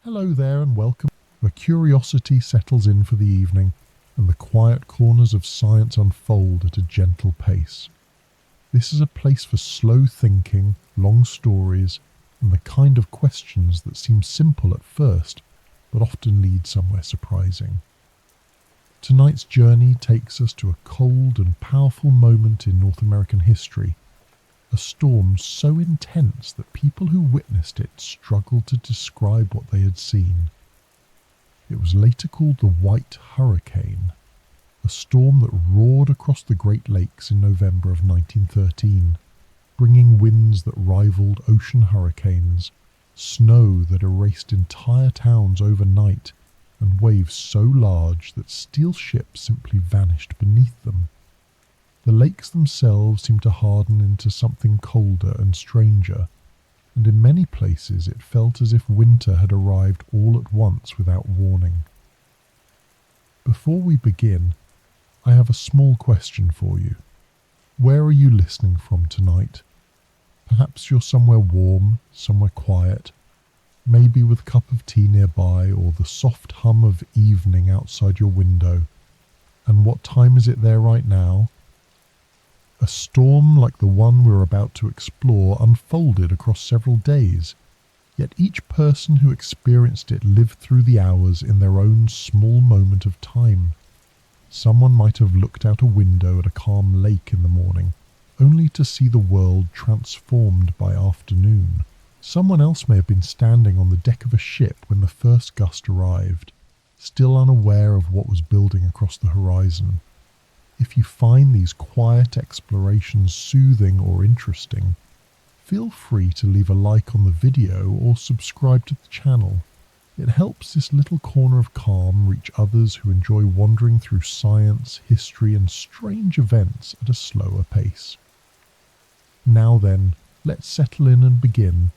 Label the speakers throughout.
Speaker 1: Hello there and welcome, where curiosity settles in for the evening and the quiet corners of science unfold at a gentle pace. This is a place for slow thinking, long stories, and the kind of questions that seem simple at first, but often lead somewhere surprising. Tonight's journey takes us to a cold and powerful moment in North American history, a storm so intense that people who witnessed it struggled to describe what they had seen. It was later called the White Hurricane, a storm that roared across the Great Lakes in November of 1913, bringing winds that rivaled ocean hurricanes, snow that erased entire towns overnight, and waves so large that steel ships simply vanished beneath them. The lakes themselves seemed to harden into something colder and stranger, and in many places it felt as if winter had arrived all at once without warning. Before we begin, I have a small question for you. Where are you listening from tonight? Perhaps you're somewhere warm, somewhere quiet, maybe with a cup of tea nearby or the soft hum of evening outside your window. And what time is it there right now? A storm like the one we're about to explore unfolded across several days, yet each person who experienced it lived through the hours in their own small moment of time. Someone might have looked out a window at a calm lake in the morning, only to see the world transformed by afternoon. Someone else may have been standing on the deck of a ship when the first gust arrived, still unaware of what was building across the horizon. If you find these quiet explorations soothing or interesting, feel free to leave a like on the video or subscribe to the channel. It helps this little corner of calm reach others who enjoy wandering through science, history, and strange events at a slower pace. Now then, let's settle in and begin,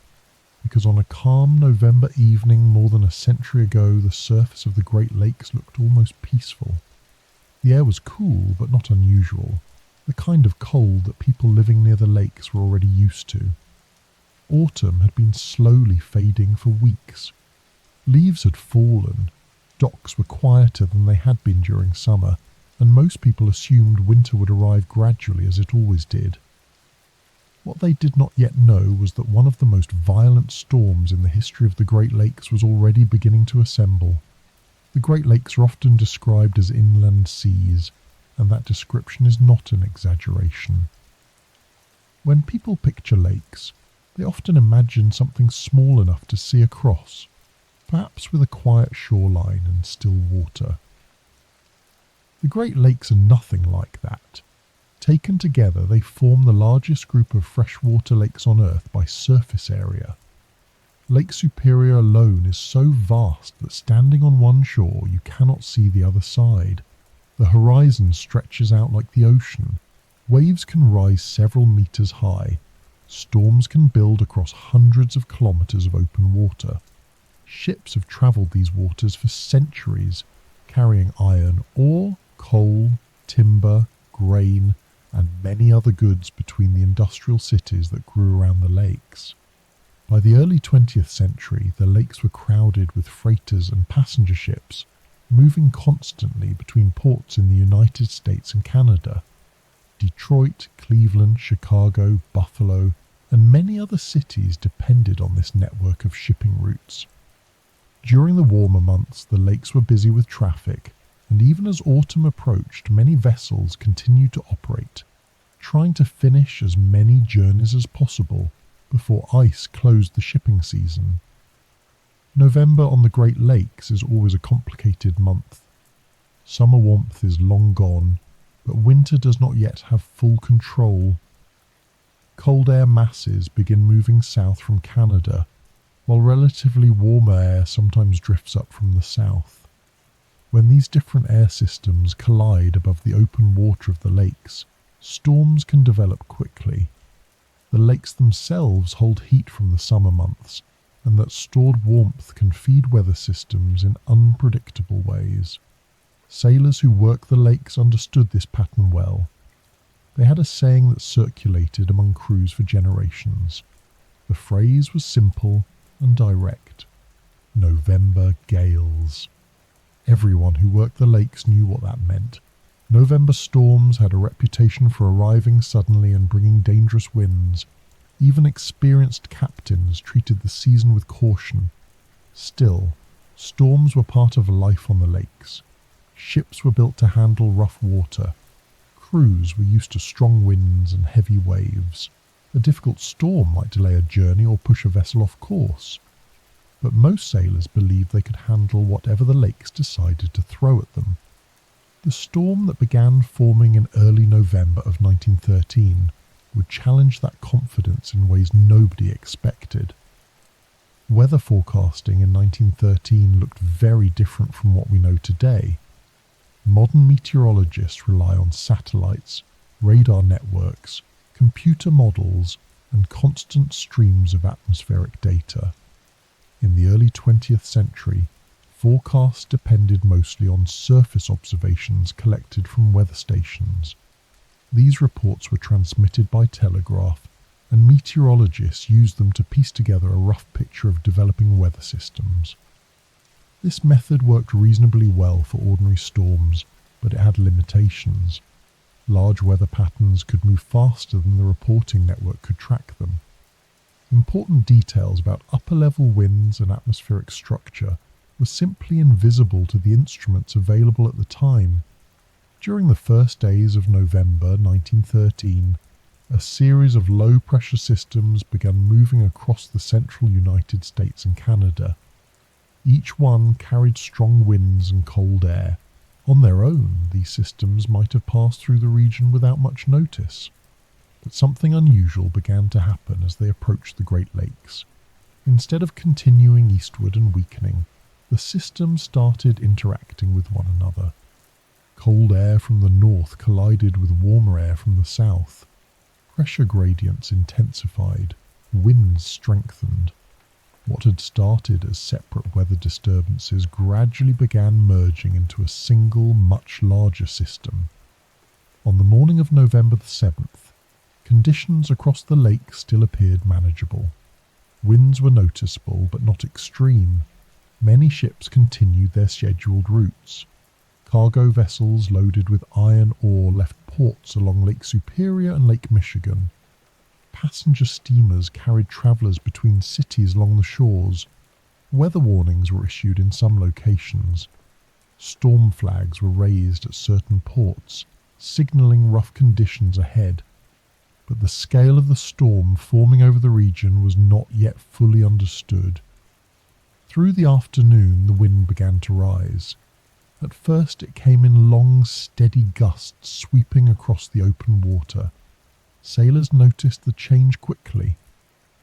Speaker 1: because on a calm November evening more than a century ago, the surface of the Great Lakes looked almost peaceful. The air was cool, but not unusual, the kind of cold that people living near the lakes were already used to. Autumn had been slowly fading for weeks. Leaves had fallen, docks were quieter than they had been during summer, and most people assumed winter would arrive gradually as it always did. What they did not yet know was that one of the most violent storms in the history of the Great Lakes was already beginning to assemble. The Great Lakes are often described as inland seas, and that description is not an exaggeration. When people picture lakes, they often imagine something small enough to see across, perhaps with a quiet shoreline and still water. The Great Lakes are nothing like that. Taken together, they form the largest group of freshwater lakes on Earth by surface area. Lake Superior alone is so vast that standing on one shore you cannot see the other side. The horizon stretches out like the ocean. Waves can rise several meters high. Storms can build across hundreds of kilometers of open water. Ships have traveled these waters for centuries, carrying iron ore, coal, timber, grain, and many other goods between the industrial cities that grew around the lakes. By the early 20th century, the lakes were crowded with freighters and passenger ships, moving constantly between ports in the United States and Canada. Detroit, Cleveland, Chicago, Buffalo, and many other cities depended on this network of shipping routes. During the warmer months, the lakes were busy with traffic, and even as autumn approached, many vessels continued to operate, trying to finish as many journeys as possible before ice closed the shipping season. November on the Great Lakes is always a complicated month. Summer warmth is long gone, but winter does not yet have full control. Cold air masses begin moving south from Canada, while relatively warmer air sometimes drifts up from the south. When these different air systems collide above the open water of the lakes, storms can develop quickly. The lakes themselves hold heat from the summer months, and that stored warmth can feed weather systems in unpredictable ways. Sailors who worked the lakes understood this pattern well. They had a saying that circulated among crews for generations. The phrase was simple and direct. November gales. Everyone who worked the lakes knew what that meant. November storms had a reputation for arriving suddenly and bringing dangerous winds. Even experienced captains treated the season with caution. Still, storms were part of life on the lakes. Ships were built to handle rough water. Crews were used to strong winds and heavy waves. A difficult storm might delay a journey or push a vessel off course. But most sailors believed they could handle whatever the lakes decided to throw at them. The storm that began forming in early November of 1913 would challenge that confidence in ways nobody expected. Weather forecasting in 1913 looked very different from what we know today. Modern meteorologists rely on satellites, radar networks, computer models, and constant streams of atmospheric data. In the early 20th century, forecasts depended mostly on surface observations collected from weather stations. These reports were transmitted by telegraph, and meteorologists used them to piece together a rough picture of developing weather systems. This method worked reasonably well for ordinary storms, but it had limitations. Large weather patterns could move faster than the reporting network could track them. Important details about upper-level winds and atmospheric structure were simply invisible to the instruments available at the time. During the first days of November 1913, a series of low-pressure systems began moving across the central United States and Canada. Each one carried strong winds and cold air. On their own, these systems might have passed through the region without much notice. But something unusual began to happen as they approached the Great Lakes. Instead of continuing eastward and weakening, the systems started interacting with one another. Cold air from the north collided with warmer air from the south. Pressure gradients intensified, winds strengthened. What had started as separate weather disturbances gradually began merging into a single, much larger system. On the morning of November the 7th, conditions across the lake still appeared manageable. Winds were noticeable, but not extreme. Many ships continued their scheduled routes. Cargo vessels loaded with iron ore left ports along Lake Superior and Lake Michigan. Passenger steamers carried travellers between cities along the shores. Weather warnings were issued in some locations. Storm flags were raised at certain ports, signalling rough conditions ahead. But the scale of the storm forming over the region was not yet fully understood. Through the afternoon, the wind began to rise. At first it came in long, steady gusts sweeping across the open water. Sailors noticed the change quickly.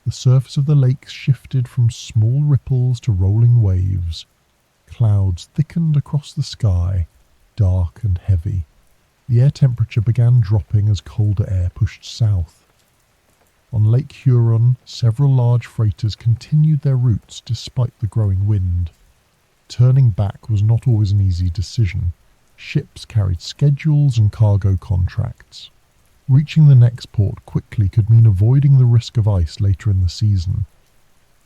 Speaker 1: The surface of the lake shifted from small ripples to rolling waves. Clouds thickened across the sky, dark and heavy. The air temperature began dropping as colder air pushed south. On Lake Huron, several large freighters continued their routes despite the growing wind. Turning back was not always an easy decision. Ships carried schedules and cargo contracts. Reaching the next port quickly could mean avoiding the risk of ice later in the season.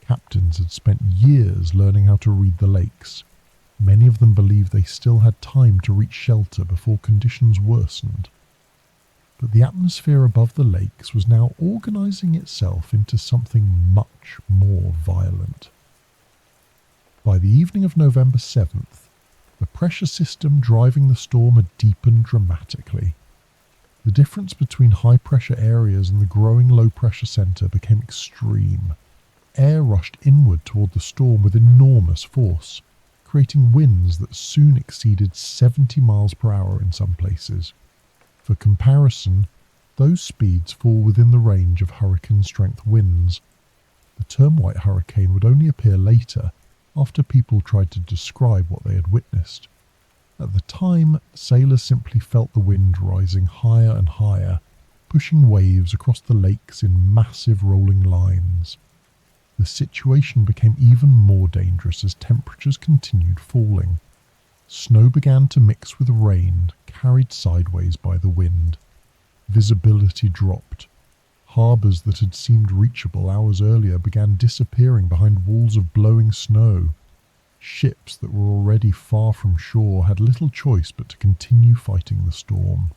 Speaker 1: Captains had spent years learning how to read the lakes. Many of them believed they still had time to reach shelter before conditions worsened. But the atmosphere above the lakes was now organizing itself into something much more violent. By the evening of November 7th, the pressure system driving the storm had deepened dramatically. The difference between high-pressure areas and the growing low-pressure center became extreme. Air rushed inward toward the storm with enormous force, creating winds that soon exceeded 70 miles per hour in some places. For comparison, those speeds fall within the range of hurricane-strength winds. The term white hurricane would only appear later, after people tried to describe what they had witnessed. At the time, sailors simply felt the wind rising higher and higher, pushing waves across the lakes in massive rolling lines. The situation became even more dangerous as temperatures continued falling. Snow began to mix with rain, carried sideways by the wind. Visibility dropped. Harbours that had seemed reachable hours earlier began disappearing behind walls of blowing snow. Ships that were already far from shore had little choice but to continue fighting the storm.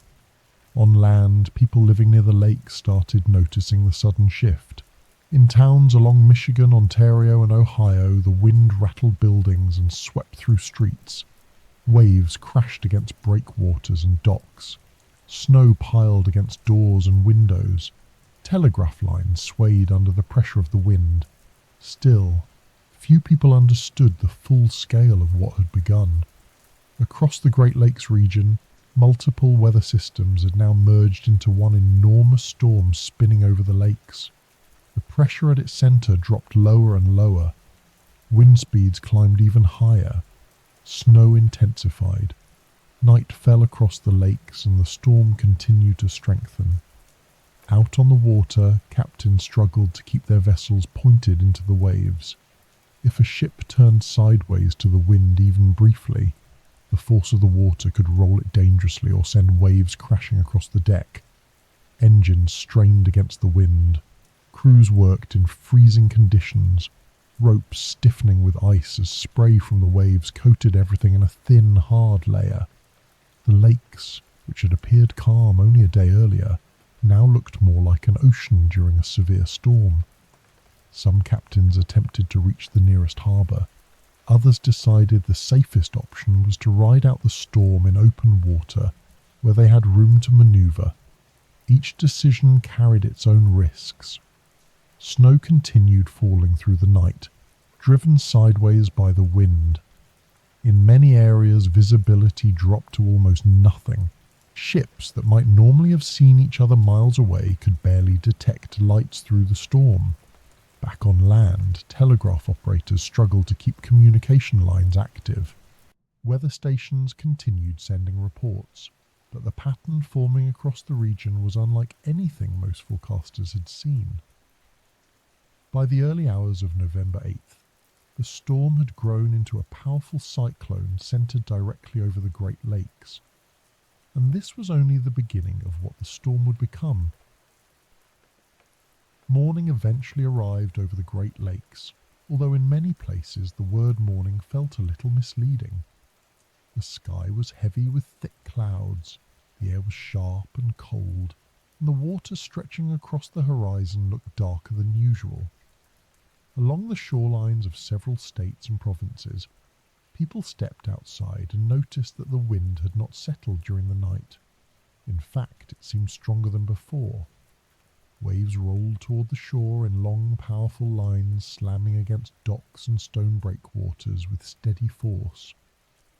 Speaker 1: On land, people living near the lake started noticing the sudden shift. In towns along Michigan, Ontario and Ohio, the wind rattled buildings and swept through streets. Waves crashed against breakwaters and docks. Snow piled against doors and windows. Telegraph lines swayed under the pressure of the wind. Still, few people understood the full scale of what had begun. Across the Great Lakes region, multiple weather systems had now merged into one enormous storm spinning over the lakes. The pressure at its centre dropped lower and lower. Wind speeds climbed even higher. Snow intensified. Night fell across the lakes and the storm continued to strengthen. Out on the water, captains struggled to keep their vessels pointed into the waves. If a ship turned sideways to the wind even briefly, the force of the water could roll it dangerously or send waves crashing across the deck. Engines strained against the wind. Crews worked in freezing conditions, ropes stiffening with ice as spray from the waves coated everything in a thin, hard layer. The lakes, which had appeared calm only a day earlier, now looked more like an ocean during a severe storm. Some captains attempted to reach the nearest harbour. Others decided the safest option was to ride out the storm in open water, where they had room to manoeuvre. Each decision carried its own risks. Snow continued falling through the night, driven sideways by the wind. In many areas, visibility dropped to almost nothing. Ships that might normally have seen each other miles away could barely detect lights through the storm. Back on land, telegraph operators struggled to keep communication lines active. Weather stations continued sending reports, but the pattern forming across the region was unlike anything most forecasters had seen. By the early hours of November 8th, the storm had grown into a powerful cyclone centered directly over the Great Lakes. And this was only the beginning of what the storm would become. Morning eventually arrived over the Great Lakes, although in many places the word morning felt a little misleading. The sky was heavy with thick clouds, the air was sharp and cold, and the water stretching across the horizon looked darker than usual. Along the shorelines of several states and provinces, people stepped outside and noticed that the wind had not settled during the night. In fact, it seemed stronger than before. Waves rolled toward the shore in long, powerful lines, slamming against docks and stone breakwaters with steady force.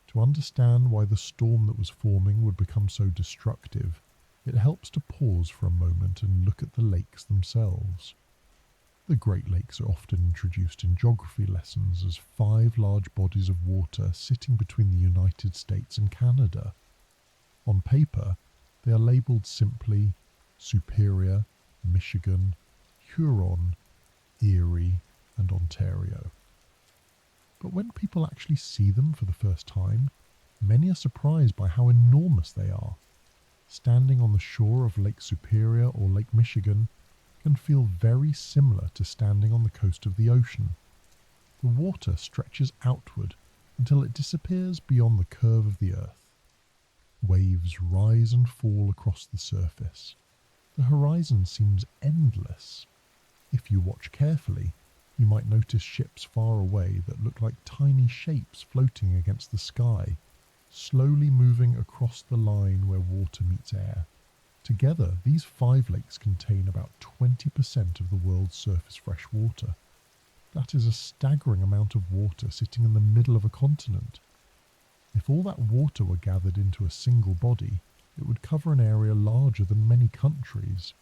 Speaker 1: To understand why the storm that was forming would become so destructive, it helps to pause for a moment and look at the lakes themselves. The Great Lakes are often introduced in geography lessons as 5 large bodies of water sitting between the United States and Canada. On paper, they are labelled simply Superior, Michigan, Huron, Erie, and Ontario. But when people actually see them for the first time, many are surprised by how enormous they are. Standing on the shore of Lake Superior or Lake Michigan can feel very similar to standing on the coast of the ocean. The water stretches outward until it disappears beyond the curve of the earth. Waves rise and fall across the surface. The horizon seems endless. If you watch carefully, you might notice ships far away that look like tiny shapes floating against the sky, slowly moving across the line where water meets air. Together, these 5 lakes contain about 20% of the world's surface fresh water. That is a staggering amount of water sitting in the middle of a continent. If all that water were gathered into a single body, it would cover an area larger than many countries.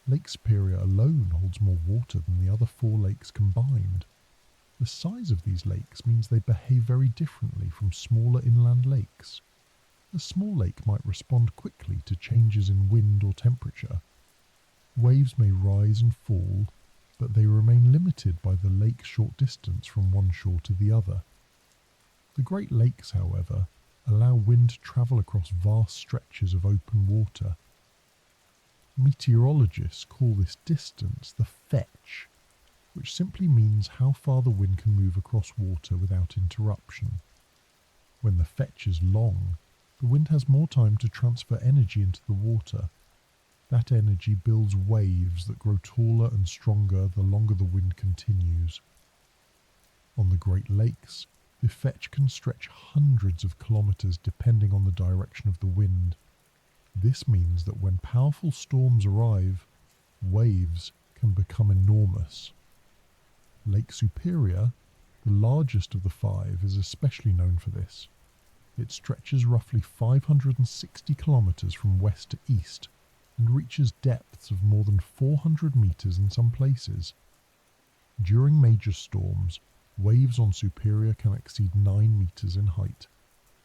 Speaker 1: Lake Superior alone holds more water than the other 4 lakes combined. The size of these lakes means they behave very differently from smaller inland lakes. A small lake might respond quickly to changes in wind or temperature. Waves may rise and fall, but they remain limited by the lake's short distance from one shore to the other. The Great Lakes, however, allow wind to travel across vast stretches of open water. Meteorologists call this distance the fetch. which simply means how far the wind can move across water without interruption. When the fetch is long, the wind has more time to transfer energy into the water. That energy builds waves that grow taller and stronger the longer the wind continues. On the Great Lakes, the fetch can stretch hundreds of kilometers depending on the direction of the wind. This means that when powerful storms arrive, waves can become enormous. Lake Superior, the largest of the five, is especially known for this. It stretches roughly 560 kilometers from west to east and reaches depths of more than 400 meters in some places. During major storms, waves on Superior can exceed 9 meters in height.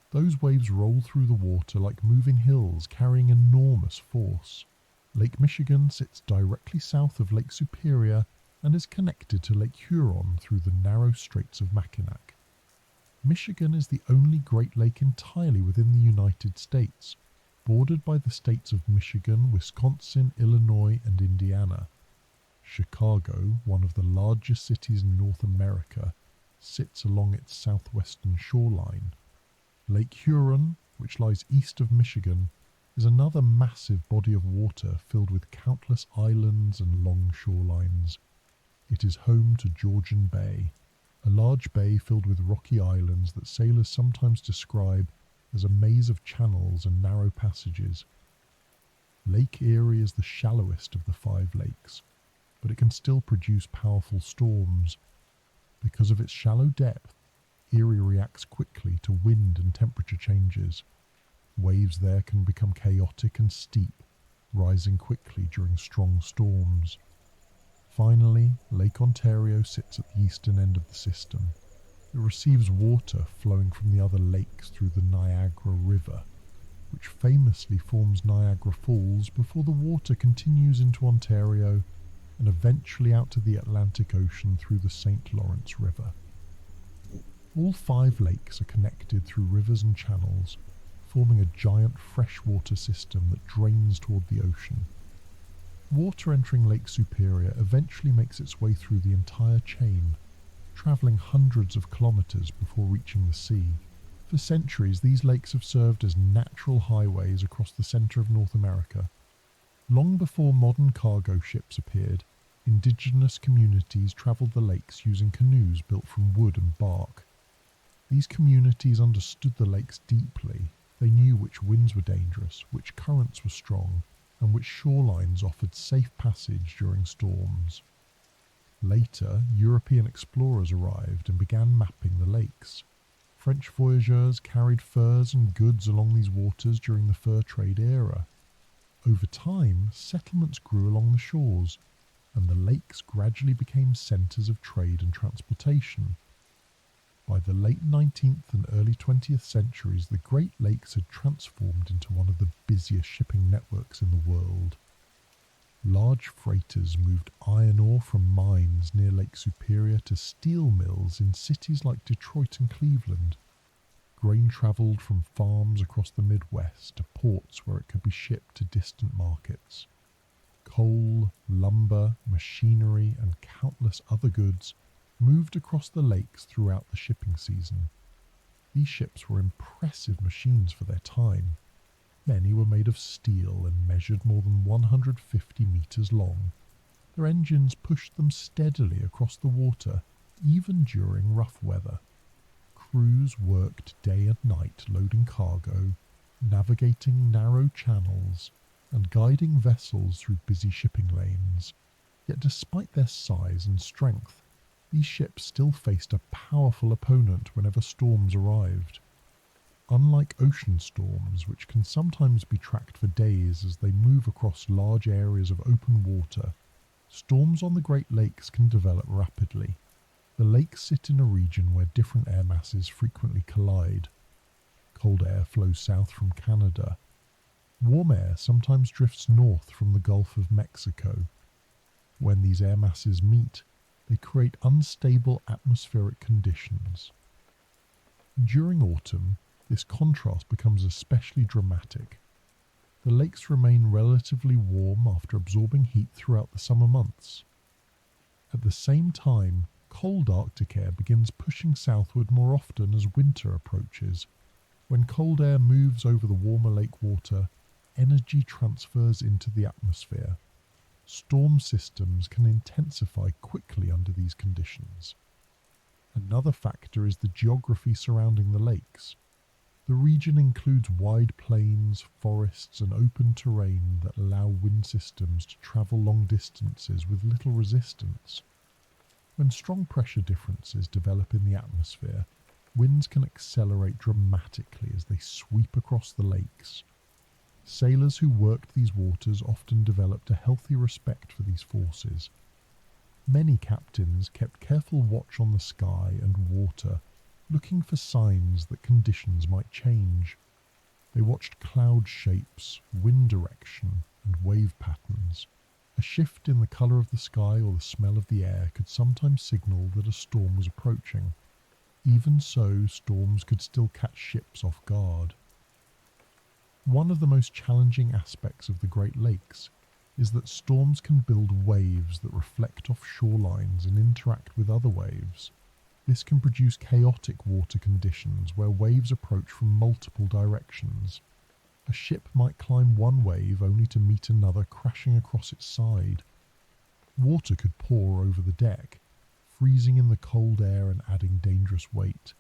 Speaker 1: Those waves roll through the water like moving hills, carrying enormous force. Lake Michigan sits directly south of Lake Superior and is connected to Lake Huron through the narrow Straits of Mackinac. Michigan is the only Great Lake entirely within the United States, bordered by the states of Michigan, Wisconsin, Illinois, and Indiana. Chicago, one of the largest cities in North America, sits along its southwestern shoreline. Lake Huron, which lies east of Michigan, is another massive body of water filled with countless islands and long shorelines. It is home to Georgian Bay, a large bay filled with rocky islands that sailors sometimes describe as a maze of channels and narrow passages. Lake Erie is the shallowest of the 5 lakes, but it can still produce powerful storms. Because of its shallow depth, Erie reacts quickly to wind and temperature changes. Waves there can become chaotic and steep, rising quickly during strong storms. Finally, Lake Ontario sits at the eastern end of the system. It receives water flowing from the other lakes through the Niagara River, which famously forms Niagara Falls before the water continues into Ontario and eventually out to the Atlantic Ocean through the St. Lawrence River. All 5 lakes are connected through rivers and channels, forming a giant freshwater system that drains toward the ocean. Water entering Lake Superior eventually makes its way through the entire chain, travelling hundreds of kilometers before reaching the sea. For centuries, these lakes have served as natural highways across the centre of North America. Long before modern cargo ships appeared, indigenous communities travelled the lakes using canoes built from wood and bark. These communities understood the lakes deeply. They knew which winds were dangerous, which currents were strong, and which shorelines offered safe passage during storms. Later, European explorers arrived and began mapping the lakes. French voyageurs carried furs and goods along these waters during the fur trade era. Over time, settlements grew along the shores, and the lakes gradually became centres of trade and transportation. By the late 19th and early 20th centuries, the Great Lakes had transformed into one of the busiest shipping networks in the world. Large freighters moved iron ore from mines near Lake Superior to steel mills in cities like Detroit and Cleveland. Grain travelled from farms across the Midwest to ports where it could be shipped to distant markets. Coal, lumber, machinery, and countless other goods moved across the lakes throughout the shipping season. These ships were impressive machines for their time. Many were made of steel and measured more than 150 meters long. Their engines pushed them steadily across the water, even during rough weather. Crews worked day and night loading cargo, navigating narrow channels, and guiding vessels through busy shipping lanes. Yet despite their size and strength, these ships still faced a powerful opponent whenever storms arrived. Unlike ocean storms, which can sometimes be tracked for days as they move across large areas of open water, storms on the Great Lakes can develop rapidly. The lakes sit in a region where different air masses frequently collide. Cold air flows south from Canada. Warm air sometimes drifts north from the Gulf of Mexico. When these air masses meet, they create unstable atmospheric conditions. During autumn, this contrast becomes especially dramatic. The lakes remain relatively warm after absorbing heat throughout the summer months. At the same time, cold Arctic air begins pushing southward more often as winter approaches. When cold air moves over the warmer lake water, energy transfers into the atmosphere. Storm systems can intensify quickly under these conditions. Another factor is the geography surrounding the lakes. The region includes wide plains, forests, and open terrain that allow wind systems to travel long distances with little resistance. When strong pressure differences develop in the atmosphere, winds can accelerate dramatically as they sweep across the lakes. Sailors who worked these waters often developed a healthy respect for these forces. Many captains kept careful watch on the sky and water, looking for signs that conditions might change. They watched cloud shapes, wind direction, and wave patterns. A shift in the colour of the sky or the smell of the air could sometimes signal that a storm was approaching. Even so, storms could still catch ships off guard. One of the most challenging aspects of the Great Lakes is that storms can build waves that reflect off shorelines and interact with other waves. This can produce chaotic water conditions where waves approach from multiple directions. A ship might climb one wave only to meet another crashing across its side. Water could pour over the deck, freezing in the cold air and adding dangerous weight.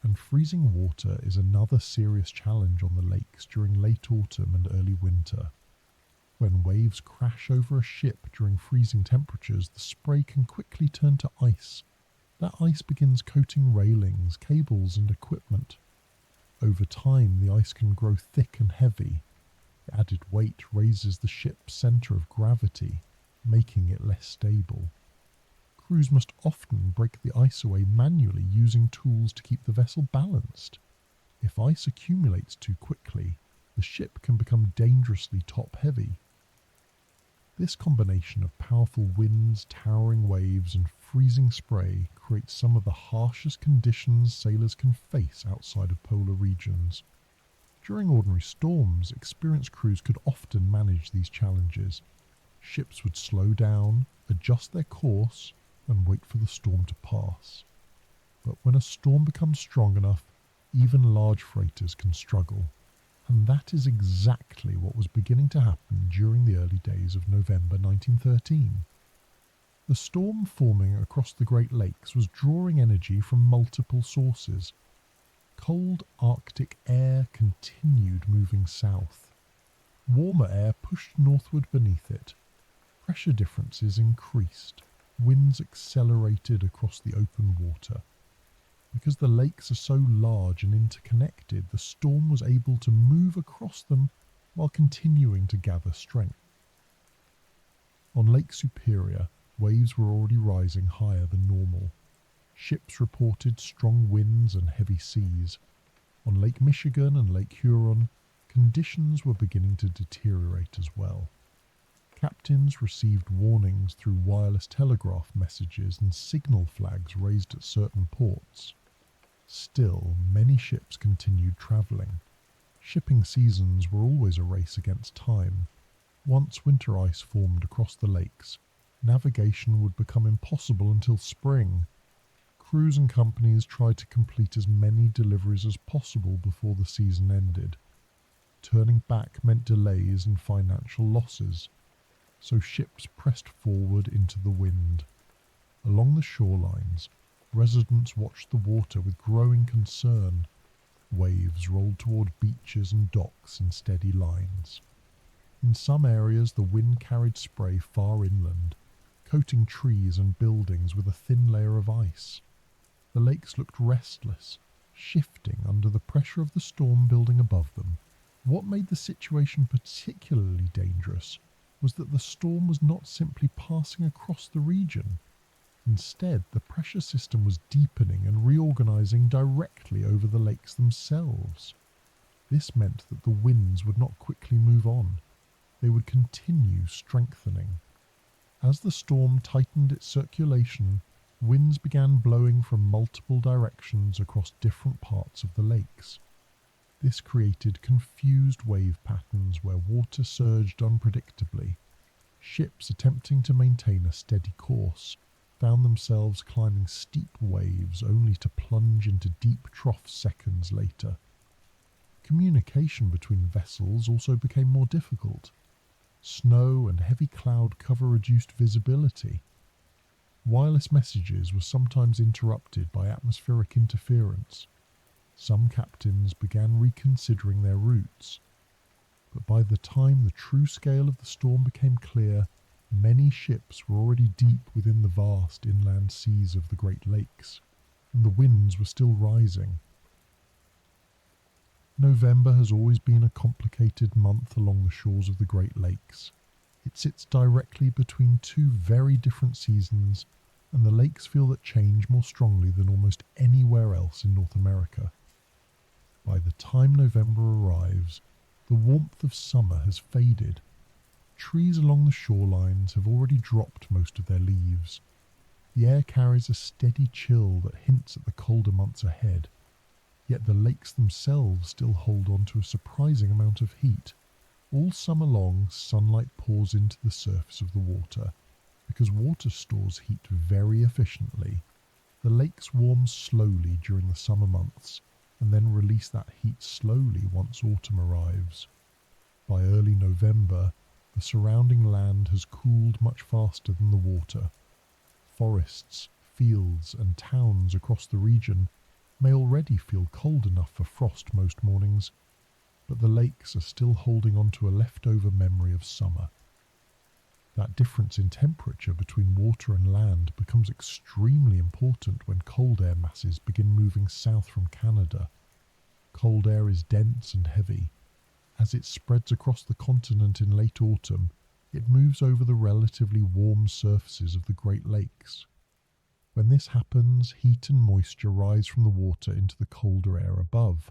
Speaker 1: And freezing water is another serious challenge on the lakes during late autumn and early winter. When waves crash over a ship during freezing temperatures, the spray can quickly turn to ice. That ice begins coating railings, cables, and equipment. Over time, the ice can grow thick and heavy. The added weight raises the ship's centre of gravity, making it less stable. Crews must often break the ice away manually using tools to keep the vessel balanced. If ice accumulates too quickly, the ship can become dangerously top-heavy. This combination of powerful winds, towering waves, and freezing spray creates some of the harshest conditions sailors can face outside of polar regions. During ordinary storms, experienced crews could often manage these challenges. Ships would slow down, adjust their course, and wait for the storm to pass. But when a storm becomes strong enough, even large freighters can struggle. And that is exactly what was beginning to happen during the early days of November 1913. The storm forming across the Great Lakes was drawing energy from multiple sources. Cold Arctic air continued moving south. Warmer air pushed northward beneath it. Pressure differences increased. Winds accelerated across the open water. Because the lakes are so large and interconnected, the storm was able to move across them while continuing to gather strength. On Lake Superior, waves were already rising higher than normal. Ships reported strong winds and heavy seas. On Lake Michigan and Lake Huron, conditions were beginning to deteriorate as well. Captains received warnings through wireless telegraph messages and signal flags raised at certain ports. Still, many ships continued travelling. Shipping seasons were always a race against time. Once winter ice formed across the lakes, navigation would become impossible until spring. Crews and companies tried to complete as many deliveries as possible before the season ended. Turning back meant delays and financial losses. So ships pressed forward into the wind. Along the shorelines, residents watched the water with growing concern. Waves rolled toward beaches and docks in steady lines. In some areas, the wind carried spray far inland, coating trees and buildings with a thin layer of ice. The lakes looked restless, shifting under the pressure of the storm building above them. What made the situation particularly dangerous was that the storm was not simply passing across the region. Instead, the pressure system was deepening and reorganizing directly over the lakes themselves. This meant that the winds would not quickly move on. They would continue strengthening. As the storm tightened its circulation, winds began blowing from multiple directions across different parts of the lakes. This created confused wave patterns where water surged unpredictably. Ships attempting to maintain a steady course found themselves climbing steep waves only to plunge into deep troughs seconds later. Communication between vessels also became more difficult. Snow and heavy cloud cover reduced visibility. Wireless messages were sometimes interrupted by atmospheric interference. Some captains began reconsidering their routes. But by the time the true scale of the storm became clear, many ships were already deep within the vast inland seas of the Great Lakes, and the winds were still rising. November has always been a complicated month along the shores of the Great Lakes. It sits directly between two very different seasons, and the lakes feel that change more strongly than almost anywhere else in North America. By the time November arrives, the warmth of summer has faded. Trees along the shorelines have already dropped most of their leaves. The air carries a steady chill that hints at the colder months ahead, yet the lakes themselves still hold on to a surprising amount of heat. All summer long, sunlight pours into the surface of the water. Because water stores heat very efficiently, the lakes warm slowly during the summer months and then release that heat slowly once autumn arrives. By early November, the surrounding land has cooled much faster than the water. Forests, fields, and towns across the region may already feel cold enough for frost most mornings, but the lakes are still holding on to a leftover memory of summer. That difference in temperature between water and land becomes extremely important when cold air masses begin moving south from Canada. Cold air is dense and heavy. As it spreads across the continent in late autumn, it moves over the relatively warm surfaces of the Great Lakes. When this happens, heat and moisture rise from the water into the colder air above.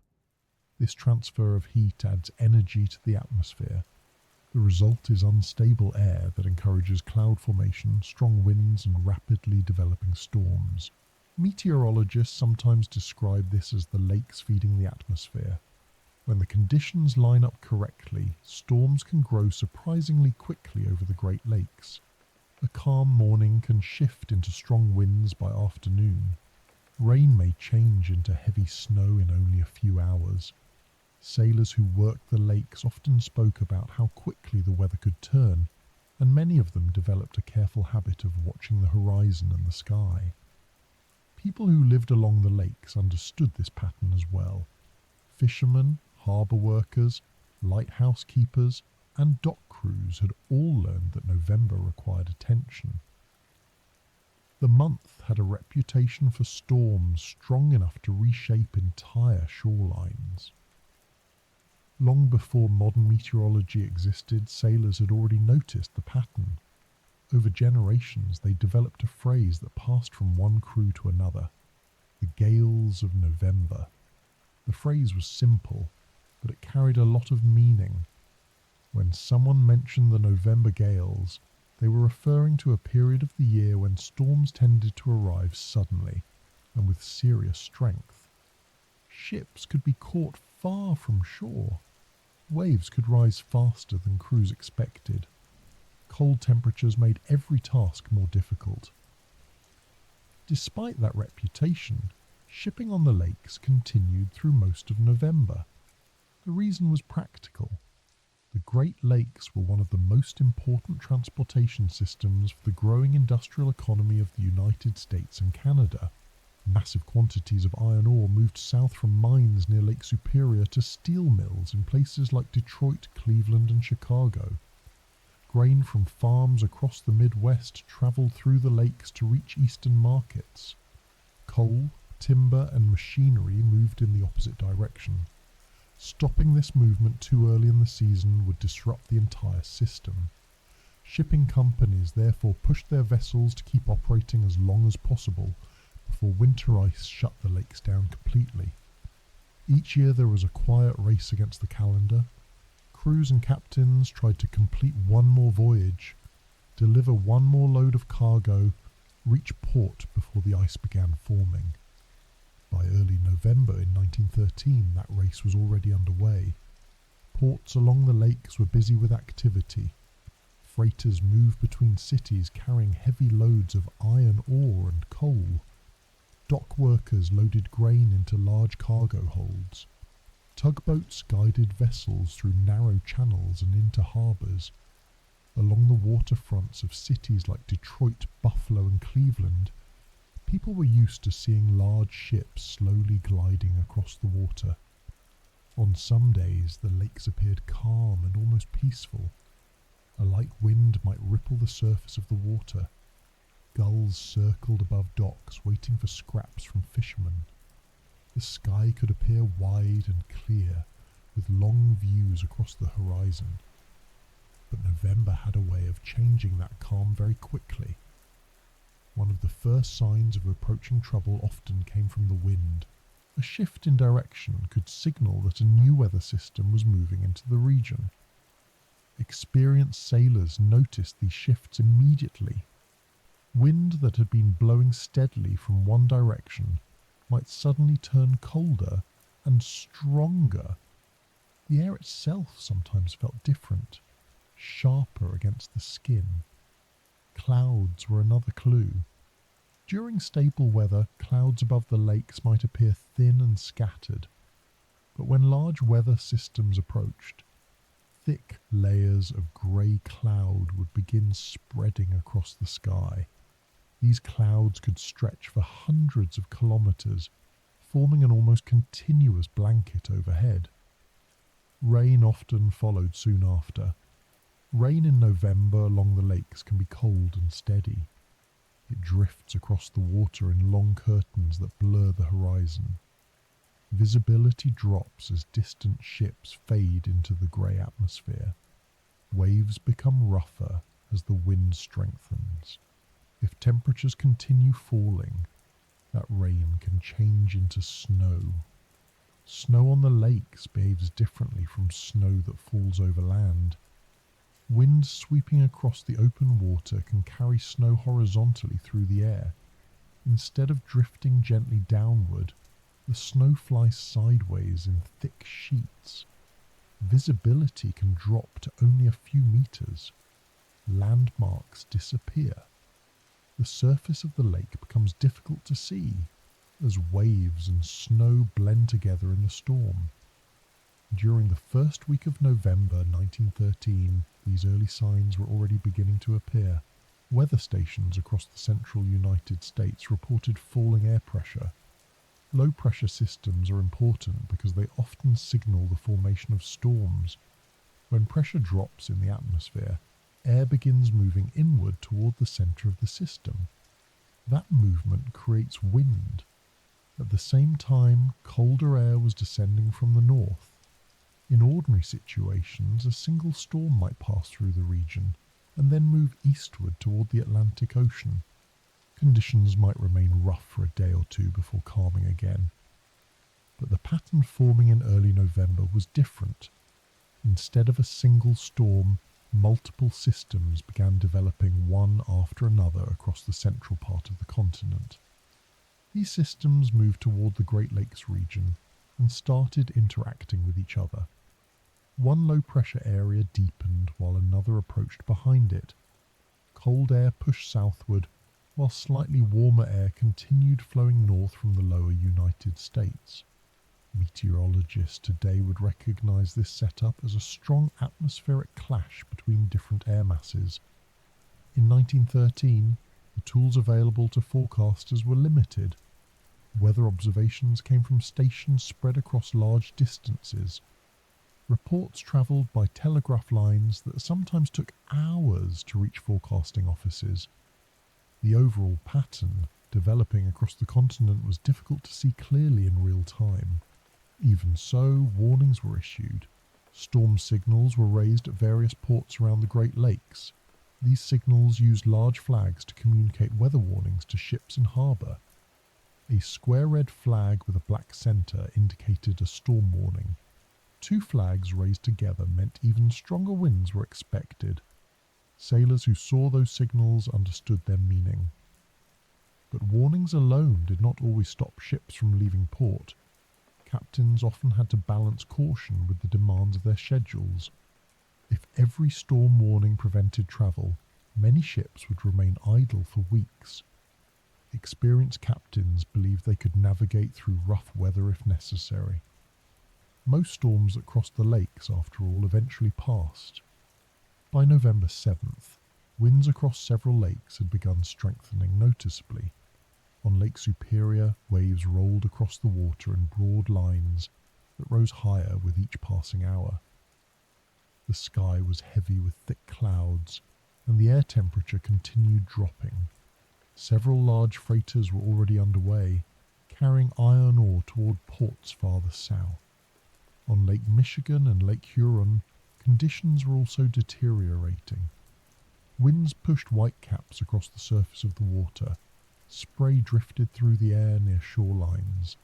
Speaker 1: This transfer of heat adds energy to the atmosphere. The result is unstable air that encourages cloud formation, strong winds, and rapidly developing storms. Meteorologists sometimes describe this as the lakes feeding the atmosphere. When the conditions line up correctly, storms can grow surprisingly quickly over the Great Lakes. A calm morning can shift into strong winds by afternoon. Rain may change into heavy snow in only a few hours. Sailors who worked the lakes often spoke about how quickly the weather could turn, and many of them developed a careful habit of watching the horizon and the sky. People who lived along the lakes understood this pattern as well. Fishermen, harbour workers, lighthouse keepers, and dock crews had all learned that November required attention. The month had a reputation for storms strong enough to reshape entire shorelines. Long before modern meteorology existed, sailors had already noticed the pattern. Over generations, they developed a phrase that passed from one crew to another: the gales of November. The phrase was simple, but it carried a lot of meaning. When someone mentioned the November gales, they were referring to a period of the year when storms tended to arrive suddenly and with serious strength. Ships could be caught far from shore. Waves could rise faster than crews expected. Cold temperatures made every task more difficult. Despite that reputation, shipping on the lakes continued through most of November. The reason was practical. The Great Lakes were one of the most important transportation systems for the growing industrial economy of the United States and Canada. Massive quantities of iron ore moved south from mines near Lake Superior to steel mills in places like Detroit, Cleveland, and Chicago. Grain from farms across the Midwest traveled through the lakes to reach eastern markets. Coal, timber, and machinery moved in the opposite direction. Stopping this movement too early in the season would disrupt the entire system. Shipping companies therefore pushed their vessels to keep operating as long as possible before winter ice shut the lakes down completely. Each year there was a quiet race against the calendar. Crews and captains tried to complete one more voyage, deliver one more load of cargo, reach port before the ice began forming. By early November in 1913, that race was already underway. Ports along the lakes were busy with activity. Freighters moved between cities carrying heavy loads of iron ore and coal. Dock workers loaded grain into large cargo holds. Tugboats guided vessels through narrow channels and into harbours. Along the waterfronts of cities like Detroit, Buffalo and Cleveland, people were used to seeing large ships slowly gliding across the water. On some days, the lakes appeared calm and almost peaceful. A light wind might ripple the surface of the water. Gulls circled above docks, waiting for scraps from fishermen. The sky could appear wide and clear, with long views across the horizon. But November had a way of changing that calm very quickly. One of the first signs of approaching trouble often came from the wind. A shift in direction could signal that a new weather system was moving into the region. Experienced sailors noticed these shifts immediately. Wind that had been blowing steadily from one direction might suddenly turn colder and stronger. The air itself sometimes felt different, sharper against the skin. Clouds were another clue. During stable weather, clouds above the lakes might appear thin and scattered, but when large weather systems approached, thick layers of grey cloud would begin spreading across the sky. These clouds could stretch for hundreds of kilometres, forming an almost continuous blanket overhead. Rain often followed soon after. Rain in November along the lakes can be cold and steady. It drifts across the water in long curtains that blur the horizon. Visibility drops as distant ships fade into the grey atmosphere. Waves become rougher as the wind strengthens. If temperatures continue falling, that rain can change into snow. Snow on the lakes behaves differently from snow that falls over land. Wind sweeping across the open water can carry snow horizontally through the air. Instead of drifting gently downward, the snow flies sideways in thick sheets. Visibility can drop to only a few meters. Landmarks disappear. The surface of the lake becomes difficult to see as waves and snow blend together in the storm. During the first week of November 1913, these early signs were already beginning to appear. Weather stations across the central United States reported falling air pressure. Low-pressure systems are important because they often signal the formation of storms. When pressure drops in the atmosphere, air begins moving inward toward the center of the system. That movement creates wind. At the same time, colder air was descending from the north. In ordinary situations, a single storm might pass through the region and then move eastward toward the Atlantic Ocean. Conditions might remain rough for a day or two before calming again. But the pattern forming in early November was different. Instead of a single storm, multiple systems began developing one after another across the central part of the continent. These systems moved toward the Great Lakes region and started interacting with each other. One low-pressure area deepened while another approached behind it. Cold air pushed southward, while slightly warmer air continued flowing north from the lower United States. Meteorologists today would recognize this setup as a strong atmospheric clash between different air masses. In 1913, the tools available to forecasters were limited. Weather observations came from stations spread across large distances. Reports travelled by telegraph lines that sometimes took hours to reach forecasting offices. The overall pattern developing across the continent was difficult to see clearly in real time. Even so, warnings were issued. Storm signals were raised at various ports around the Great Lakes. These signals used large flags to communicate weather warnings to ships in harbour. A square red flag with a black centre indicated a storm warning. Two flags raised together meant even stronger winds were expected. Sailors who saw those signals understood their meaning. But warnings alone did not always stop ships from leaving port. Captains often had to balance caution with the demands of their schedules. If every storm warning prevented travel, many ships would remain idle for weeks. Experienced captains believed they could navigate through rough weather if necessary. Most storms that crossed the lakes, after all, eventually passed. By November 7th, winds across several lakes had begun strengthening noticeably. On Lake Superior, waves rolled across the water in broad lines that rose higher with each passing hour. The sky was heavy with thick clouds, and the air temperature continued dropping. Several large freighters were already underway, carrying iron ore toward ports farther south. On Lake Michigan and Lake Huron, conditions were also deteriorating. Winds pushed whitecaps across the surface of the water. Spray drifted through the air near shorelines.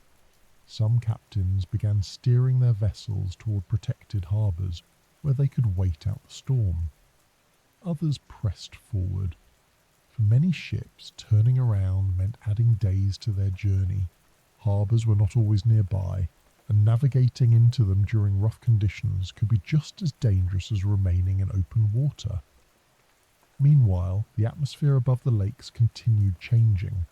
Speaker 1: Some captains began steering their vessels toward protected harbours where they could wait out the storm. Others pressed forward. For many ships, turning around meant adding days to their journey. Harbours were not always nearby, and navigating into them during rough conditions could be just as dangerous as remaining in open water. Meanwhile, the atmosphere above the lakes continued changing.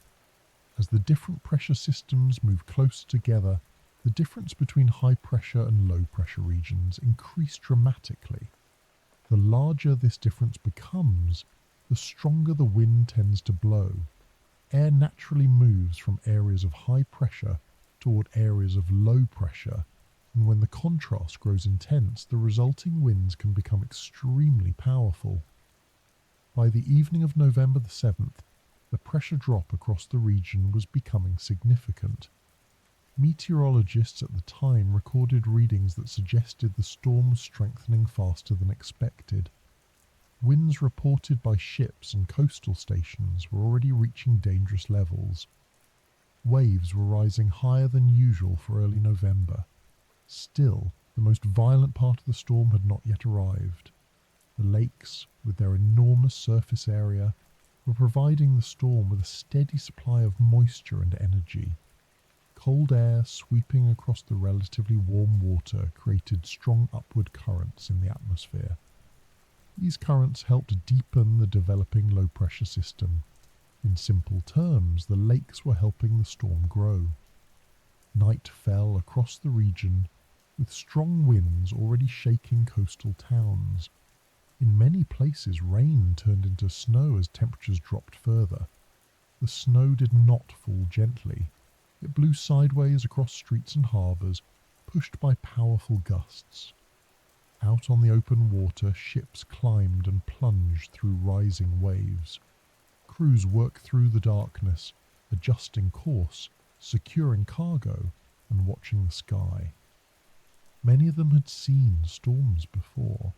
Speaker 1: As the different pressure systems moved closer together, the difference between high pressure and low pressure regions increased dramatically. The larger this difference becomes, the stronger the wind tends to blow. Air naturally moves from areas of high pressure toward areas of low pressure, and when the contrast grows intense, the resulting winds can become extremely powerful. By the evening of November the 7th, the pressure drop across the region was becoming significant. Meteorologists at the time recorded readings that suggested the storm was strengthening faster than expected. Winds reported by ships and coastal stations were already reaching dangerous levels. Waves were rising higher than usual for early November. Still, the most violent part of the storm had not yet arrived. The lakes, with their enormous surface area, were providing the storm with a steady supply of moisture and energy. Cold air sweeping across the relatively warm water created strong upward currents in the atmosphere. These currents helped deepen the developing low-pressure system. In simple terms, the lakes were helping the storm grow. Night fell across the region, with strong winds already shaking coastal towns. In many places, rain turned into snow as temperatures dropped further. The snow did not fall gently. It blew sideways across streets and harbours, pushed by powerful gusts. Out on the open water, ships climbed and plunged through rising waves. Crews worked through the darkness, adjusting course, securing cargo, and watching the sky. Many of them had seen storms before.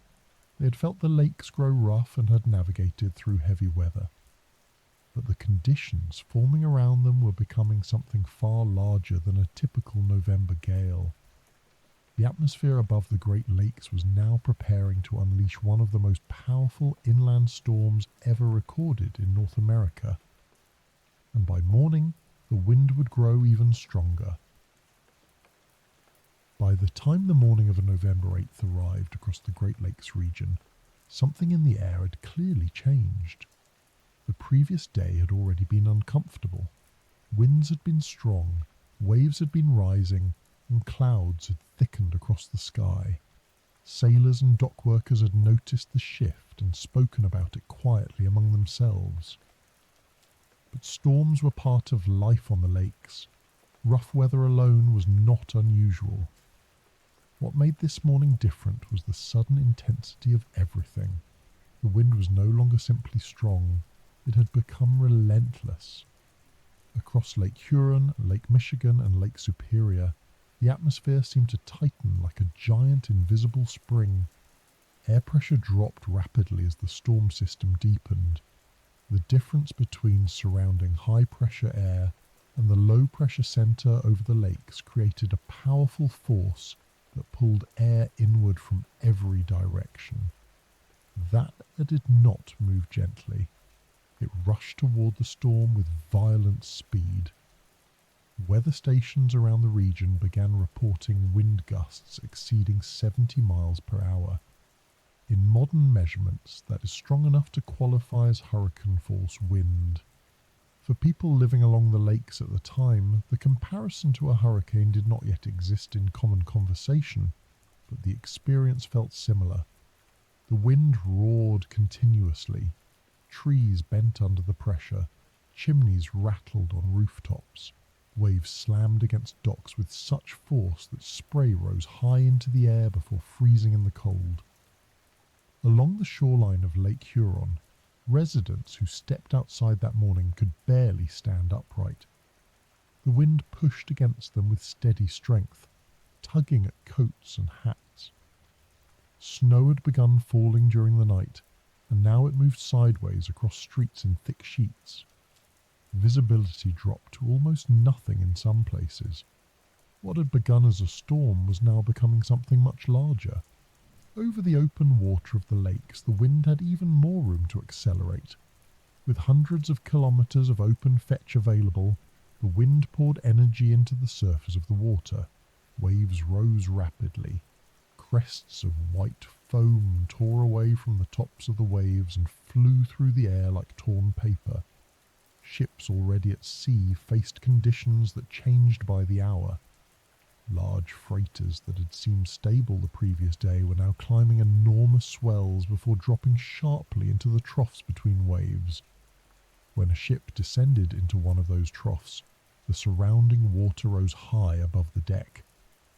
Speaker 1: They had felt the lakes grow rough and had navigated through heavy weather. But the conditions forming around them were becoming something far larger than a typical November gale. The atmosphere above the Great Lakes was now preparing to unleash one of the most powerful inland storms ever recorded in North America. And by morning, the wind would grow even stronger. By the time the morning of November 8th arrived across the Great Lakes region, something in the air had clearly changed. The previous day had already been uncomfortable. Winds had been strong, waves had been rising, and clouds had thickened across the sky. Sailors and dock workers had noticed the shift and spoken about it quietly among themselves. But storms were part of life on the lakes. Rough weather alone was not unusual. What made this morning different was the sudden intensity of everything. The wind was no longer simply strong, it had become relentless. Across Lake Huron, Lake Michigan, and Lake Superior, the atmosphere seemed to tighten like a giant invisible spring. Air pressure dropped rapidly as the storm system deepened. The difference between surrounding high-pressure air and the low-pressure center over the lakes created a powerful force that pulled air inward from every direction. That air did not move gently. It rushed toward the storm with violent speed. Weather stations around the region began reporting wind gusts exceeding 70 miles per hour. In modern measurements, that is strong enough to qualify as hurricane-force wind. For people living along the lakes at the time, the comparison to a hurricane did not yet exist in common conversation, but the experience felt similar. The wind roared continuously, trees bent under the pressure, chimneys rattled on rooftops, waves slammed against docks with such force that spray rose high into the air before freezing in the cold. Along the shoreline of Lake Huron, residents who stepped outside that morning could barely stand upright. The wind pushed against them with steady strength, tugging at coats and hats. Snow had begun falling during the night, and now it moved sideways across streets in thick sheets. Visibility dropped to almost nothing in some places. What had begun as a storm was now becoming something much larger. Over the open water of the lakes, the wind had even more room to accelerate. With hundreds of kilometres of open fetch available, the wind poured energy into the surface of the water. Waves rose rapidly. Crests of white foam tore away from the tops of the waves and flew through the air like torn paper. Ships already at sea faced conditions that changed by the hour. Large freighters that had seemed stable the previous day were now climbing enormous swells before dropping sharply into the troughs between waves. When a ship descended into one of those troughs, the surrounding water rose high above the deck.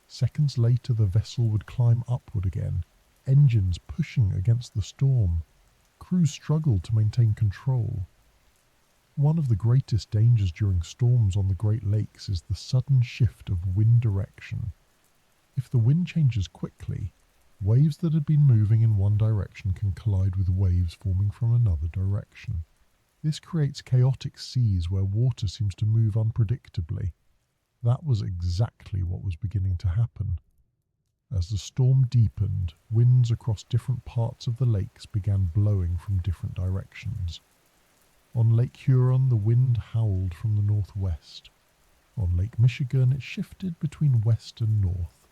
Speaker 1: Seconds later, the vessel would climb upward again, engines pushing against the storm. Crews struggled to maintain control. One of the greatest dangers during storms on the Great Lakes is the sudden shift of wind direction. If the wind changes quickly, waves that had been moving in one direction can collide with waves forming from another direction. This creates chaotic seas where water seems to move unpredictably. That was exactly what was beginning to happen. As the storm deepened, winds across different parts of the lakes began blowing from different directions. On Lake Huron, the wind howled from the northwest. On Lake Michigan, it shifted between west and north.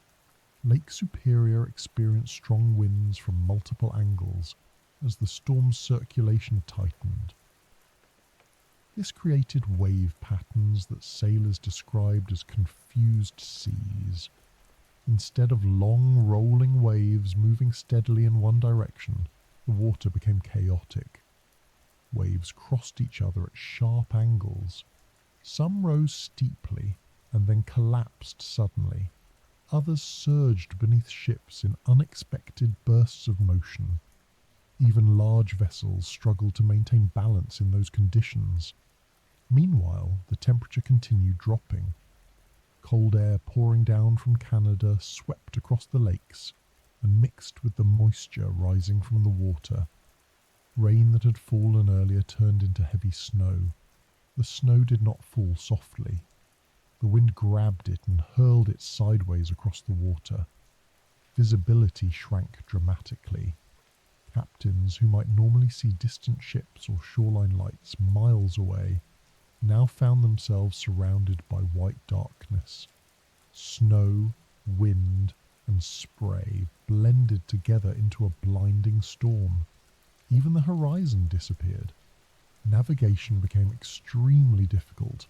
Speaker 1: Lake Superior experienced strong winds from multiple angles as the storm's circulation tightened. This created wave patterns that sailors described as confused seas. Instead of long, rolling waves moving steadily in one direction, the water became chaotic. Waves crossed each other at sharp angles. Some rose steeply and then collapsed suddenly. Others surged beneath ships in unexpected bursts of motion. Even large vessels struggled to maintain balance in those conditions. Meanwhile, the temperature continued dropping. Cold air pouring down from Canada swept across the lakes and mixed with the moisture rising from the water. Rain that had fallen earlier turned into heavy snow. The snow did not fall softly. The wind grabbed it and hurled it sideways across the water. Visibility shrank dramatically. Captains who might normally see distant ships or shoreline lights miles away now found themselves surrounded by white darkness. Snow, wind, and spray blended together into a blinding storm. Even the horizon disappeared. Navigation became extremely difficult.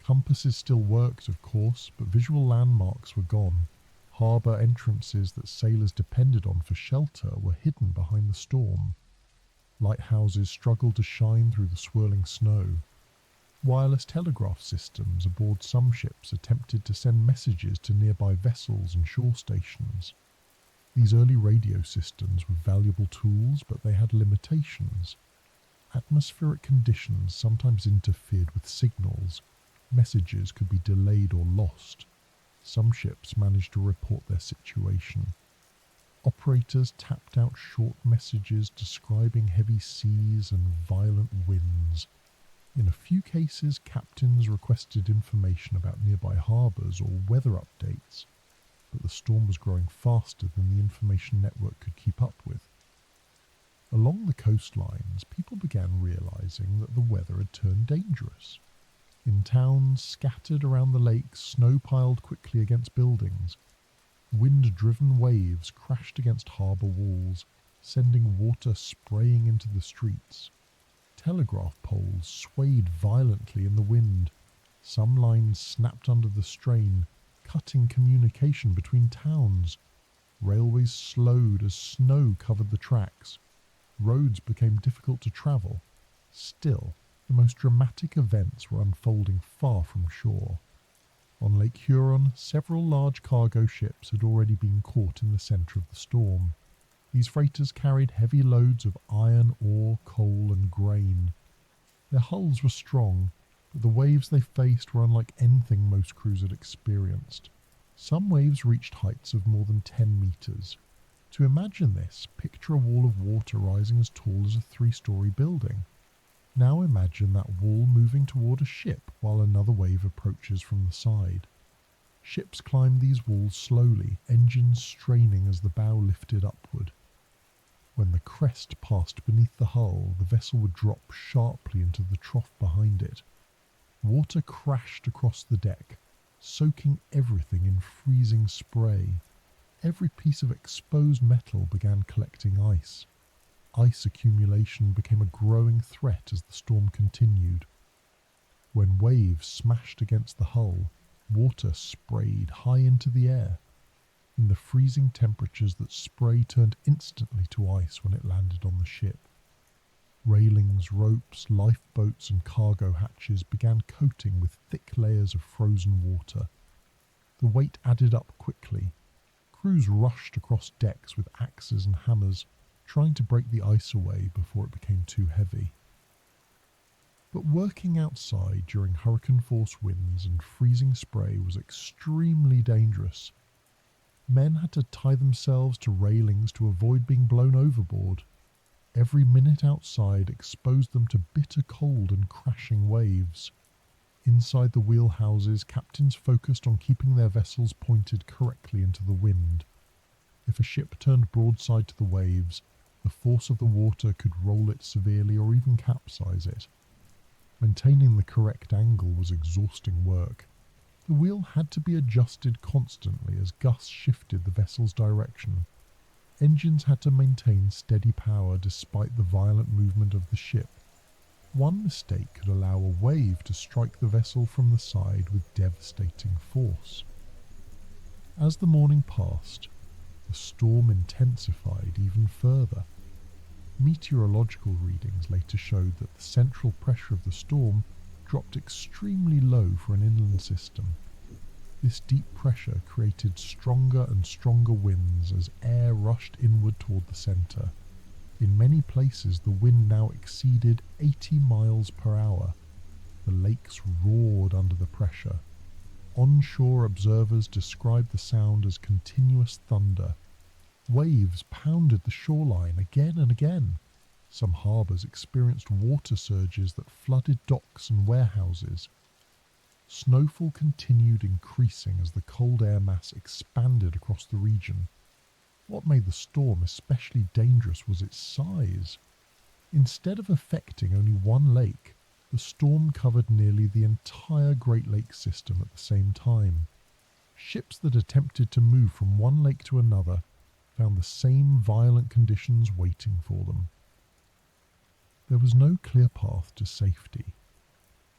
Speaker 1: Compasses still worked, of course, but visual landmarks were gone. Harbour entrances that sailors depended on for shelter were hidden behind the storm. Lighthouses struggled to shine through the swirling snow. Wireless telegraph systems aboard some ships attempted to send messages to nearby vessels and shore stations. These early radio systems were valuable tools, but they had limitations. Atmospheric conditions sometimes interfered with signals. Messages could be delayed or lost. Some ships managed to report their situation. Operators tapped out short messages describing heavy seas and violent winds. In a few cases, captains requested information about nearby harbours or weather updates, but the storm was growing faster than the information network could keep up with. Along the coastlines, people began realising that the weather had turned dangerous. In towns scattered around the lakes, snow piled quickly against buildings. Wind-driven waves crashed against harbour walls, sending water spraying into the streets. Telegraph poles swayed violently in the wind. Some lines snapped under the strain, cutting communication between towns. Railways slowed as snow covered the tracks. Roads became difficult to travel. Still, the most dramatic events were unfolding far from shore. On Lake Huron, several large cargo ships had already been caught in the centre of the storm. These freighters carried heavy loads of iron, ore, coal and grain. Their hulls were strong, but the waves they faced were unlike anything most crews had experienced. Some waves reached heights of more than 10 metres. To imagine this, picture a wall of water rising as tall as a 3-storey building. Now imagine that wall moving toward a ship while another wave approaches from the side. Ships climbed these walls slowly, engines straining as the bow lifted upward. When the crest passed beneath the hull, the vessel would drop sharply into the trough behind it. Water crashed across the deck, soaking everything in freezing spray. Every piece of exposed metal began collecting ice. Ice accumulation became a growing threat as the storm continued. When waves smashed against the hull, water sprayed high into the air. In the freezing temperatures, that spray turned instantly to ice when it landed on the ship. Railings, ropes, lifeboats and cargo hatches began coating with thick layers of frozen water. The weight added up quickly. Crews rushed across decks with axes and hammers, trying to break the ice away before it became too heavy. But working outside during hurricane-force winds and freezing spray was extremely dangerous. Men had to tie themselves to railings to avoid being blown overboard. Every minute outside exposed them to bitter cold and crashing waves. Inside the wheelhouses, captains focused on keeping their vessels pointed correctly into the wind. If a ship turned broadside to the waves, the force of the water could roll it severely or even capsize it. Maintaining the correct angle was exhausting work. The wheel had to be adjusted constantly as gusts shifted the vessel's direction. Engines had to maintain steady power despite the violent movement of the ship. One mistake could allow a wave to strike the vessel from the side with devastating force. As the morning passed, the storm intensified even further. Meteorological readings later showed that the central pressure of the storm dropped extremely low for an inland system. This deep pressure created stronger and stronger winds as air rushed inward toward the centre. In many places, the wind now exceeded 80 miles per hour. The lakes roared under the pressure. Onshore observers described the sound as continuous thunder. Waves pounded the shoreline again and again. Some harbours experienced water surges that flooded docks and warehouses. Snowfall continued increasing as the cold air mass expanded across the region. What made the storm especially dangerous was its size. Instead of affecting only one lake, the storm covered nearly the entire Great Lakes system at the same time. Ships that attempted to move from one lake to another found the same violent conditions waiting for them. There was no clear path to safety.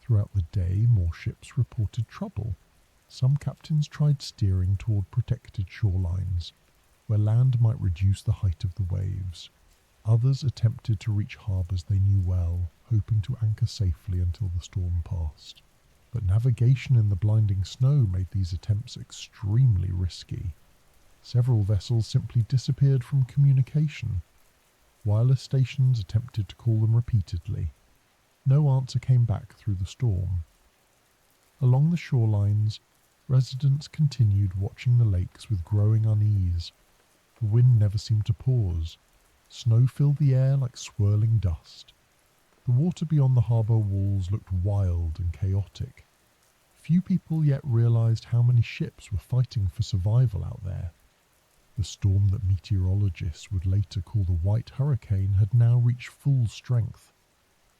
Speaker 1: Throughout the day, more ships reported trouble. Some captains tried steering toward protected shorelines, where land might reduce the height of the waves. Others attempted to reach harbours they knew well, hoping to anchor safely until the storm passed. But navigation in the blinding snow made these attempts extremely risky. Several vessels simply disappeared from communication. Wireless stations attempted to call them repeatedly. No answer came back through the storm. Along the shorelines, residents continued watching the lakes with growing unease. The wind never seemed to pause. Snow filled the air like swirling dust. The water beyond the harbour walls looked wild and chaotic. Few people yet realised how many ships were fighting for survival out there. The storm that meteorologists would later call the White Hurricane had now reached full strength,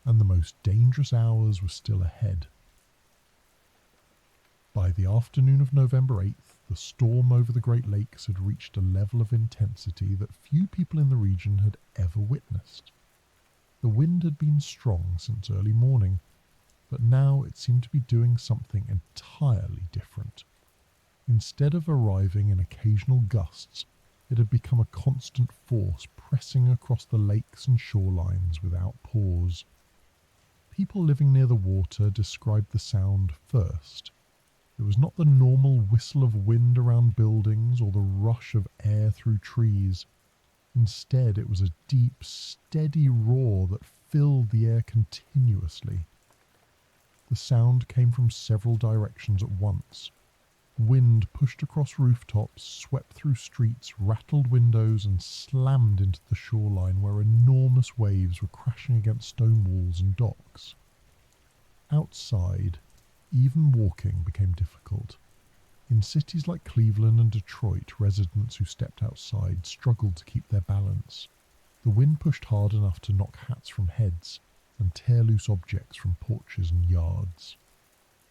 Speaker 1: and the most dangerous hours were still ahead. By the afternoon of November 8th, the storm over the Great Lakes had reached a level of intensity that few people in the region had ever witnessed. The wind had been strong since early morning, but now it seemed to be doing something entirely different. Instead of arriving in occasional gusts, it had become a constant force pressing across the lakes and shorelines without pause. People living near the water described the sound first. It was not the normal whistle of wind around buildings or the rush of air through trees. Instead, it was a deep, steady roar that filled the air continuously. The sound came from several directions at once. Wind pushed across rooftops, swept through streets, rattled windows, and slammed into the shoreline where enormous waves were crashing against stone walls and docks. Outside, even walking became difficult. In cities like Cleveland and Detroit, residents who stepped outside struggled to keep their balance. The wind pushed hard enough to knock hats from heads and tear loose objects from porches and yards.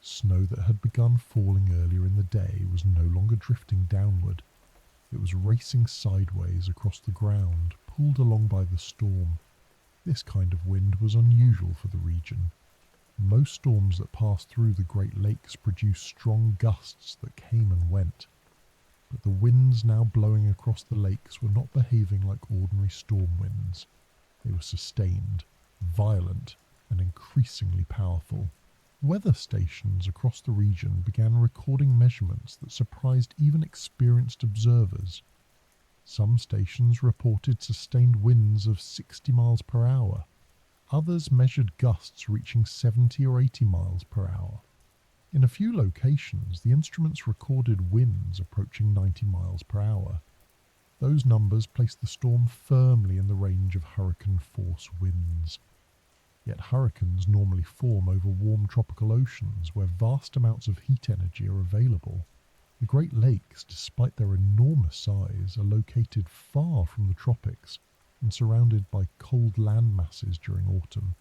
Speaker 1: Snow that had begun falling earlier in the day was no longer drifting downward. It was racing sideways across the ground, pulled along by the storm. This kind of wind was unusual for the region. Most storms that passed through the Great Lakes produced strong gusts that came and went. But the winds now blowing across the lakes were not behaving like ordinary storm winds. They were sustained, violent, and increasingly powerful. Weather stations across the region began recording measurements that surprised even experienced observers. Some stations reported sustained winds of 60 miles per hour. Others measured gusts reaching 70 or 80 miles per hour. In a few locations, the instruments recorded winds approaching 90 miles per hour. Those numbers placed the storm firmly in the range of hurricane-force winds. Yet hurricanes normally form over warm tropical oceans where vast amounts of heat energy are available. The Great Lakes, despite their enormous size, are located far from the tropics and surrounded by cold land masses during autumn.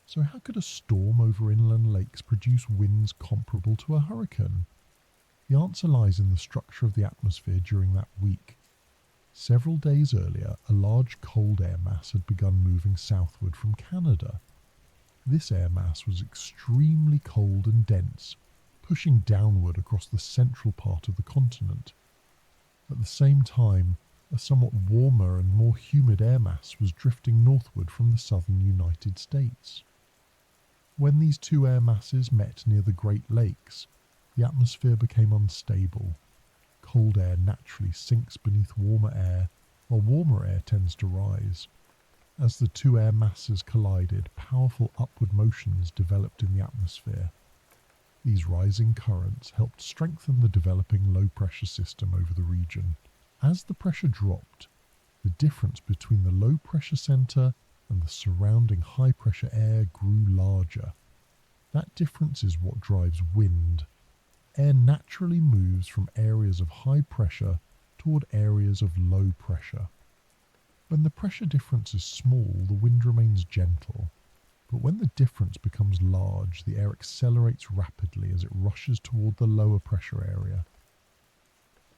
Speaker 1: So how could a storm over inland lakes produce winds comparable to a hurricane? The answer lies in the structure of the atmosphere during that week. Several days earlier, a large cold air mass had begun moving southward from Canada. This air mass was extremely cold and dense, pushing downward across the central part of the continent. At the same time, a somewhat warmer and more humid air mass was drifting northward from the southern United States. When these two air masses met near the Great Lakes, the atmosphere became unstable. Cold air naturally sinks beneath warmer air, while warmer air tends to rise. As the two air masses collided, powerful upward motions developed in the atmosphere. These rising currents helped strengthen the developing low-pressure system over the region. As the pressure dropped, the difference between the low-pressure center and the surrounding high-pressure air grew larger. That difference is what drives wind. Air naturally moves from areas of high pressure toward areas of low pressure. When the pressure difference is small, the wind remains gentle. But when the difference becomes large, the air accelerates rapidly as it rushes toward the lower pressure area.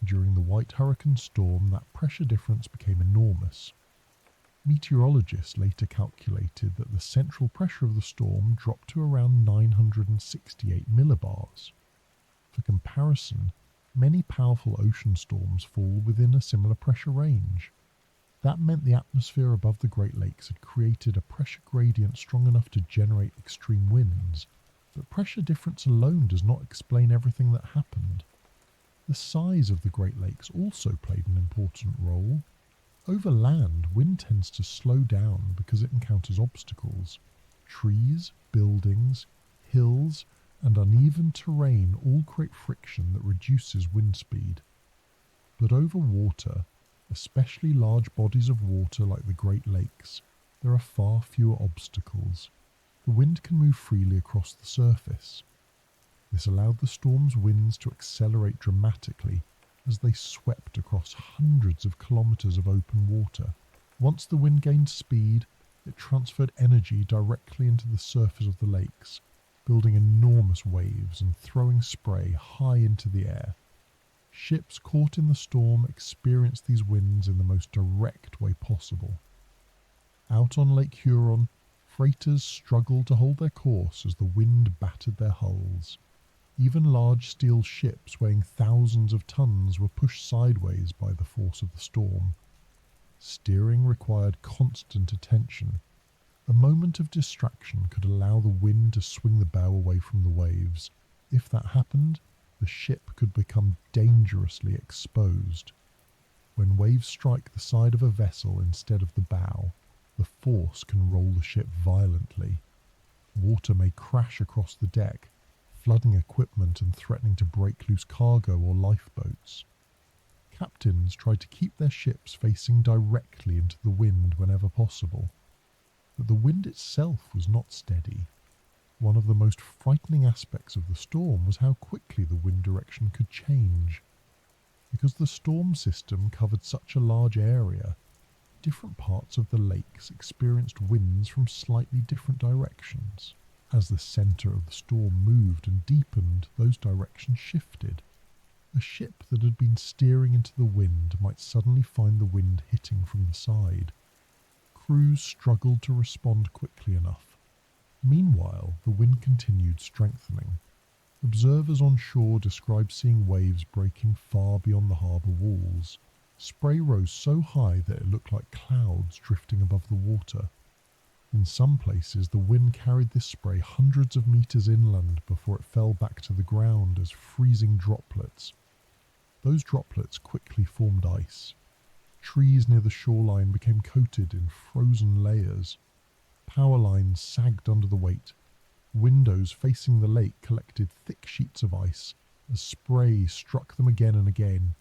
Speaker 1: During the White Hurricane storm, that pressure difference became enormous. Meteorologists later calculated that the central pressure of the storm dropped to around 968 millibars. For comparison, many powerful ocean storms fall within a similar pressure range. That meant the atmosphere above the Great Lakes had created a pressure gradient strong enough to generate extreme winds, but pressure difference alone does not explain everything that happened. The size of the Great Lakes also played an important role. Over land, wind tends to slow down because it encounters obstacles. Trees, buildings, hills, and uneven terrain all create friction that reduces wind speed. But over water, especially large bodies of water like the Great Lakes, there are far fewer obstacles. The wind can move freely across the surface. This allowed the storm's winds to accelerate dramatically as they swept across hundreds of kilometers of open water. Once the wind gained speed, it transferred energy directly into the surface of the lakes, building enormous waves and throwing spray high into the air. Ships caught in the storm experienced these winds in the most direct way possible. Out on Lake Huron, freighters struggled to hold their course as the wind battered their hulls. Even large steel ships weighing thousands of tons were pushed sideways by the force of the storm. Steering required constant attention. A moment of distraction could allow the wind to swing the bow away from the waves. If that happened, the ship could become dangerously exposed. When waves strike the side of a vessel instead of the bow, the force can roll the ship violently. Water may crash across the deck, flooding equipment and threatening to break loose cargo or lifeboats. Captains tried to keep their ships facing directly into the wind whenever possible, but the wind itself was not steady. One of the most frightening aspects of the storm was how quickly the wind direction could change. Because the storm system covered such a large area, different parts of the lakes experienced winds from slightly different directions. As the centre of the storm moved and deepened, those directions shifted. A ship that had been steering into the wind might suddenly find the wind hitting from the side. Crews struggled to respond quickly enough. Meanwhile, the wind continued strengthening. Observers on shore described seeing waves breaking far beyond the harbour walls. Spray rose so high that it looked like clouds drifting above the water. In some places, the wind carried this spray hundreds of metres inland before it fell back to the ground as freezing droplets. Those droplets quickly formed ice. Trees near the shoreline became coated in frozen layers. Power lines sagged under the weight. Windows facing the lake collected thick sheets of ice as spray struck them again and again.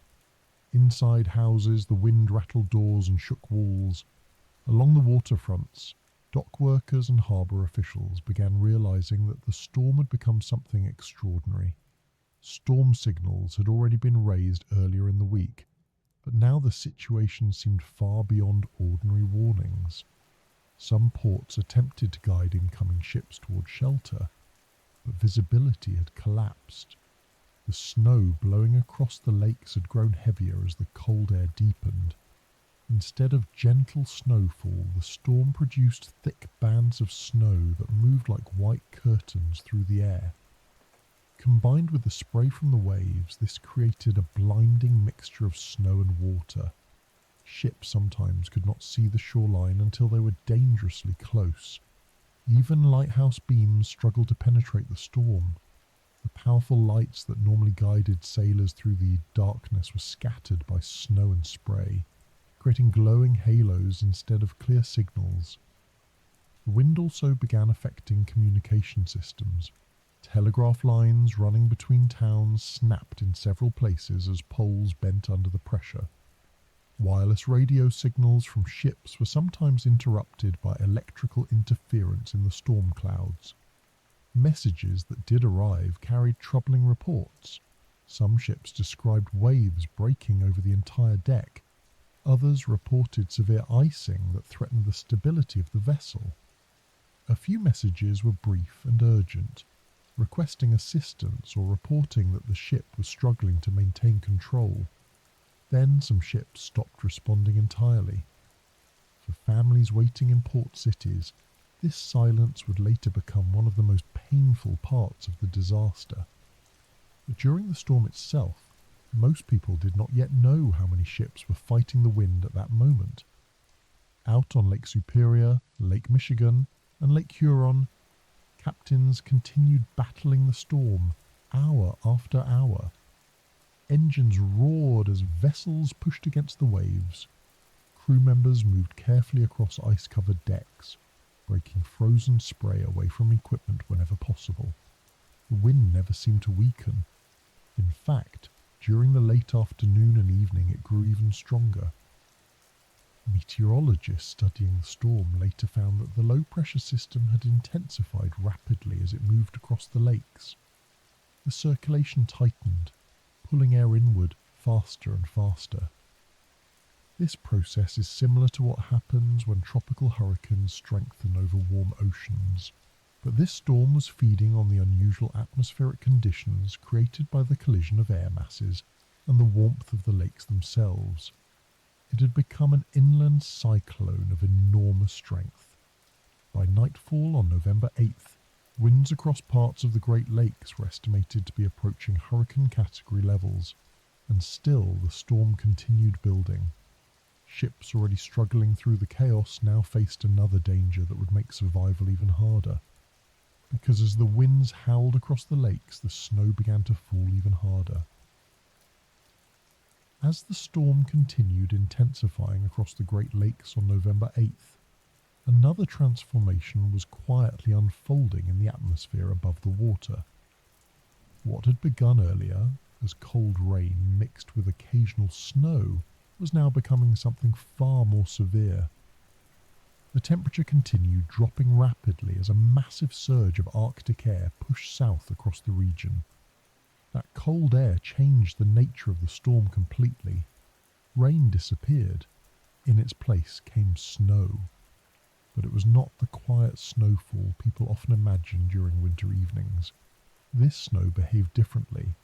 Speaker 1: Inside houses, the wind rattled doors and shook walls. Along the waterfronts, dock workers and harbour officials began realising that the storm had become something extraordinary. Storm signals had already been raised earlier in the week, but now the situation seemed far beyond ordinary warnings. Some ports attempted to guide incoming ships towards shelter, but visibility had collapsed. The snow blowing across the lakes had grown heavier as the cold air deepened. Instead of gentle snowfall, the storm produced thick bands of snow that moved like white curtains through the air. Combined with the spray from the waves, this created a blinding mixture of snow and water. Ships sometimes could not see the shoreline until they were dangerously close. Even lighthouse beams struggled to penetrate the storm. The powerful lights that normally guided sailors through the darkness were scattered by snow and spray, creating glowing halos instead of clear signals. The wind also began affecting communication systems. Telegraph lines running between towns snapped in several places as poles bent under the pressure. Wireless radio signals from ships were sometimes interrupted by electrical interference in the storm clouds. Messages that did arrive carried troubling reports. Some ships described waves breaking over the entire deck. Others reported severe icing that threatened the stability of the vessel. A few messages were brief and urgent, requesting assistance or reporting that the ship was struggling to maintain control. Then some ships stopped responding entirely. For families waiting in port cities, this silence would later become one of the most painful parts of the disaster. But during the storm itself, most people did not yet know how many ships were fighting the wind at that moment. Out on Lake Superior, Lake Michigan, and Lake Huron, captains continued battling the storm, hour after hour. Engines roared as vessels pushed against the waves. Crew members moved carefully across ice-covered decks, breaking frozen spray away from equipment whenever possible. The wind never seemed to weaken. In fact, during the late afternoon and evening it grew even stronger. Meteorologists studying the storm later found that the low-pressure system had intensified rapidly as it moved across the lakes. The circulation tightened, pulling air inward faster and faster. This process is similar to what happens when tropical hurricanes strengthen over warm oceans, but this storm was feeding on the unusual atmospheric conditions created by the collision of air masses. and the warmth of the lakes themselves. It had become an inland cyclone of enormous strength. By nightfall on November 8th, winds across parts of the Great Lakes were estimated to be approaching hurricane category levels, and still the storm continued building. Ships already struggling through the chaos now faced another danger that would make survival even harder. Because as the winds howled across the lakes, the snow began to fall even harder. As the storm continued intensifying across the Great Lakes on November 8th, another transformation was quietly unfolding in the atmosphere above the water. What had begun earlier as cold rain mixed with occasional snow was now becoming something far more severe. The temperature continued dropping rapidly as a massive surge of Arctic air pushed south across the region. That cold air changed the nature of the storm completely. Rain disappeared. In its place came snow. But it was not the quiet snowfall people often imagine during winter evenings. This snow behaved differently.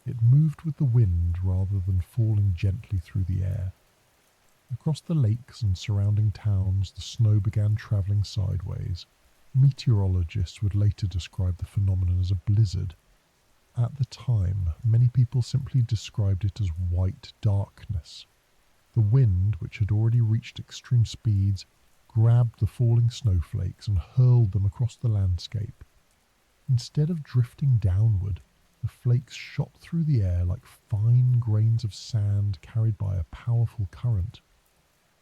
Speaker 1: It moved with the wind rather than falling gently through the air. Across the lakes and surrounding towns, the snow began travelling sideways. Meteorologists would later describe the phenomenon as a blizzard. At the time, many people simply described it as white darkness. The wind, which had already reached extreme speeds, grabbed the falling snowflakes and hurled them across the landscape. Instead of drifting downward, the flakes shot through the air like fine grains of sand carried by a powerful current.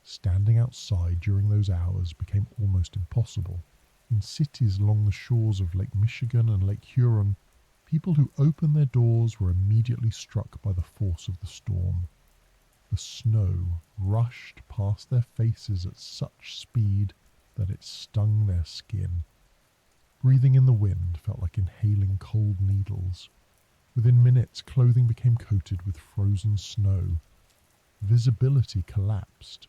Speaker 1: Standing outside during those hours became almost impossible. In cities along the shores of Lake Michigan and Lake Huron, people who opened their doors were immediately struck by the force of the storm. The snow rushed past their faces at such speed that it stung their skin. Breathing in the wind felt like inhaling cold needles. Within minutes, clothing became coated with frozen snow. Visibility collapsed.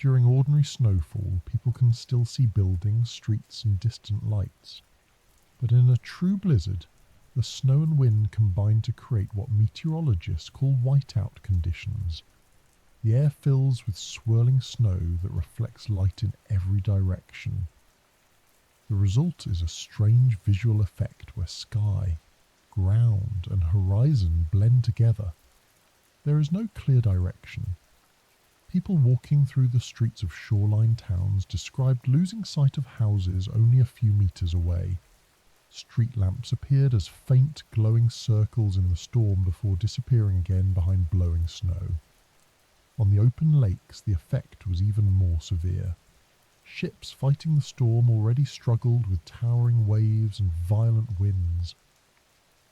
Speaker 1: During ordinary snowfall, people can still see buildings, streets, and distant lights. But in a true blizzard, the snow and wind combine to create what meteorologists call whiteout conditions. The air fills with swirling snow that reflects light in every direction. The result is a strange visual effect where sky, ground, and horizon blend together. There is no clear direction. People walking through the streets of shoreline towns described losing sight of houses only a few meters away. Street lamps appeared as faint, glowing circles in the storm before disappearing again behind blowing snow. On the open lakes, the effect was even more severe. Ships fighting the storm already struggled with towering waves and violent winds.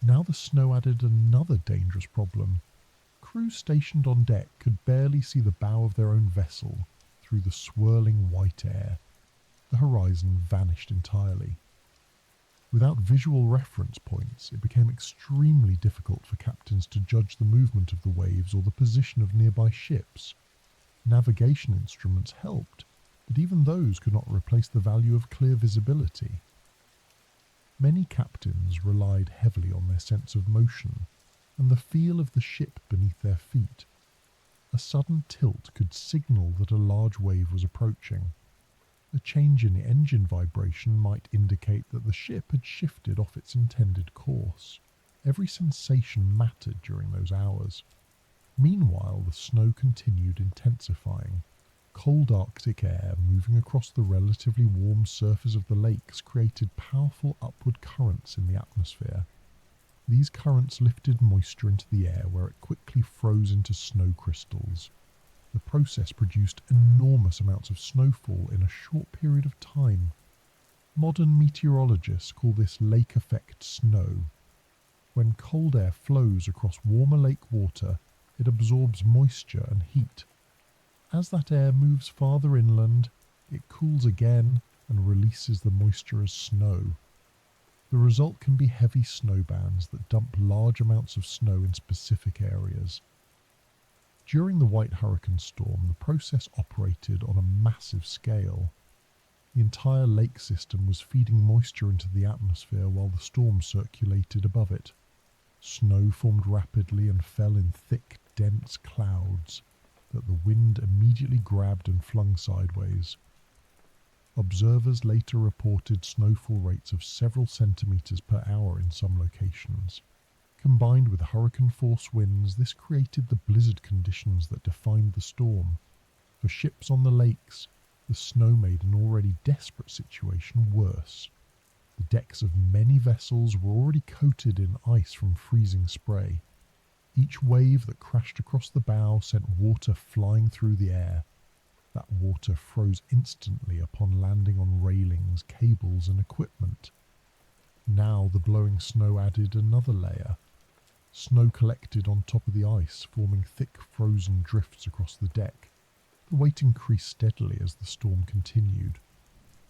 Speaker 1: Now the snow added another dangerous problem. Crews stationed on deck could barely see the bow of their own vessel through the swirling white air. The horizon vanished entirely. Without visual reference points, it became extremely difficult for captains to judge the movement of the waves or the position of nearby ships. Navigation instruments helped, but even those could not replace the value of clear visibility. Many captains relied heavily on their sense of motion and the feel of the ship beneath their feet. A sudden tilt could signal that a large wave was approaching. A change in the engine vibration might indicate that the ship had shifted off its intended course. Every sensation mattered during those hours. Meanwhile, the snow continued intensifying. Cold Arctic air moving across the relatively warm surface of the lakes created powerful upward currents in the atmosphere. These currents lifted moisture into the air where it quickly froze into snow crystals. The process produced enormous amounts of snowfall in a short period of time. Modern meteorologists call this lake effect snow. When cold air flows across warmer lake water, it absorbs moisture and heat. As that air moves farther inland, it cools again and releases the moisture as snow. The result can be heavy snow bands that dump large amounts of snow in specific areas. During the White Hurricane Storm, the process operated on a massive scale. The entire lake system was feeding moisture into the atmosphere while the storm circulated above it. Snow formed rapidly and fell in thick, dense clouds that the wind immediately grabbed and flung sideways. Observers later reported snowfall rates of several centimeters per hour in some locations. Combined with hurricane-force winds, this created the blizzard conditions that defined the storm. For ships on the lakes, the snow made an already desperate situation worse. The decks of many vessels were already coated in ice from freezing spray. Each wave that crashed across the bow sent water flying through the air. That water froze instantly upon landing on railings, cables, and equipment. Now the blowing snow added another layer. Snow collected on top of the ice, forming thick frozen drifts across the deck. The weight increased steadily as the storm continued.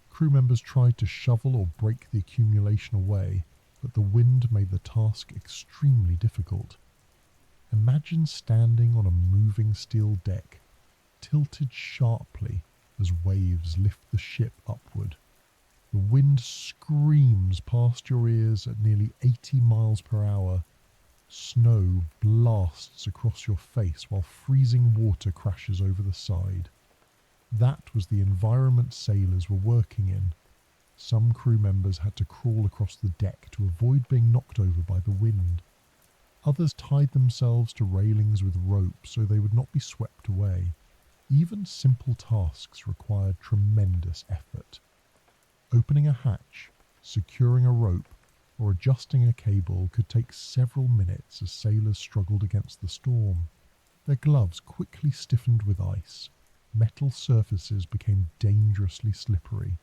Speaker 1: Crew members tried to shovel or break the accumulation away, but the wind made the task extremely difficult. Imagine standing on a moving steel deck, tilted sharply as waves lift the ship upward. The wind screams past your ears at nearly 80 miles per hour. Snow blasts across your face while freezing water crashes over the side. That was the environment sailors were working in. Some crew members had to crawl across the deck to avoid being knocked over by the wind. Others tied themselves to railings with rope so they would not be swept away. Even simple tasks required tremendous effort. Opening a hatch, securing a rope, or adjusting a cable could take several minutes as sailors struggled against the storm. Their gloves quickly stiffened with ice. Metal surfaces became dangerously slippery.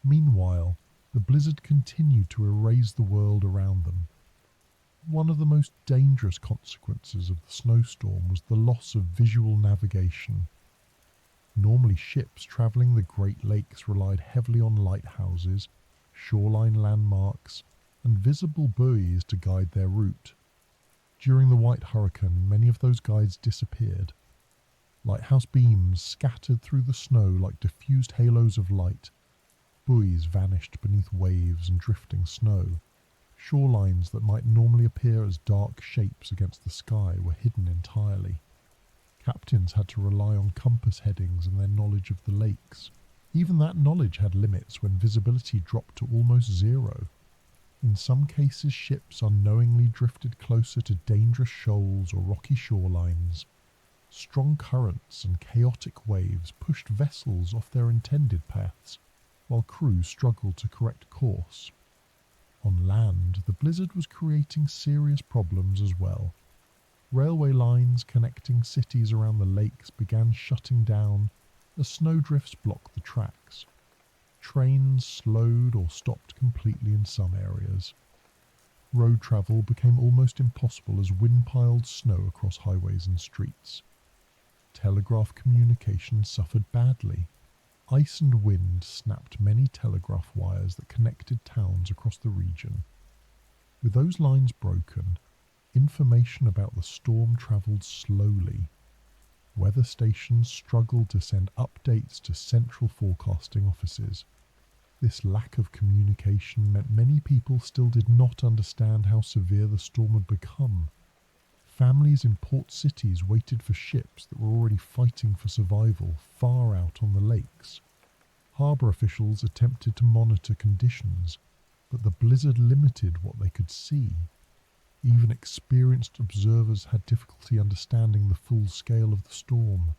Speaker 1: Meanwhile, the blizzard continued to erase the world around them. One of the most dangerous consequences of the snowstorm was the loss of visual navigation. Normally, ships travelling the Great Lakes relied heavily on lighthouses, shoreline landmarks, and visible buoys to guide their route. During the White Hurricane, many of those guides disappeared. Lighthouse beams scattered through the snow like diffused halos of light. Buoys vanished beneath waves and drifting snow. Shorelines that might normally appear as dark shapes against the sky were hidden entirely. Captains had to rely on compass headings and their knowledge of the lakes. Even that knowledge had limits when visibility dropped to almost zero. In some cases, ships unknowingly drifted closer to dangerous shoals or rocky shorelines. Strong currents and chaotic waves pushed vessels off their intended paths, while crews struggled to correct course. On land, the blizzard was creating serious problems as well. Railway lines connecting cities around the lakes began shutting down as snowdrifts blocked the tracks. Trains slowed or stopped completely in some areas. Road travel became almost impossible as wind piled snow across highways and streets. Telegraph communication suffered badly. Ice and wind snapped many telegraph wires that connected towns across the region. With those lines broken, information about the storm travelled slowly. Weather stations struggled to send updates to central forecasting offices. This lack of communication meant many people still did not understand how severe the storm had become. Families in port cities waited for ships that were already fighting for survival far out on the lakes. Harbour officials attempted to monitor conditions, but the blizzard limited what they could see. Even experienced observers had difficulty understanding the full scale of the storm.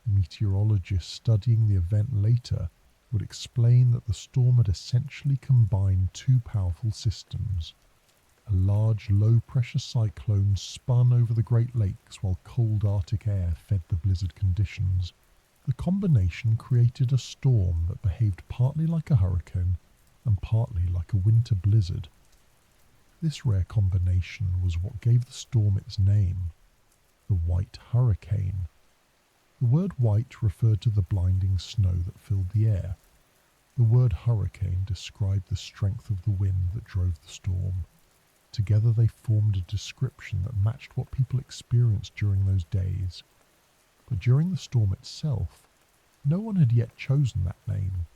Speaker 1: Meteorologists studying the event later would explain that the storm had essentially combined two powerful systems. A large low-pressure cyclone spun over the Great Lakes while cold Arctic air fed the blizzard conditions. The combination created a storm that behaved partly like a hurricane and partly like a winter blizzard. This rare combination was what gave the storm its name, the White Hurricane. The word white referred to the blinding snow that filled the air. The word hurricane described the strength of the wind that drove the storm. Together they formed a description that matched what people experienced during those days. But during the storm itself, no one had yet chosen that name.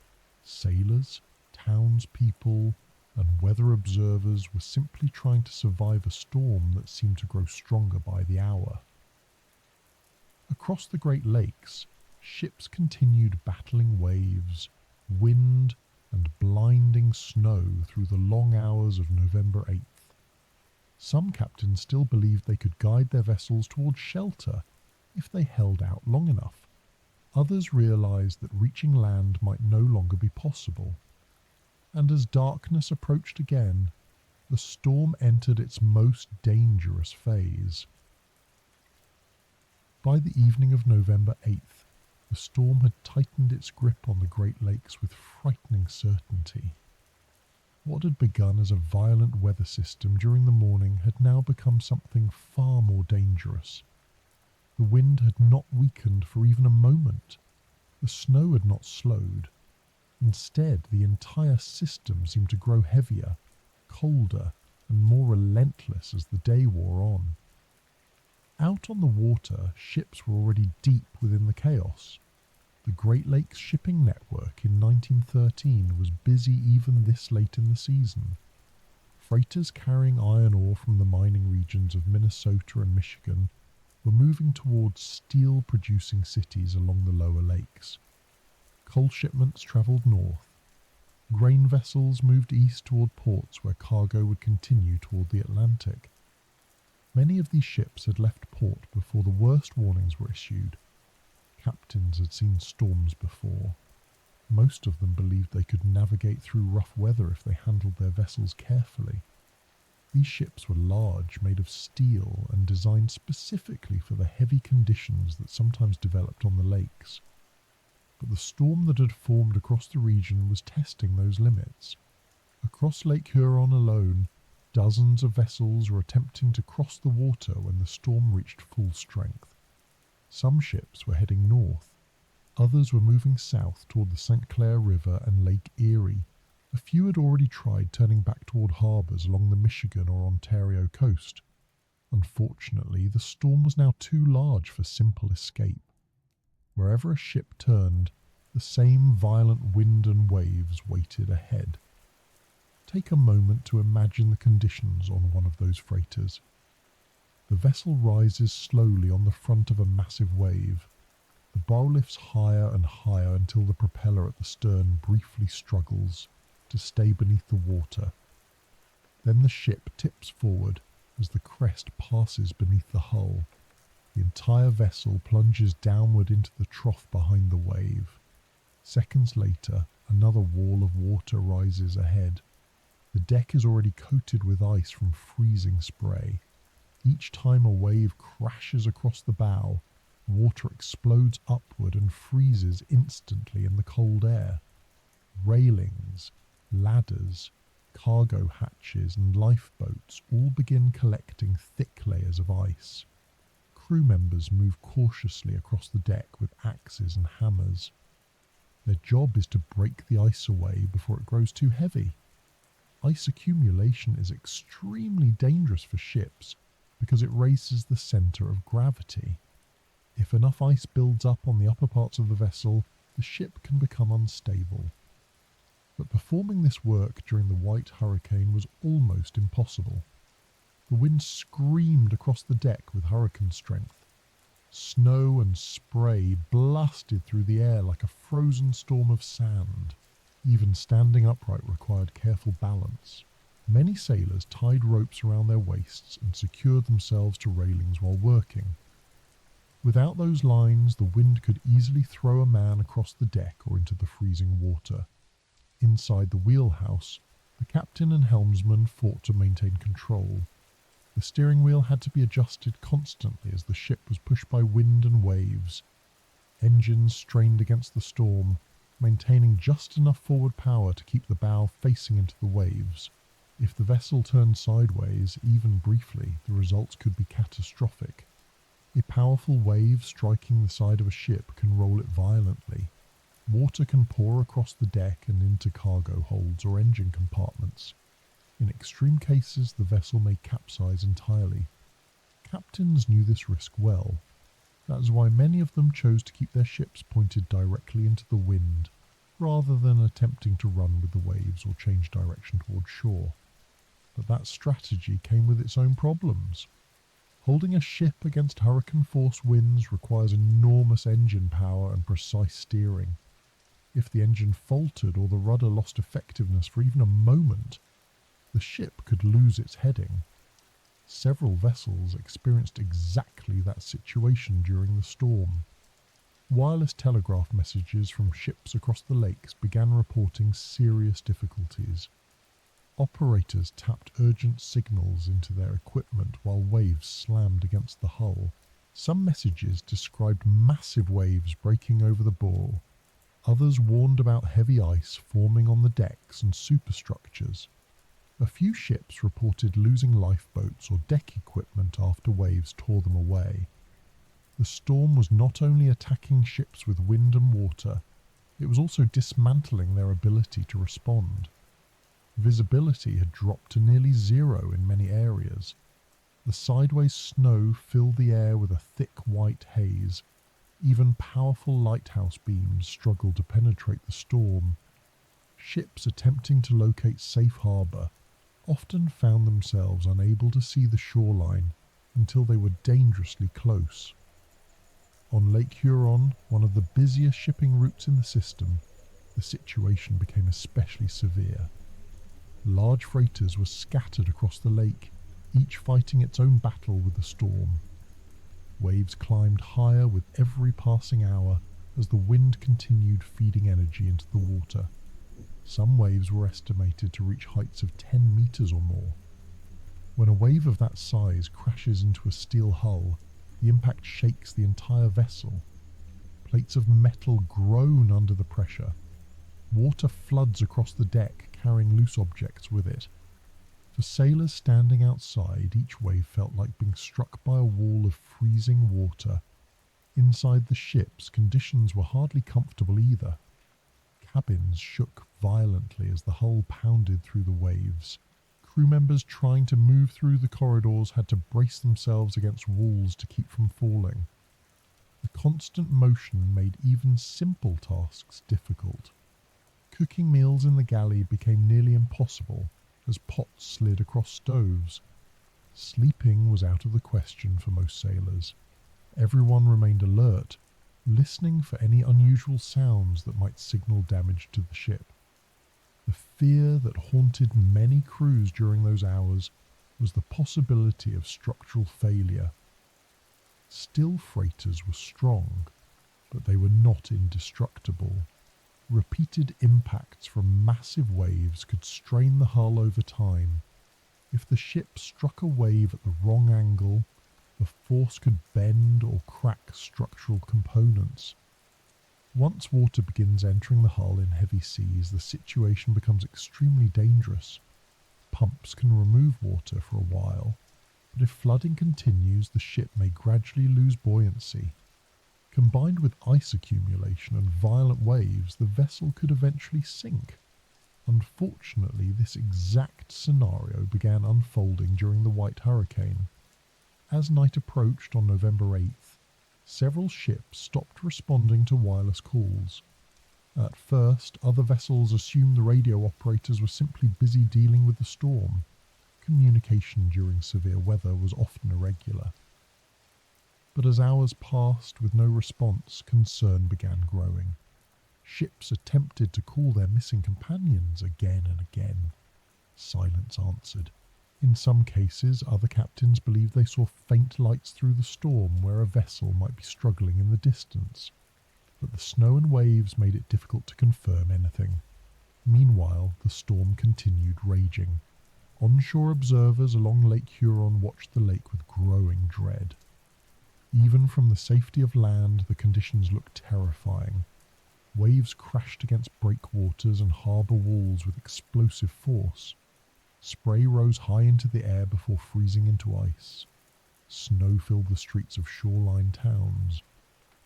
Speaker 1: Sailors, townspeople, and weather observers were simply trying to survive a storm that seemed to grow stronger by the hour. across the Great Lakes, ships continued battling waves, wind, and blinding snow through the long hours of November 8th. Some captains still believed they could guide their vessels towards shelter if they held out long enough. Others realized that reaching land might no longer be possible. And as darkness approached again, the storm entered its most dangerous phase. By the evening of November 8th, the storm had tightened its grip on the Great Lakes with frightening certainty. What had begun as a violent weather system during the morning had now become something far more dangerous. The wind had not weakened for even a moment. The snow had not slowed. Instead, the entire system seemed to grow heavier, colder, and more relentless as the day wore on. Out on the water, ships were already deep within the chaos. The Great Lakes shipping network in 1913 was busy even this late in the season. Freighters carrying iron ore from the mining regions of Minnesota and Michigan were moving towards steel-producing cities along the lower lakes. Coal shipments travelled north. Grain vessels moved east toward ports where cargo would continue toward the Atlantic. Many of these ships had left port before the worst warnings were issued. Captains had seen storms before. Most of them believed they could navigate through rough weather if they handled their vessels carefully. These ships were large, made of steel, and designed specifically for the heavy conditions that sometimes developed on the lakes. But the storm that had formed across the region was testing those limits. Across Lake Huron alone, dozens of vessels were attempting to cross the water when the storm reached full strength. Some ships were heading north. Others were moving south toward the St. Clair River and Lake Erie. A few had already tried turning back toward harbours along the Michigan or Ontario coast. Unfortunately, the storm was now too large for simple escape. Wherever a ship turned, the same violent wind and waves waited ahead. Take a moment to imagine the conditions on one of those freighters. The vessel rises slowly on the front of a massive wave. The bow lifts higher and higher until the propeller at the stern briefly struggles to stay beneath the water. Then the ship tips forward as the crest passes beneath the hull. The entire vessel plunges downward into the trough behind the wave. Seconds later, another wall of water rises ahead. The deck is already coated with ice from freezing spray. Each time a wave crashes across the bow, water explodes upward and freezes instantly in the cold air. Railings, ladders, cargo hatches and lifeboats all begin collecting thick layers of ice. Crew members move cautiously across the deck with axes and hammers. Their job is to break the ice away before it grows too heavy. Ice accumulation is extremely dangerous for ships because it raises the centre of gravity. If enough ice builds up on the upper parts of the vessel, the ship can become unstable. But performing this work during the White Hurricane was almost impossible. The wind screamed across the deck with hurricane strength. Snow and spray blasted through the air like a frozen storm of sand. Even standing upright required careful balance. Many sailors tied ropes around their waists and secured themselves to railings while working. Without those lines, the wind could easily throw a man across the deck or into the freezing water. Inside the wheelhouse, the captain and helmsman fought to maintain control. The steering wheel had to be adjusted constantly as the ship was pushed by wind and waves. Engines strained against the storm, maintaining just enough forward power to keep the bow facing into the waves. If the vessel turned sideways, even briefly, the results could be catastrophic. A powerful wave striking the side of a ship can roll it violently. Water can pour across the deck and into cargo holds or engine compartments. In extreme cases, the vessel may capsize entirely. Captains knew this risk well. That is why many of them chose to keep their ships pointed directly into the wind, rather than attempting to run with the waves or change direction toward shore. But that strategy came with its own problems. Holding a ship against hurricane-force winds requires enormous engine power and precise steering. If the engine faltered or the rudder lost effectiveness for even a moment, the ship could lose its heading. Several vessels experienced exactly that situation during the storm. Wireless telegraph messages from ships across the lakes began reporting serious difficulties. Operators tapped urgent signals into their equipment while waves slammed against the hull. Some messages described massive waves breaking over the bow. Others warned about heavy ice forming on the decks and superstructures. A few ships reported losing lifeboats or deck equipment after waves tore them away. The storm was not only attacking ships with wind and water, it was also dismantling their ability to respond. Visibility had dropped to nearly zero in many areas. The sideways snow filled the air with a thick white haze. Even powerful lighthouse beams struggled to penetrate the storm. Ships attempting to locate safe harbour often found themselves unable to see the shoreline until they were dangerously close. On Lake Huron, one of the busiest shipping routes in the system, the situation became especially severe. Large freighters were scattered across the lake, each fighting its own battle with the storm. Waves climbed higher with every passing hour as the wind continued feeding energy into the water. Some waves were estimated to reach heights of 10 meters or more. When a wave of that size crashes into a steel hull, the impact shakes the entire vessel. Plates of metal groan under the pressure. Water floods across the deck, carrying loose objects with it. For sailors standing outside, each wave felt like being struck by a wall of freezing water. Inside the ships, conditions were hardly comfortable either. Cabins shook violently as the hull pounded through the waves. Crew members trying to move through the corridors had to brace themselves against walls to keep from falling. The constant motion made even simple tasks difficult. Cooking meals in the galley became nearly impossible as pots slid across stoves. Sleeping was out of the question for most sailors. Everyone remained alert, listening for any unusual sounds that might signal damage to the ship. The fear that haunted many crews during those hours was the possibility of structural failure. Still freighters were strong, but they were not indestructible. Repeated impacts from massive waves could strain the hull over time. If the ship struck a wave at the wrong angle, the force could bend or crack structural components. Once water begins entering the hull in heavy seas, the situation becomes extremely dangerous. Pumps can remove water for a while, but if flooding continues, the ship may gradually lose buoyancy. Combined with ice accumulation and violent waves, the vessel could eventually sink. Unfortunately, this exact scenario began unfolding during the White Hurricane. As night approached on November 8th, several ships stopped responding to wireless calls. At first, other vessels assumed the radio operators were simply busy dealing with the storm. Communication during severe weather was often irregular. But as hours passed with no response, concern began growing. Ships attempted to call their missing companions again and again. Silence answered. In some cases, other captains believed they saw faint lights through the storm where a vessel might be struggling in the distance. But the snow and waves made it difficult to confirm anything. Meanwhile, the storm continued raging. Onshore observers along Lake Huron watched the lake with growing dread. Even from the safety of land, the conditions looked terrifying. Waves crashed against breakwaters and harbour walls with explosive force. Spray rose high into the air before freezing into ice. Snow filled the streets of shoreline towns.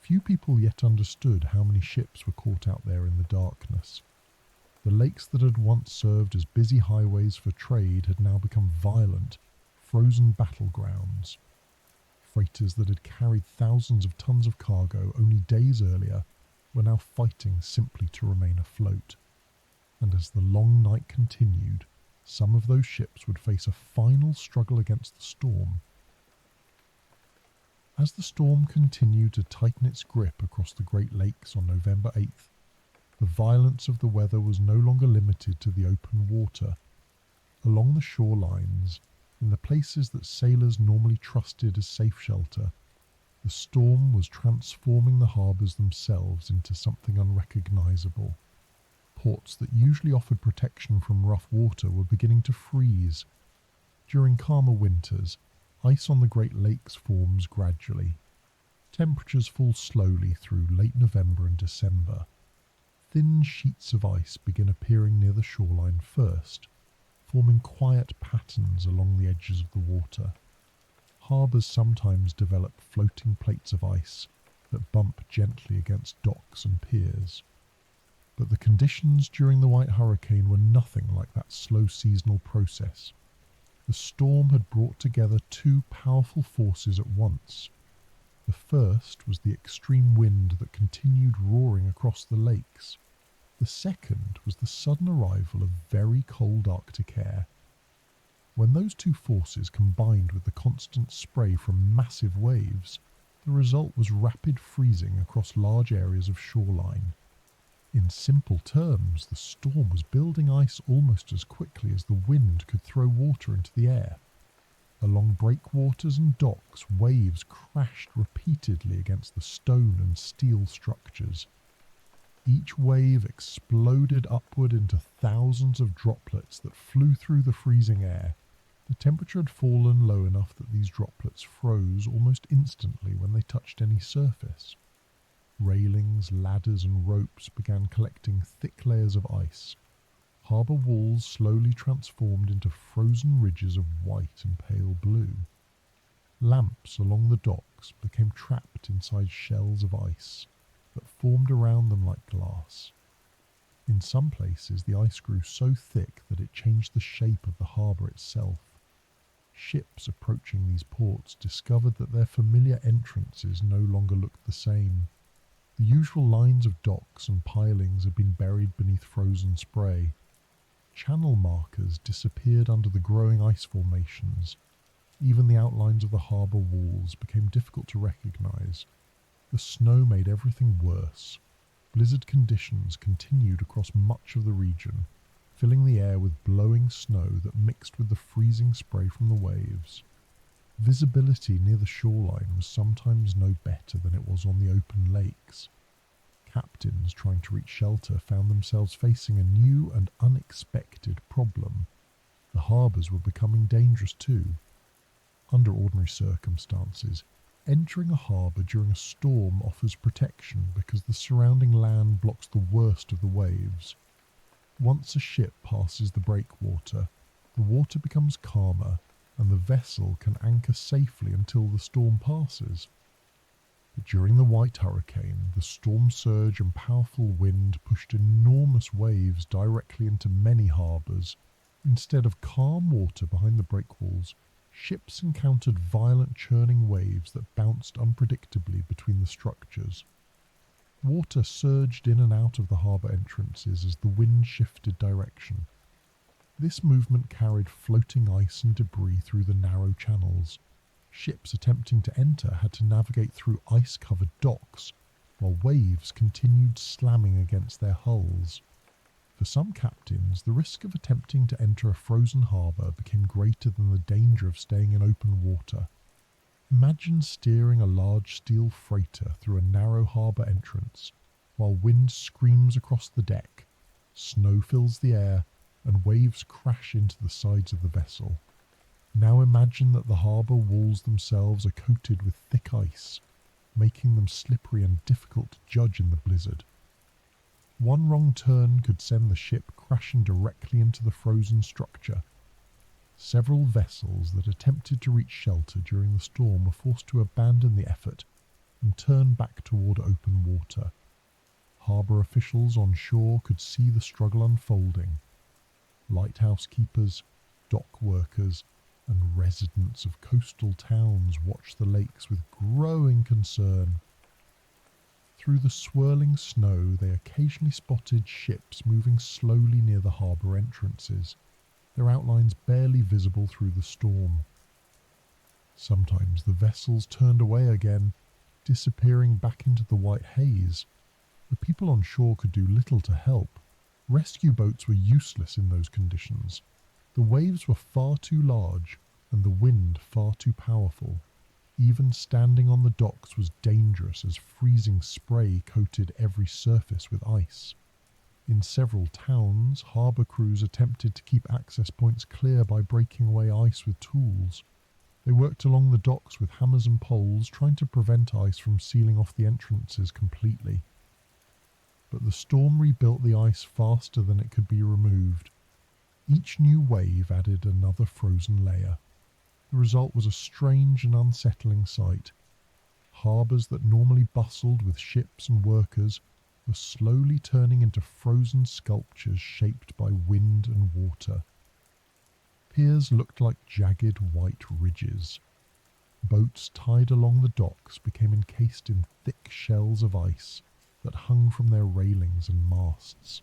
Speaker 1: Few people yet understood how many ships were caught out there in the darkness. The lakes that had once served as busy highways for trade had now become violent, frozen battlegrounds. Freighters that had carried thousands of tons of cargo only days earlier were now fighting simply to remain afloat. And as the long night continued, some of those ships would face a final struggle against the storm. As the storm continued to tighten its grip across the Great Lakes on November 8th, the violence of the weather was no longer limited to the open water. Along the shorelines, in the places that sailors normally trusted as safe shelter, the storm was transforming the harbours themselves into something unrecognisable. Ports that usually offered protection from rough water were beginning to freeze. During calmer winters, ice on the Great Lakes forms gradually. Temperatures fall slowly through late November and December. Thin sheets of ice begin appearing near the shoreline first, forming quiet patterns along the edges of the water. Harbours sometimes develop floating plates of ice that bump gently against docks and piers. But the conditions during the White Hurricane were nothing like that slow seasonal process. The storm had brought together two powerful forces at once. The first was the extreme wind that continued roaring across the lakes. The second was the sudden arrival of very cold Arctic air. When those two forces combined with the constant spray from massive waves, the result was rapid freezing across large areas of shoreline. In simple terms, the storm was building ice almost as quickly as the wind could throw water into the air. Along breakwaters and docks, waves crashed repeatedly against the stone and steel structures. Each wave exploded upward into thousands of droplets that flew through the freezing air. The temperature had fallen low enough that these droplets froze almost instantly when they touched any surface. Railings, ladders and ropes began collecting thick layers of ice. Harbour walls slowly transformed into frozen ridges of white and pale blue. Lamps along the docks became trapped inside shells of ice that formed around them like glass. In some places the ice grew so thick that it changed the shape of the harbour itself. Ships approaching these ports discovered that their familiar entrances no longer looked the same. The usual lines of docks and pilings had been buried beneath frozen spray. Channel markers disappeared under the growing ice formations. Even the outlines of the harbour walls became difficult to recognise. The snow made everything worse. Blizzard conditions continued across much of the region, filling the air with blowing snow that mixed with the freezing spray from the waves. Visibility near the shoreline was sometimes no better than it was on the open lakes. Captains trying to reach shelter found themselves facing a new and unexpected problem. The harbours were becoming dangerous too. Under ordinary circumstances, entering a harbour during a storm offers protection because the surrounding land blocks the worst of the waves. Once a ship passes the breakwater, the water becomes calmer and the vessel can anchor safely until the storm passes. But during the White Hurricane, the storm surge and powerful wind pushed enormous waves directly into many harbours. Instead of calm water behind the breakwalls, ships encountered violent churning waves that bounced unpredictably between the structures. Water surged in and out of the harbour entrances as the wind shifted direction. This movement carried floating ice and debris through the narrow channels. Ships attempting to enter had to navigate through ice-covered docks, while waves continued slamming against their hulls. For some captains, the risk of attempting to enter a frozen harbour became greater than the danger of staying in open water. Imagine steering a large steel freighter through a narrow harbour entrance, while wind screams across the deck, snow fills the air, and waves crash into the sides of the vessel. Now imagine that the harbour walls themselves are coated with thick ice, making them slippery and difficult to judge in the blizzard. One wrong turn could send the ship crashing directly into the frozen structure. Several vessels that attempted to reach shelter during the storm were forced to abandon the effort and turn back toward open water. Harbour officials on shore could see the struggle unfolding. Lighthouse keepers, dock workers, and residents of coastal towns watched the lakes with growing concern. Through the swirling snow, they occasionally spotted ships moving slowly near the harbour entrances, their outlines barely visible through the storm. Sometimes the vessels turned away again, disappearing back into the white haze. The people on shore could do little to help. Rescue boats were useless in those conditions. The waves were far too large and the wind far too powerful. Even standing on the docks was dangerous as freezing spray coated every surface with ice. In several towns, harbour crews attempted to keep access points clear by breaking away ice with tools. They worked along the docks with hammers and poles, trying to prevent ice from sealing off the entrances completely. But the storm rebuilt the ice faster than it could be removed. Each new wave added another frozen layer. The result was a strange and unsettling sight. Harbours that normally bustled with ships and workers were slowly turning into frozen sculptures shaped by wind and water. Piers looked like jagged white ridges. Boats tied along the docks became encased in thick shells of ice that hung from their railings and masts.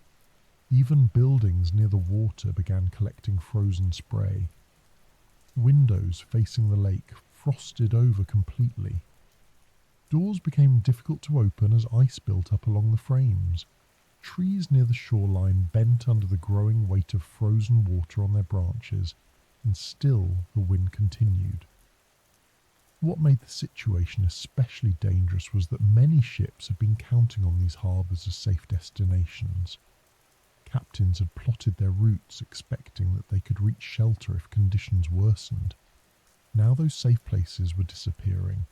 Speaker 1: Even buildings near the water began collecting frozen spray. Windows facing the lake frosted over completely. Doors became difficult to open as ice built up along the frames. Trees near the shoreline bent under the growing weight of frozen water on their branches, and still the wind continued. What made the situation especially dangerous was that many ships had been counting on these harbours as safe destinations. Captains had plotted their routes expecting that they could reach shelter if conditions worsened. Now those safe places were disappearing.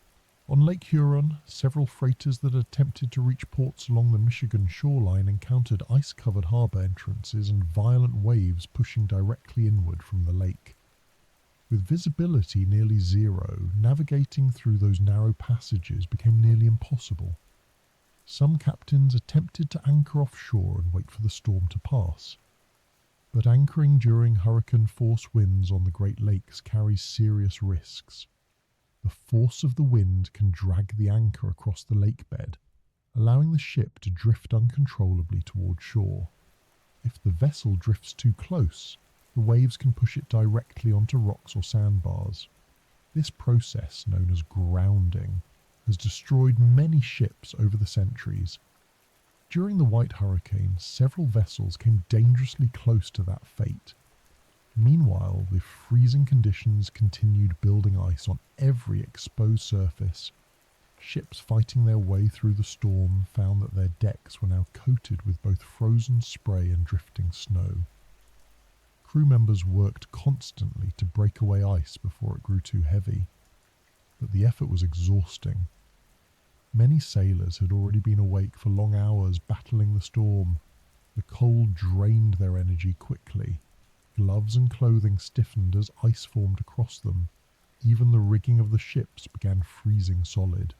Speaker 1: On Lake Huron, several freighters that attempted to reach ports along the Michigan shoreline encountered ice-covered harbour entrances and violent waves pushing directly inward from the lake. With visibility nearly zero, navigating through those narrow passages became nearly impossible. Some captains attempted to anchor offshore and wait for the storm to pass. But anchoring during hurricane-force winds on the Great Lakes carries serious risks. The force of the wind can drag the anchor across the lake bed, allowing the ship to drift uncontrollably toward shore. If the vessel drifts too close, the waves can push it directly onto rocks or sandbars. This process, known as grounding, has destroyed many ships over the centuries. During the White Hurricane, several vessels came dangerously close to that fate. Meanwhile, the freezing conditions continued building ice on every exposed surface. Ships fighting their way through the storm found that their decks were now coated with both frozen spray and drifting snow. Crew members worked constantly to break away ice before it grew too heavy, but the effort was exhausting. Many sailors had already been awake for long hours battling the storm. The cold drained their energy quickly. Gloves and clothing stiffened as ice formed across them. Even the rigging of the ships began freezing solid.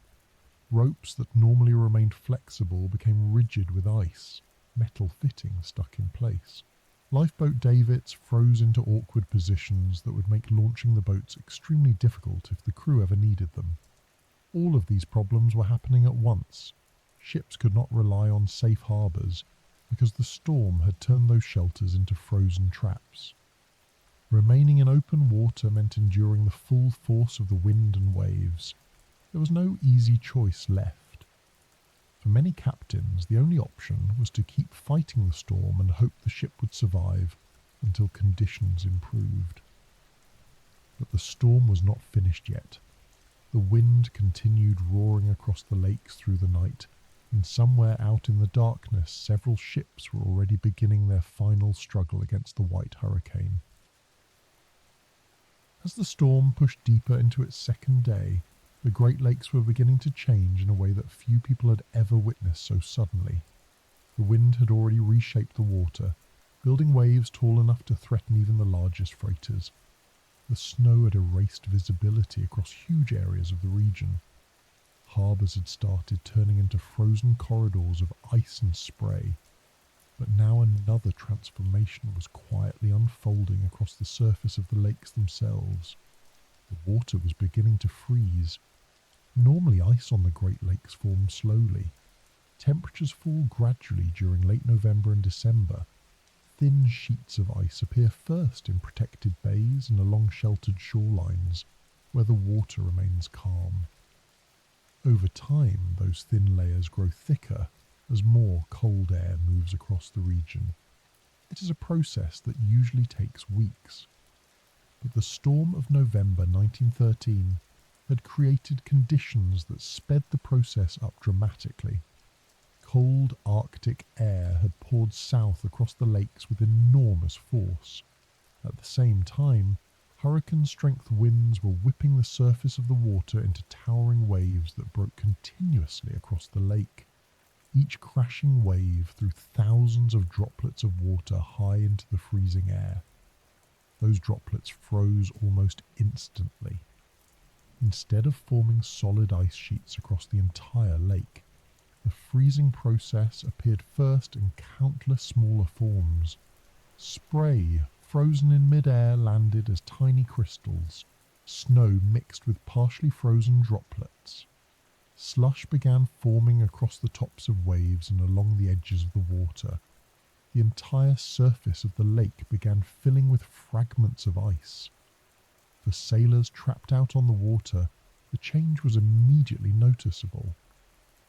Speaker 1: Ropes that normally remained flexible became rigid with ice, metal fittings stuck in place. Lifeboat davits froze into awkward positions that would make launching the boats extremely difficult if the crew ever needed them. All of these problems were happening at once. Ships could not rely on safe harbours because the storm had turned those shelters into frozen traps. Remaining in open water meant enduring the full force of the wind and waves. There was no easy choice left. For many captains, the only option was to keep fighting the storm and hope the ship would survive until conditions improved. But the storm was not finished yet. The wind continued roaring across the lakes through the night, and somewhere out in the darkness several ships were already beginning their final struggle against the White Hurricane. As the storm pushed deeper into its second day, the Great Lakes were beginning to change in a way that few people had ever witnessed so suddenly. The wind had already reshaped the water, building waves tall enough to threaten even the largest freighters. The snow had erased visibility across huge areas of the region. Harbours had started turning into frozen corridors of ice and spray. But now another transformation was quietly unfolding across the surface of the lakes themselves. The water was beginning to freeze. Normally ice on the Great Lakes forms slowly. Temperatures fall gradually during late November and December. Thin sheets of ice appear first in protected bays and along sheltered shorelines. where the water remains calm. Over time, those thin layers grow thicker as more cold air moves across the region. It is a process that usually takes weeks. But the storm of November 1913 had created conditions that sped the process up dramatically. Cold Arctic air had poured south across the lakes with enormous force. At the same time, hurricane-strength winds were whipping the surface of the water into towering waves that broke continuously across the lake. Each crashing wave threw thousands of droplets of water high into the freezing air. Those droplets froze almost instantly. Instead of forming solid ice sheets across the entire lake, the freezing process appeared first in countless smaller forms. Spray, frozen in mid-air, landed as tiny crystals. Snow mixed with partially frozen droplets. Slush began forming across the tops of waves and along the edges of the water. The entire surface of the lake began filling with fragments of ice. For sailors trapped out on the water, the change was immediately noticeable.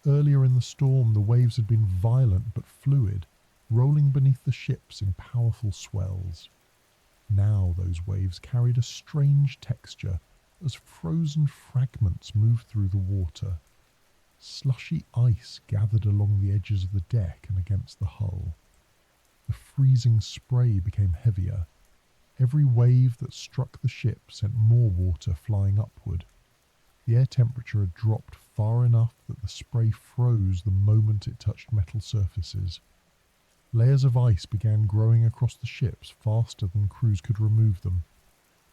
Speaker 1: Earlier in the storm, the waves had been violent but fluid, rolling beneath the ships in powerful swells. Now those waves carried a strange texture as frozen fragments moved through the water. Slushy ice gathered along the edges of the deck and against the hull. The freezing spray became heavier. Every wave that struck the ship sent more water flying upward. The air temperature had dropped far enough that the spray froze the moment it touched metal surfaces. Layers of ice began growing across the ships faster than crews could remove them.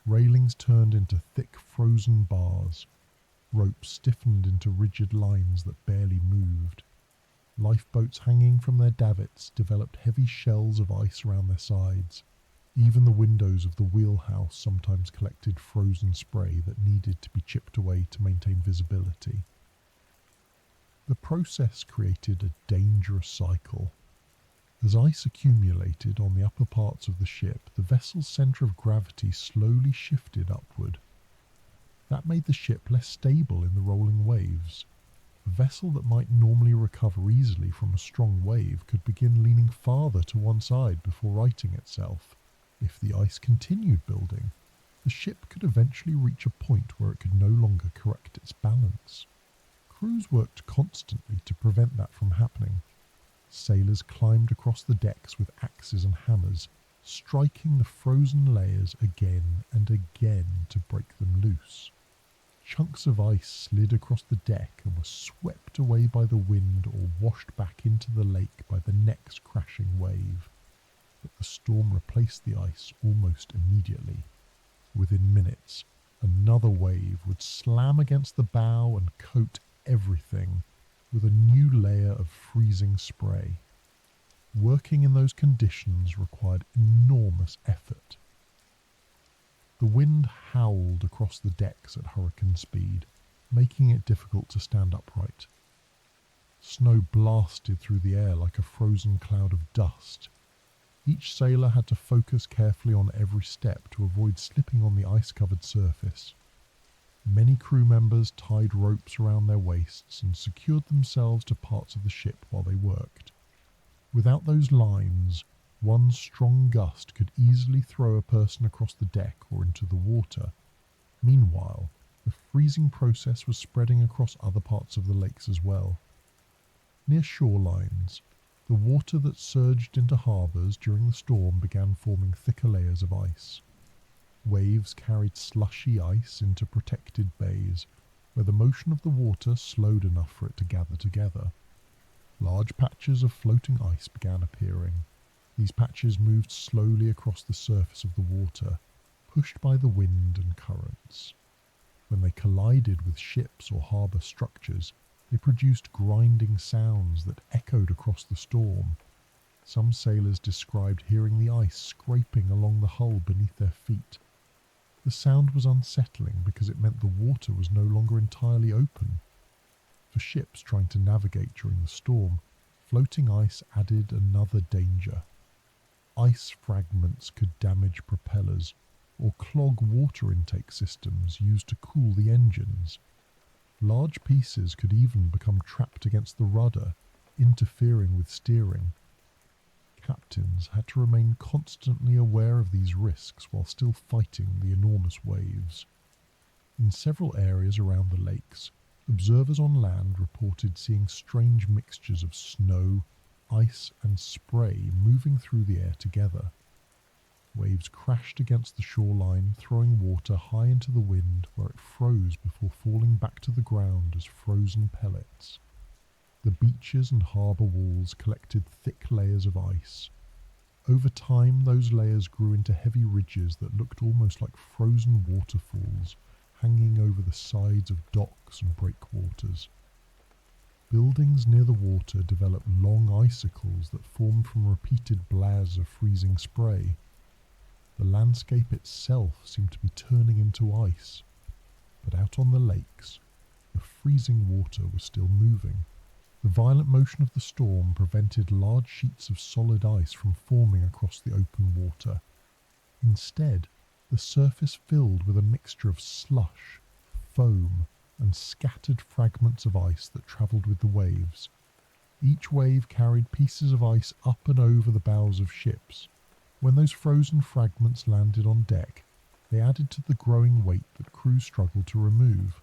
Speaker 1: Railings turned into thick frozen bars. Ropes stiffened into rigid lines that barely moved. Lifeboats hanging from their davits developed heavy shells of ice around their sides. Even the windows of the wheelhouse sometimes collected frozen spray that needed to be chipped away to maintain visibility. The process created a dangerous cycle. As ice accumulated on the upper parts of the ship, the vessel's centre of gravity slowly shifted upward. That made the ship less stable in the rolling waves. A vessel that might normally recover easily from a strong wave could begin leaning farther to one side before righting itself. If the ice continued building, the ship could eventually reach a point where it could no longer correct its balance. Crews worked constantly to prevent that from happening. Sailors climbed across the decks with axes and hammers, striking the frozen layers again and again to break them loose. Chunks of ice slid across the deck and were swept away by the wind or washed back into the lake by the next crashing wave. But the storm replaced the ice almost immediately. Within minutes, another wave would slam against the bow and coat everything with a new layer of freezing spray. Working in those conditions required enormous effort. The wind howled across the decks at hurricane speed, making it difficult to stand upright. Snow blasted through the air like a frozen cloud of dust. Each sailor had to focus carefully on every step to avoid slipping on the ice-covered surface. Many crew members tied ropes around their waists and secured themselves to parts of the ship while they worked. Without those lines, one strong gust could easily throw a person across the deck or into the water. Meanwhile, the freezing process was spreading across other parts of the lakes as well. Near shorelines, the water that surged into harbours during the storm began forming thicker layers of ice. Waves carried slushy ice into protected bays, where the motion of the water slowed enough for it to gather together. Large patches of floating ice began appearing. These patches moved slowly across the surface of the water, pushed by the wind and currents. When they collided with ships or harbour structures, they produced grinding sounds that echoed across the storm. Some sailors described hearing the ice scraping along the hull beneath their feet. The sound was unsettling because it meant the water was no longer entirely open. For ships trying to navigate during the storm, floating ice added another danger. Ice fragments could damage propellers, or clog water intake systems used to cool the engines. Large pieces could even become trapped against the rudder, interfering with steering. Captains had to remain constantly aware of these risks while still fighting the enormous waves. In several areas around the lakes, observers on land reported seeing strange mixtures of snow, ice and spray moving through the air together. Waves crashed against the shoreline, throwing water high into the wind where it froze before falling back to the ground as frozen pellets. The beaches and harbour walls collected thick layers of ice. Over time, those layers grew into heavy ridges that looked almost like frozen waterfalls hanging over the sides of docks and breakwaters. Buildings near the water developed long icicles that formed from repeated blasts of freezing spray. The landscape itself seemed to be turning into ice, but out on the lakes, the freezing water was still moving. The violent motion of the storm prevented large sheets of solid ice from forming across the open water. Instead, the surface filled with a mixture of slush, foam, and scattered fragments of ice that travelled with the waves. Each wave carried pieces of ice up and over the bows of ships. When those frozen fragments landed on deck, they added to the growing weight that crews struggled to remove.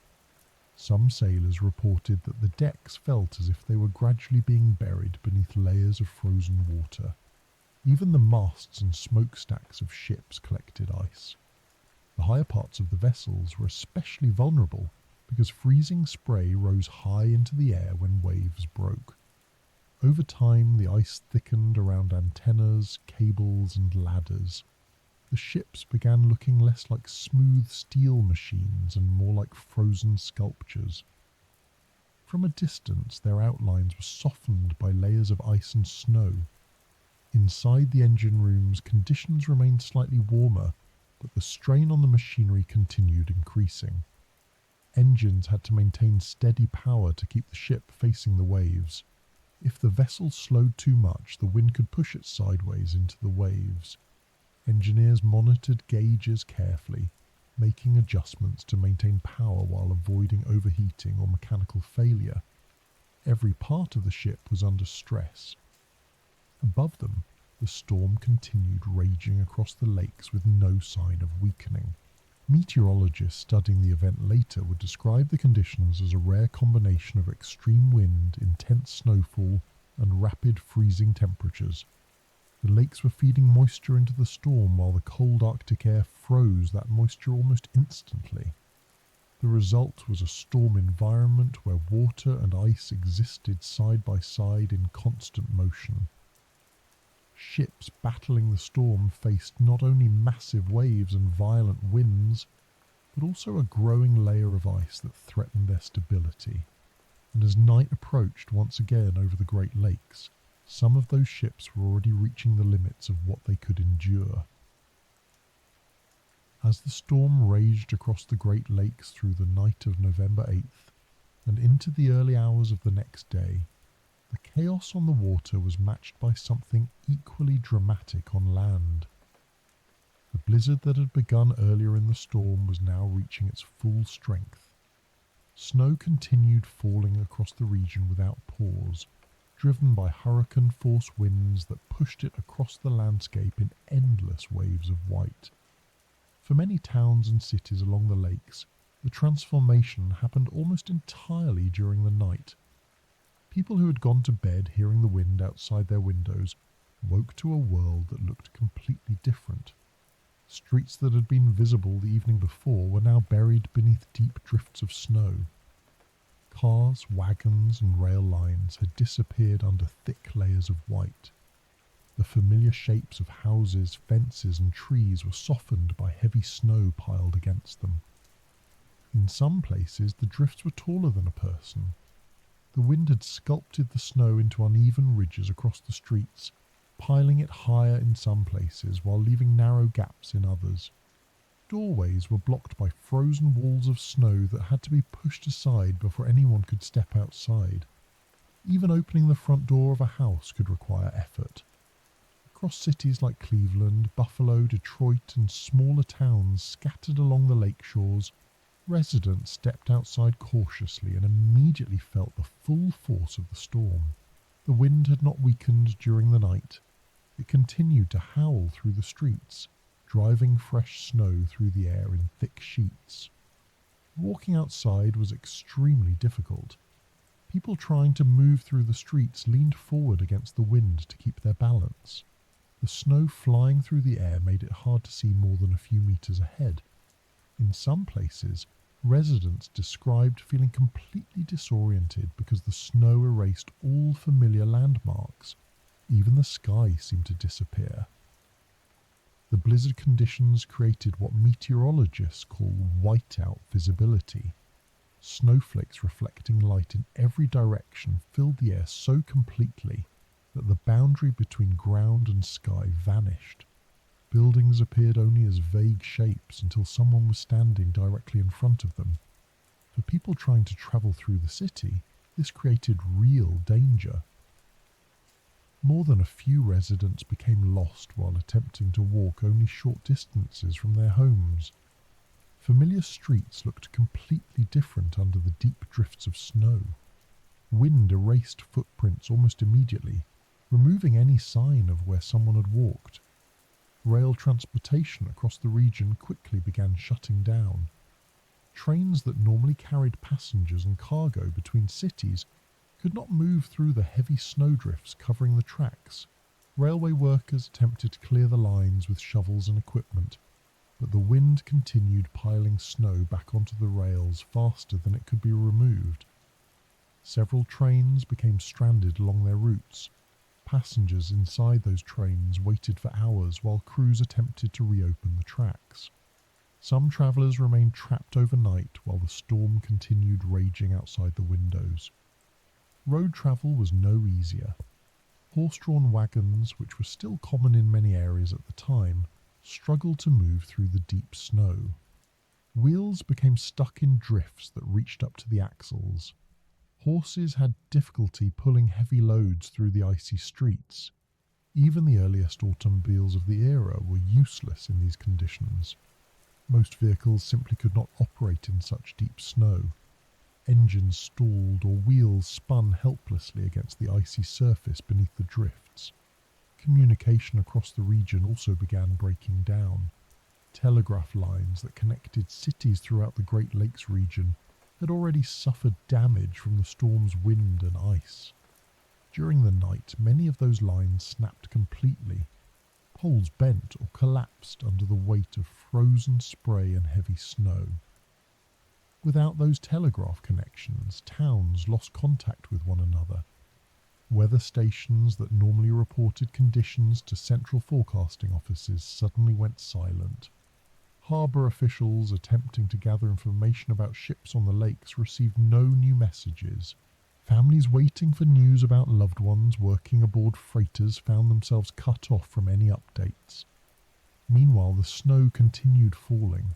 Speaker 1: Some sailors reported that the decks felt as if they were gradually being buried beneath layers of frozen water. Even the masts and smokestacks of ships collected ice. The higher parts of the vessels were especially vulnerable because freezing spray rose high into the air when waves broke. Over time, the ice thickened around antennas, cables, and ladders. The ships began looking less like smooth steel machines and more like frozen sculptures. From a distance, their outlines were softened by layers of ice and snow. Inside the engine rooms, conditions remained slightly warmer, but the strain on the machinery continued increasing. Engines had to maintain steady power to keep the ship facing the waves. If the vessel slowed too much, the wind could push it sideways into the waves. Engineers monitored gauges carefully, making adjustments to maintain power while avoiding overheating or mechanical failure. Every part of the ship was under stress. Above them, the storm continued raging across the lakes with no sign of weakening. Meteorologists studying the event later would describe the conditions as a rare combination of extreme wind, intense snowfall, and rapid freezing temperatures. The lakes were feeding moisture into the storm while the cold Arctic air froze that moisture almost instantly. The result was a storm environment where water and ice existed side by side in constant motion. Ships battling the storm faced not only massive waves and violent winds, but also a growing layer of ice that threatened their stability. And as night approached once again over the Great Lakes, some of those ships were already reaching the limits of what they could endure. As the storm raged across the Great Lakes through the night of November 8th and into the early hours of the next day, the chaos on the water was matched by something equally dramatic on land. The blizzard that had begun earlier in the storm was now reaching its full strength. Snow continued falling across the region without pause, driven by hurricane-force winds that pushed it across the landscape in endless waves of white. For many towns and cities along the lakes, the transformation happened almost entirely during the night. People who had gone to bed hearing the wind outside their windows woke to a world that looked completely different. Streets that had been visible the evening before were now buried beneath deep drifts of snow. Cars, wagons, and rail lines had disappeared under thick layers of white. The familiar shapes of houses, fences, and trees were softened by heavy snow piled against them. In some places, the drifts were taller than a person. The wind had sculpted the snow into uneven ridges across the streets, piling it higher in some places while leaving narrow gaps in others. Doorways were blocked by frozen walls of snow that had to be pushed aside before anyone could step outside. Even opening the front door of a house could require effort. Across cities like Cleveland, Buffalo, Detroit, and smaller towns scattered along the lake shores, residents stepped outside cautiously and immediately felt the full force of the storm. The wind had not weakened during the night. It continued to howl through the streets, driving fresh snow through the air in thick sheets. Walking outside was extremely difficult. People trying to move through the streets leaned forward against the wind to keep their balance. The snow flying through the air made it hard to see more than a few meters ahead. In some places, residents described feeling completely disoriented because the snow erased all familiar landmarks. Even the sky seemed to disappear. The blizzard conditions created what meteorologists call whiteout visibility. Snowflakes reflecting light in every direction filled the air so completely that the boundary between ground and sky vanished. Buildings appeared only as vague shapes until someone was standing directly in front of them. For people trying to travel through the city, this created real danger. More than a few residents became lost while attempting to walk only short distances from their homes. Familiar streets looked completely different under the deep drifts of snow. Wind erased footprints almost immediately, removing any sign of where someone had walked. Rail transportation across the region quickly began shutting down. Trains that normally carried passengers and cargo between cities could not move through the heavy snowdrifts covering the tracks. Railway workers attempted to clear the lines with shovels and equipment, but the wind continued piling snow back onto the rails faster than it could be removed. Several trains became stranded along their routes. Passengers inside those trains waited for hours while crews attempted to reopen the tracks. Some travellers remained trapped overnight while the storm continued raging outside the windows. Road travel was no easier. Horse-drawn wagons, which were still common in many areas at the time, struggled to move through the deep snow. Wheels became stuck in drifts that reached up to the axles. Horses had difficulty pulling heavy loads through the icy streets. Even the earliest automobiles of the era were useless in these conditions. Most vehicles simply could not operate in such deep snow. Engines stalled or wheels spun helplessly against the icy surface beneath the drifts. Communication across the region also began breaking down. Telegraph lines that connected cities throughout the Great Lakes region had already suffered damage from the storm's wind and ice. During the night, many of those lines snapped completely. Poles bent or collapsed under the weight of frozen spray and heavy snow. Without those telegraph connections, towns lost contact with one another. Weather stations that normally reported conditions to central forecasting offices suddenly went silent. Harbour officials attempting to gather information about ships on the lakes received no new messages. Families waiting for news about loved ones working aboard freighters found themselves cut off from any updates. Meanwhile, the snow continued falling.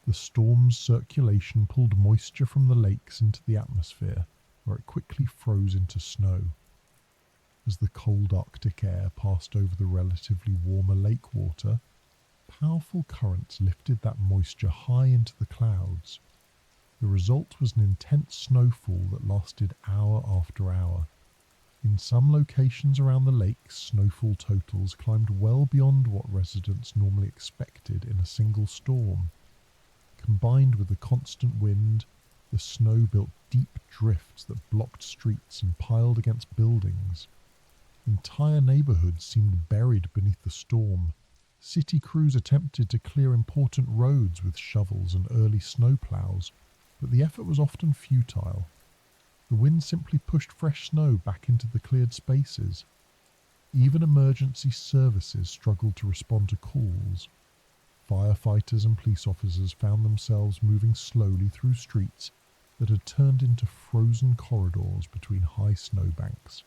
Speaker 1: The storm's circulation pulled moisture from the lakes into the atmosphere, where it quickly froze into snow. As the cold Arctic air passed over the relatively warmer lake water, powerful currents lifted that moisture high into the clouds. The result was an intense snowfall that lasted hour after hour. In some locations around the lakes, snowfall totals climbed well beyond what residents normally expected in a single storm. Combined with the constant wind, the snow built deep drifts that blocked streets and piled against buildings. Entire neighbourhoods seemed buried beneath the storm. City crews attempted to clear important roads with shovels and early snowplows, but the effort was often futile. The wind simply pushed fresh snow back into the cleared spaces. Even emergency services struggled to respond to calls. Firefighters and police officers found themselves moving slowly through streets that had turned into frozen corridors between high snowbanks.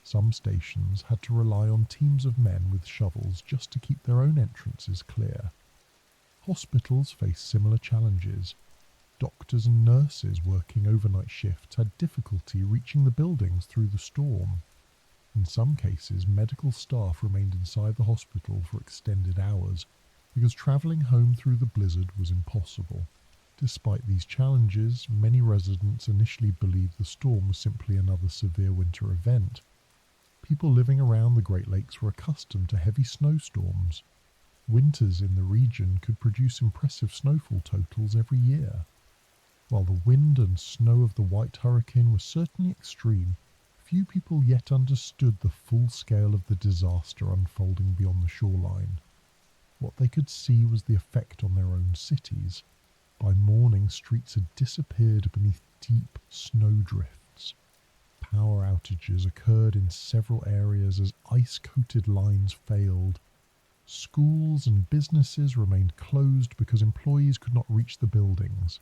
Speaker 1: Some stations had to rely on teams of men with shovels just to keep their own entrances clear. Hospitals faced similar challenges. Doctors and nurses working overnight shifts had difficulty reaching the buildings through the storm. In some cases, medical staff remained inside the hospital for extended hours because travelling home through the blizzard was impossible. Despite these challenges, many residents initially believed the storm was simply another severe winter event. People living around the Great Lakes were accustomed to heavy snowstorms. Winters in the region could produce impressive snowfall totals every year. While the wind and snow of the White Hurricane were certainly extreme, few people yet understood the full scale of the disaster unfolding beyond the shoreline. What they could see was the effect on their own cities. By morning, streets had disappeared beneath deep snowdrifts. Power outages occurred in several areas as ice-coated lines failed. Schools and businesses remained closed because employees could not reach the buildings.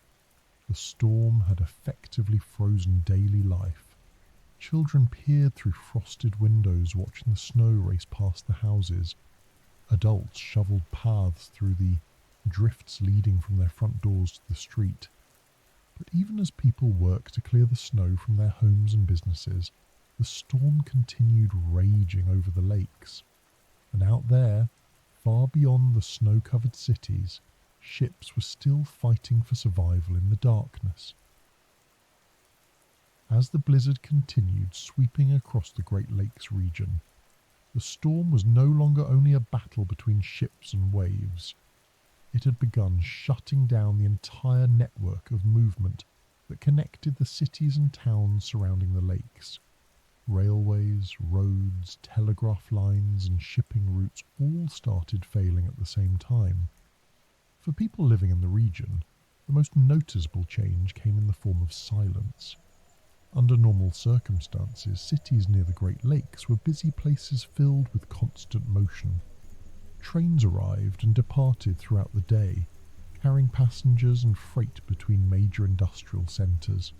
Speaker 1: The storm had effectively frozen daily life. Children peered through frosted windows watching the snow race past the houses. Adults shoveled paths through the drifts leading from their front doors to the street. But even as people worked to clear the snow from their homes and businesses, the storm continued raging over the lakes. And out there, far beyond the snow-covered cities, ships were still fighting for survival in the darkness. As the blizzard continued sweeping across the Great Lakes region, the storm was no longer only a battle between ships and waves. It had begun shutting down the entire network of movement that connected the cities and towns surrounding the lakes. Railways, roads, telegraph lines, and shipping routes all started failing at the same time. For people living in the region, the most noticeable change came in the form of silence. Under normal circumstances, cities near the Great Lakes were busy places filled with constant motion. Trains arrived and departed throughout the day, carrying passengers and freight between major industrial centres.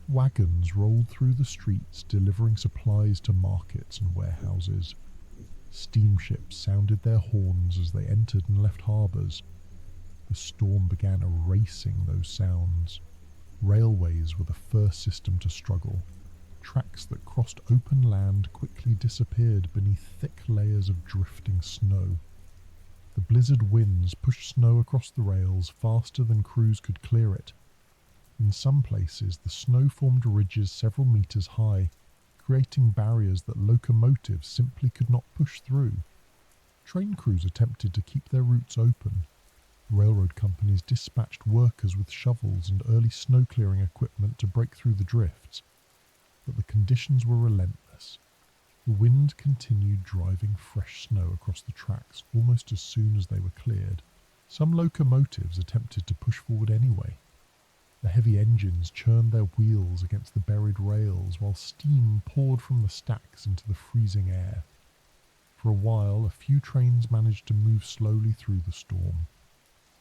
Speaker 1: Wagons rolled through the streets delivering supplies to markets and warehouses. Steamships sounded their horns as they entered and left harbours. The storm began erasing those sounds. Railways were the first system to struggle. Tracks that crossed open land quickly disappeared beneath thick layers of drifting snow. The blizzard winds pushed snow across the rails faster than crews could clear it. In some places, the snow formed ridges several meters high, creating barriers that locomotives simply could not push through. Train crews attempted to keep their routes open. Railroad companies dispatched workers with shovels and early snow-clearing equipment to break through the drifts. But the conditions were relentless. The wind continued driving fresh snow across the tracks almost as soon as they were cleared. Some locomotives attempted to push forward anyway. The heavy engines churned their wheels against the buried rails while steam poured from the stacks into the freezing air. For a while, a few trains managed to move slowly through the storm.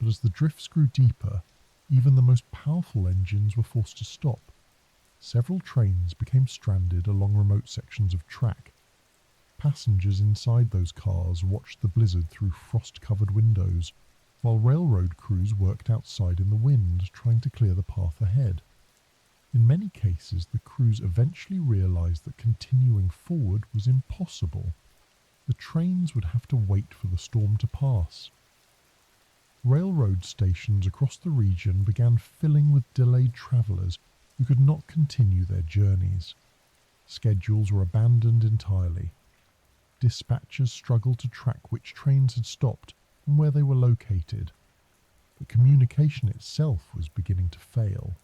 Speaker 1: But as the drifts grew deeper, even the most powerful engines were forced to stop. Several trains became stranded along remote sections of track. Passengers inside those cars watched the blizzard through frost-covered windows, while railroad crews worked outside in the wind, trying to clear the path ahead. In many cases, the crews eventually realized that continuing forward was impossible. The trains would have to wait for the storm to pass. Railroad stations across the region began filling with delayed travellers who could not continue their journeys. Schedules were abandoned entirely. Dispatchers struggled to track which trains had stopped and where they were located. The communication itself was beginning to fail.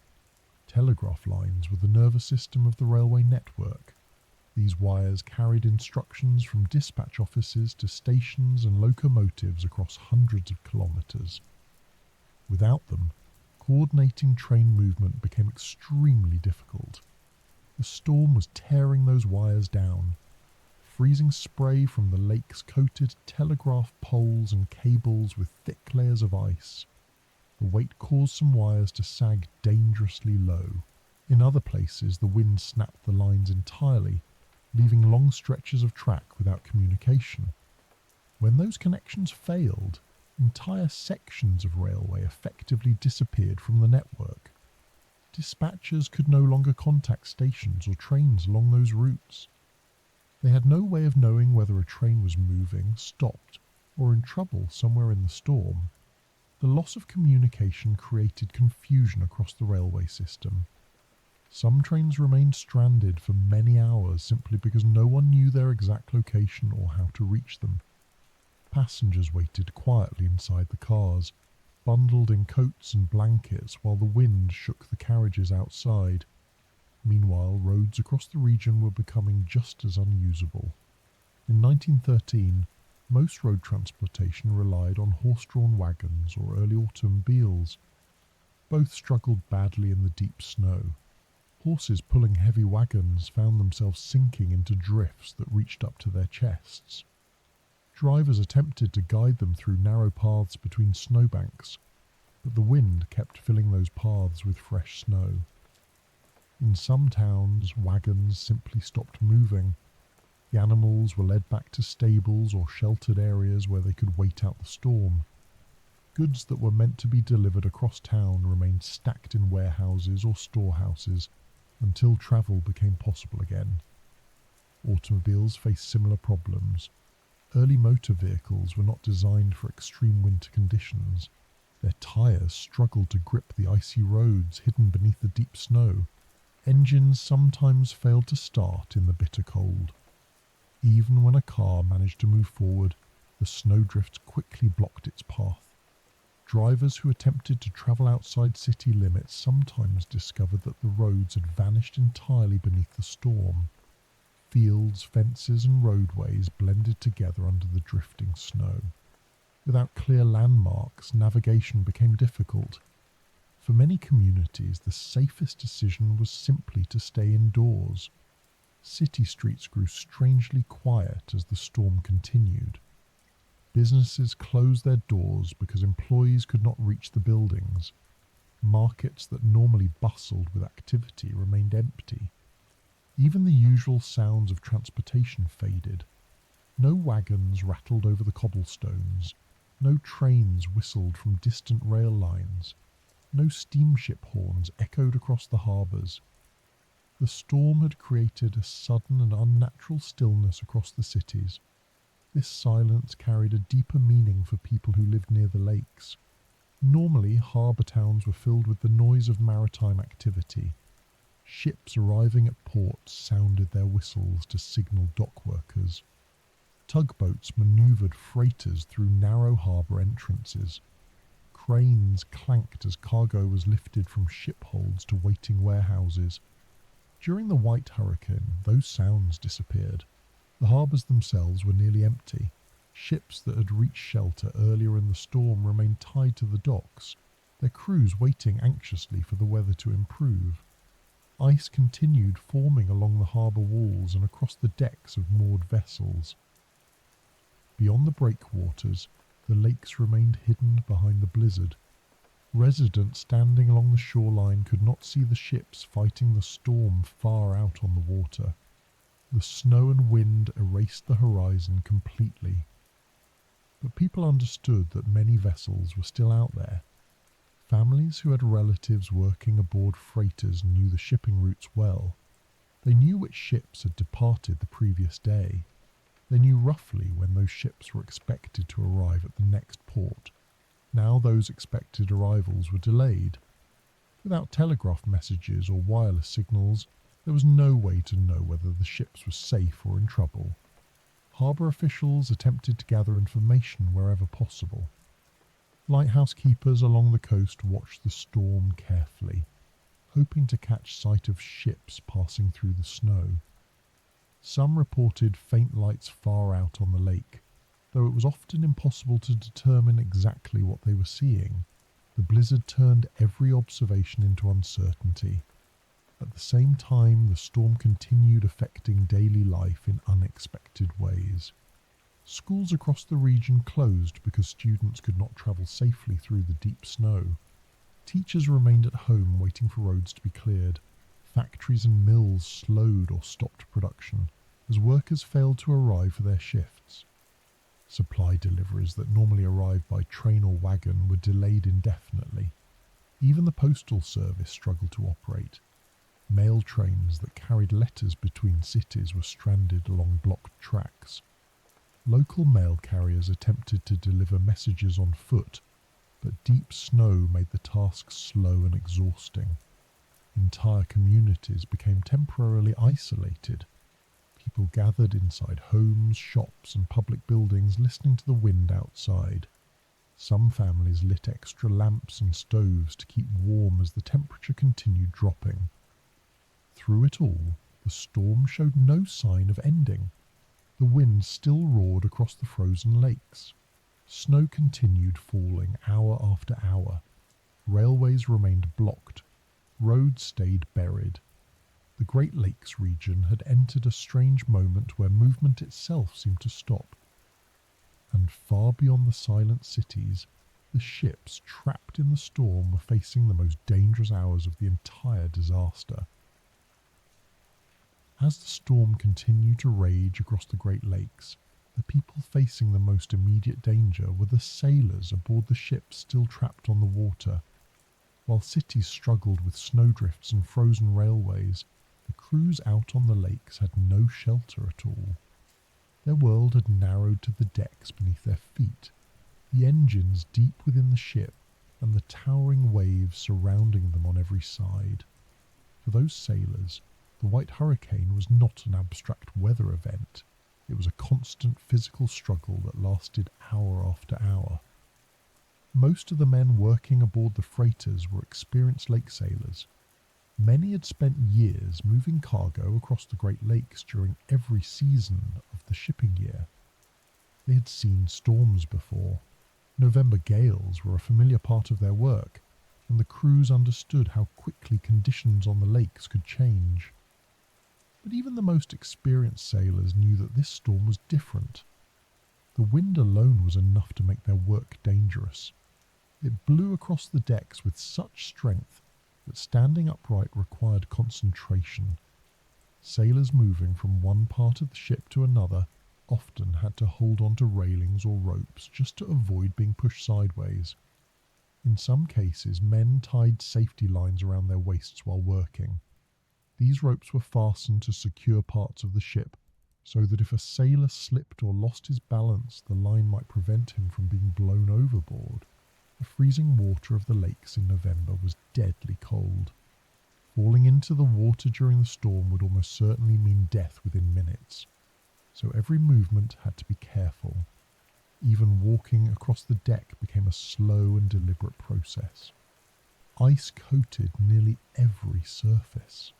Speaker 1: Telegraph lines were the nervous system of the railway network. These wires carried instructions from dispatch offices to stations and locomotives across hundreds of kilometres. Without them, coordinating train movement became extremely difficult. The storm was tearing those wires down. Freezing spray from the lakes coated telegraph poles and cables with thick layers of ice. The weight caused some wires to sag dangerously low. In other places, the wind snapped the lines entirely, leaving long stretches of track without communication. When those connections failed, entire sections of railway effectively disappeared from the network. Dispatchers could no longer contact stations or trains along those routes. They had no way of knowing whether a train was moving, stopped, or in trouble somewhere in the storm. The loss of communication created confusion across the railway system. Some trains remained stranded for many hours simply because no one knew their exact location or how to reach them. Passengers waited quietly inside the cars, bundled in coats and blankets while the wind shook the carriages outside. Meanwhile, roads across the region were becoming just as unusable. In 1913, most road transportation relied on horse-drawn wagons or early automobiles. Both struggled badly in the deep snow. Horses pulling heavy wagons found themselves sinking into drifts that reached up to their chests. Drivers attempted to guide them through narrow paths between snowbanks, but the wind kept filling those paths with fresh snow. In some towns, wagons simply stopped moving. The animals were led back to stables or sheltered areas where they could wait out the storm. Goods that were meant to be delivered across town remained stacked in warehouses or storehouses until travel became possible again. Automobiles faced similar problems. Early motor vehicles were not designed for extreme winter conditions. Their tyres struggled to grip the icy roads hidden beneath the deep snow. Engines sometimes failed to start in the bitter cold. Even when a car managed to move forward, the snowdrifts quickly blocked its path. Drivers who attempted to travel outside city limits sometimes discovered that the roads had vanished entirely beneath the storm. Fields, fences and roadways blended together under the drifting snow. Without clear landmarks, navigation became difficult. For many communities, the safest decision was simply to stay indoors. City streets grew strangely quiet as the storm continued. Businesses closed their doors because employees could not reach the buildings. Markets that normally bustled with activity remained empty. Even the usual sounds of transportation faded. No wagons rattled over the cobblestones. No trains whistled from distant rail lines. No steamship horns echoed across the harbours. The storm had created a sudden and unnatural stillness across the cities. This silence carried a deeper meaning for people who lived near the lakes. Normally, harbour towns were filled with the noise of maritime activity. Ships arriving at ports sounded their whistles to signal dock workers. Tugboats manoeuvred freighters through narrow harbour entrances. Cranes clanked as cargo was lifted from ship holds to waiting warehouses. During the White Hurricane, those sounds disappeared. The harbours themselves were nearly empty. Ships that had reached shelter earlier in the storm remained tied to the docks, their crews waiting anxiously for the weather to improve. Ice continued forming along the harbour walls and across the decks of moored vessels. Beyond the breakwaters, the lakes remained hidden behind the blizzard. Residents standing along the shoreline could not see the ships fighting the storm far out on the water. The snow and wind erased the horizon completely. But people understood that many vessels were still out there. Families who had relatives working aboard freighters knew the shipping routes well. They knew which ships had departed the previous day. They knew roughly when those ships were expected to arrive at the next port. Now those expected arrivals were delayed. Without telegraph messages or wireless signals, there was no way to know whether the ships were safe or in trouble. Harbour officials attempted to gather information wherever possible. Lighthouse keepers along the coast watched the storm carefully, hoping to catch sight of ships passing through the snow. Some reported faint lights far out on the lake, though it was often impossible to determine exactly what they were seeing. The blizzard turned every observation into uncertainty. At the same time, the storm continued affecting daily life in unexpected ways. Schools across the region closed because students could not travel safely through the deep snow. Teachers remained at home waiting for roads to be cleared. Factories and mills slowed or stopped production as workers failed to arrive for their shifts. Supply deliveries that normally arrived by train or wagon were delayed indefinitely. Even the postal service struggled to operate. Mail trains that carried letters between cities were stranded along blocked tracks. Local mail carriers attempted to deliver messages on foot, but deep snow made the task slow and exhausting. Entire communities became temporarily isolated. People gathered inside homes, shops, and public buildings, listening to the wind outside. Some families lit extra lamps and stoves to keep warm as the temperature continued dropping. Through it all, the storm showed no sign of ending. The wind still roared across the frozen lakes. Snow continued falling hour after hour. Railways remained blocked. Roads stayed buried. The Great Lakes region had entered a strange moment where movement itself seemed to stop. And far beyond the silent cities, the ships trapped in the storm were facing the most dangerous hours of the entire disaster. As the storm continued to rage across the Great Lakes, the people facing the most immediate danger were the sailors aboard the ships still trapped on the water. While cities struggled with snowdrifts and frozen railways, the crews out on the lakes had no shelter at all. Their world had narrowed to the decks beneath their feet, the engines deep within the ship, and the towering waves surrounding them on every side. For those sailors, the White Hurricane was not an abstract weather event. It was a constant physical struggle that lasted hour after hour. Most of the men working aboard the freighters were experienced lake sailors. Many had spent years moving cargo across the Great Lakes during every season of the shipping year. They had seen storms before. November gales were a familiar part of their work, and the crews understood how quickly conditions on the lakes could change. But even the most experienced sailors knew that this storm was different. The wind alone was enough to make their work dangerous. It blew across the decks with such strength that standing upright required concentration. Sailors moving from one part of the ship to another often had to hold on to railings or ropes just to avoid being pushed sideways. In some cases, men tied safety lines around their waists while working. These ropes were fastened to secure parts of the ship, so that if a sailor slipped or lost his balance, the line might prevent him from being blown overboard. The freezing water of the lakes in November was deadly cold. Falling into the water during the storm would almost certainly mean death within minutes, so every movement had to be careful. Even walking across the deck became a slow and deliberate process. Ice coated nearly every surface.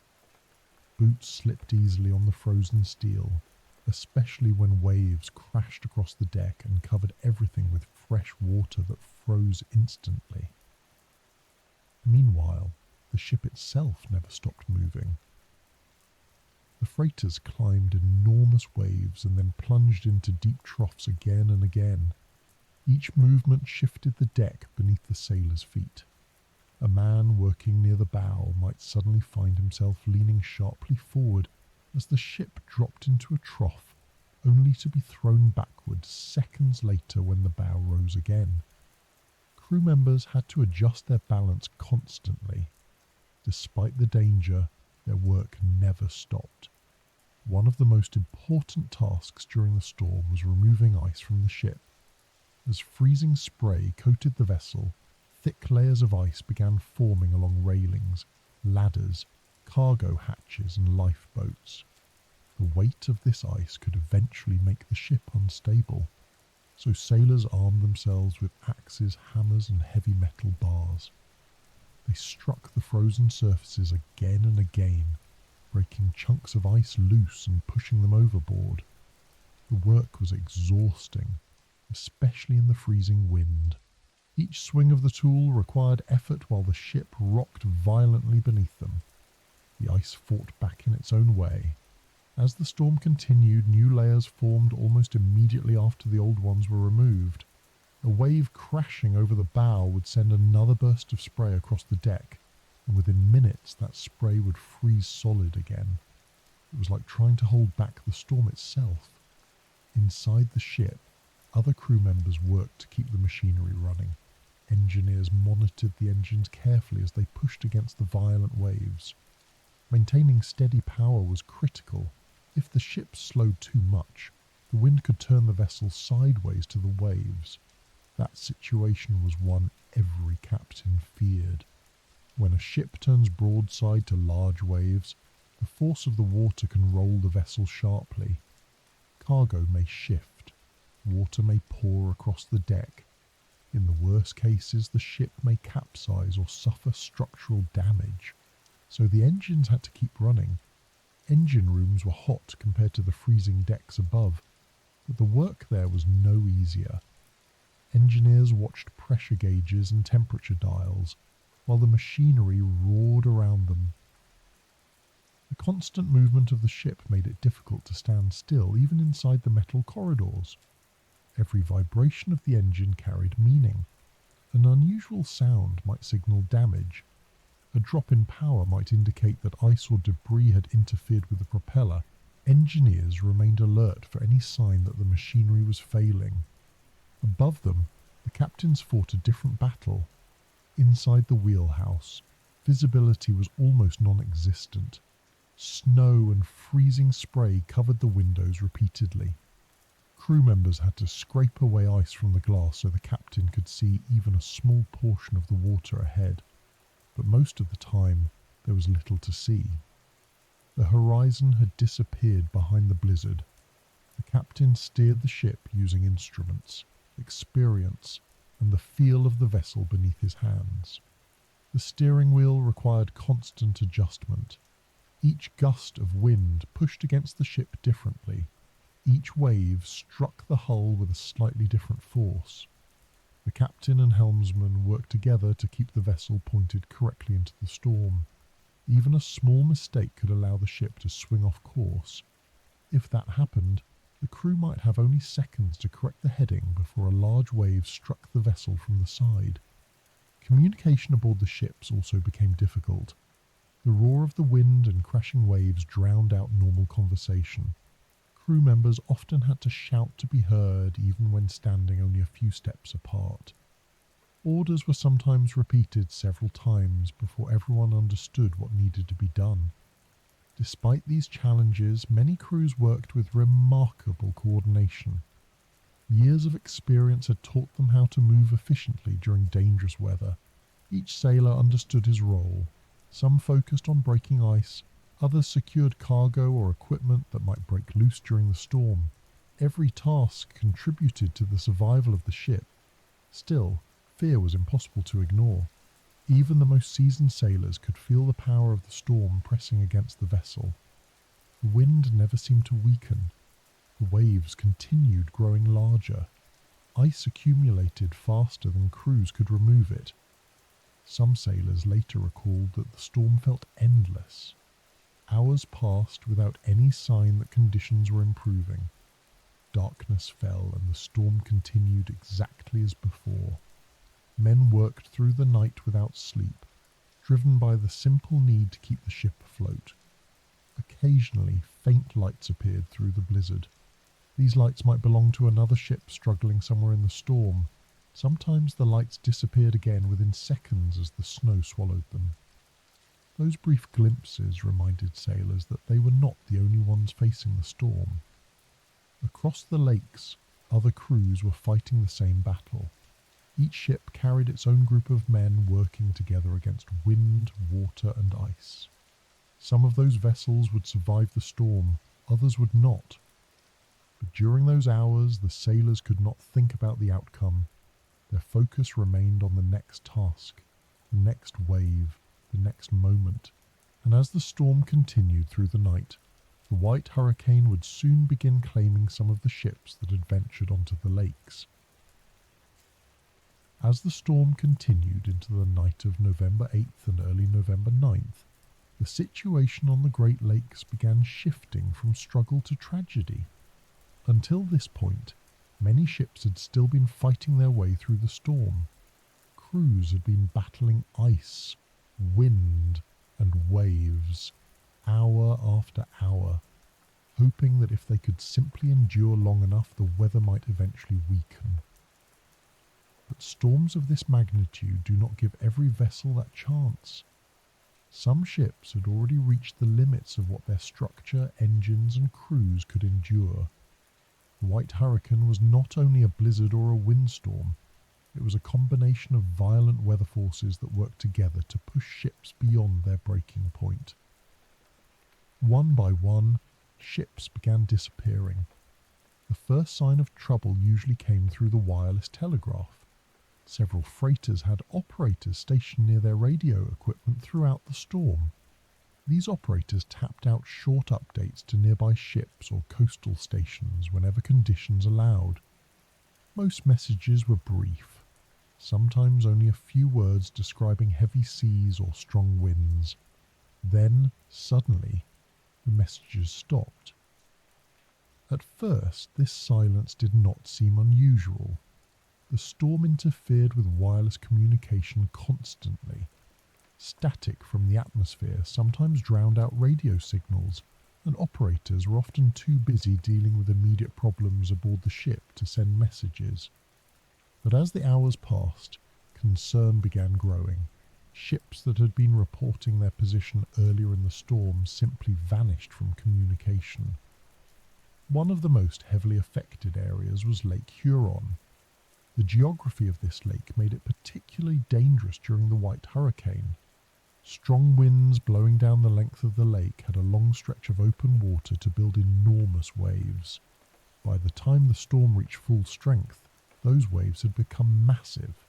Speaker 1: Boots slipped easily on the frozen steel, especially when waves crashed across the deck and covered everything with fresh water that froze instantly. Meanwhile, the ship itself never stopped moving. The freighters climbed enormous waves and then plunged into deep troughs again and again. Each movement shifted the deck beneath the sailors' feet. A man working near the bow might suddenly find himself leaning sharply forward as the ship dropped into a trough, only to be thrown backward seconds later when the bow rose again. Crew members had to adjust their balance constantly. Despite the danger, their work never stopped. One of the most important tasks during the storm was removing ice from the ship. As freezing spray coated the vessel, thick layers of ice began forming along railings, ladders, cargo hatches and lifeboats. The weight of this ice could eventually make the ship unstable, so sailors armed themselves with axes, hammers and heavy metal bars. They struck the frozen surfaces again and again, breaking chunks of ice loose and pushing them overboard. The work was exhausting, especially in the freezing wind. Each swing of the tool required effort while the ship rocked violently beneath them. The ice fought back in its own way. As the storm continued, new layers formed almost immediately after the old ones were removed. A wave crashing over the bow would send another burst of spray across the deck, and within minutes that spray would freeze solid again. It was like trying to hold back the storm itself. Inside the ship, other crew members worked to keep the machinery running. Engineers monitored the engines carefully as they pushed against the violent waves. Maintaining steady power was critical. If the ship slowed too much, the wind could turn the vessel sideways to the waves. That situation was one every captain feared. When a ship turns broadside to large waves, the force of the water can roll the vessel sharply. Cargo may shift. Water may pour across the deck. In the worst cases, the ship may capsize or suffer structural damage. So the engines had to keep running. Engine rooms were hot compared to the freezing decks above, but the work there was no easier. Engineers watched pressure gauges and temperature dials, while the machinery roared around them. The constant movement of the ship made it difficult to stand still, even inside the metal corridors. Every vibration of the engine carried meaning. An unusual sound might signal damage. A drop in power might indicate that ice or debris had interfered with the propeller. Engineers remained alert for any sign that the machinery was failing. Above them, the captains fought a different battle. Inside the wheelhouse, visibility was almost non-existent. Snow and freezing spray covered the windows repeatedly. Crew members had to scrape away ice from the glass so the captain could see even a small portion of the water ahead. But most of the time, there was little to see. The horizon had disappeared behind the blizzard. The captain steered the ship using instruments, experience, and the feel of the vessel beneath his hands. The steering wheel required constant adjustment. Each gust of wind pushed against the ship differently. Each wave struck the hull with a slightly different force. The captain and helmsman worked together to keep the vessel pointed correctly into the storm. Even a small mistake could allow the ship to swing off course. If that happened, the crew might have only seconds to correct the heading before a large wave struck the vessel from the side. Communication aboard the ships also became difficult. The roar of the wind and crashing waves drowned out normal conversation. Crew members often had to shout to be heard even when standing only a few steps apart. Orders were sometimes repeated several times before everyone understood what needed to be done. Despite these challenges, many crews worked with remarkable coordination. Years of experience had taught them how to move efficiently during dangerous weather. Each sailor understood his role. Some focused on breaking ice, others secured cargo or equipment that might break loose during the storm. Every task contributed to the survival of the ship. Still, fear was impossible to ignore. Even the most seasoned sailors could feel the power of the storm pressing against the vessel. The wind never seemed to weaken. The waves continued growing larger. Ice accumulated faster than crews could remove it. Some sailors later recalled that the storm felt endless. Hours passed without any sign that conditions were improving. Darkness fell and the storm continued exactly as before. Men worked through the night without sleep, driven by the simple need to keep the ship afloat. Occasionally, faint lights appeared through the blizzard. These lights might belong to another ship struggling somewhere in the storm. Sometimes the lights disappeared again within seconds as the snow swallowed them. Those brief glimpses reminded sailors that they were not the only ones facing the storm. Across the lakes, other crews were fighting the same battle. Each ship carried its own group of men working together against wind, water, and ice. Some of those vessels would survive the storm, others would not. But during those hours, the sailors could not think about the outcome. Their focus remained on the next task, the next wave, the next moment. And as the storm continued through the night, the white hurricane would soon begin claiming some of the ships that had ventured onto the lakes. As the storm continued into the night of November 8th and early November 9th, the situation on the Great Lakes began shifting from struggle to tragedy. Until this point, many ships had still been fighting their way through the storm. Crews had been battling ice, wind, and waves, hour after hour, hoping that if they could simply endure long enough, the weather might eventually weaken. But storms of this magnitude do not give every vessel that chance. Some ships had already reached the limits of what their structure, engines and crews could endure. The White Hurricane was not only a blizzard or a windstorm, it was a combination of violent weather forces that worked together to push ships beyond their breaking point. One by one, ships began disappearing. The first sign of trouble usually came through the wireless telegraph. Several freighters had operators stationed near their radio equipment throughout the storm. These operators tapped out short updates to nearby ships or coastal stations whenever conditions allowed. Most messages were brief, sometimes only a few words describing heavy seas or strong winds. Then, suddenly, the messages stopped. At first, this silence did not seem unusual. The storm interfered with wireless communication constantly. Static from the atmosphere sometimes drowned out radio signals, and operators were often too busy dealing with immediate problems aboard the ship to send messages. But as the hours passed, concern began growing. Ships that had been reporting their position earlier in the storm simply vanished from communication. One of the most heavily affected areas was Lake Huron. The geography of this lake made it particularly dangerous during the White Hurricane. Strong winds blowing down the length of the lake had a long stretch of open water to build enormous waves. By the time the storm reached full strength, those waves had become massive.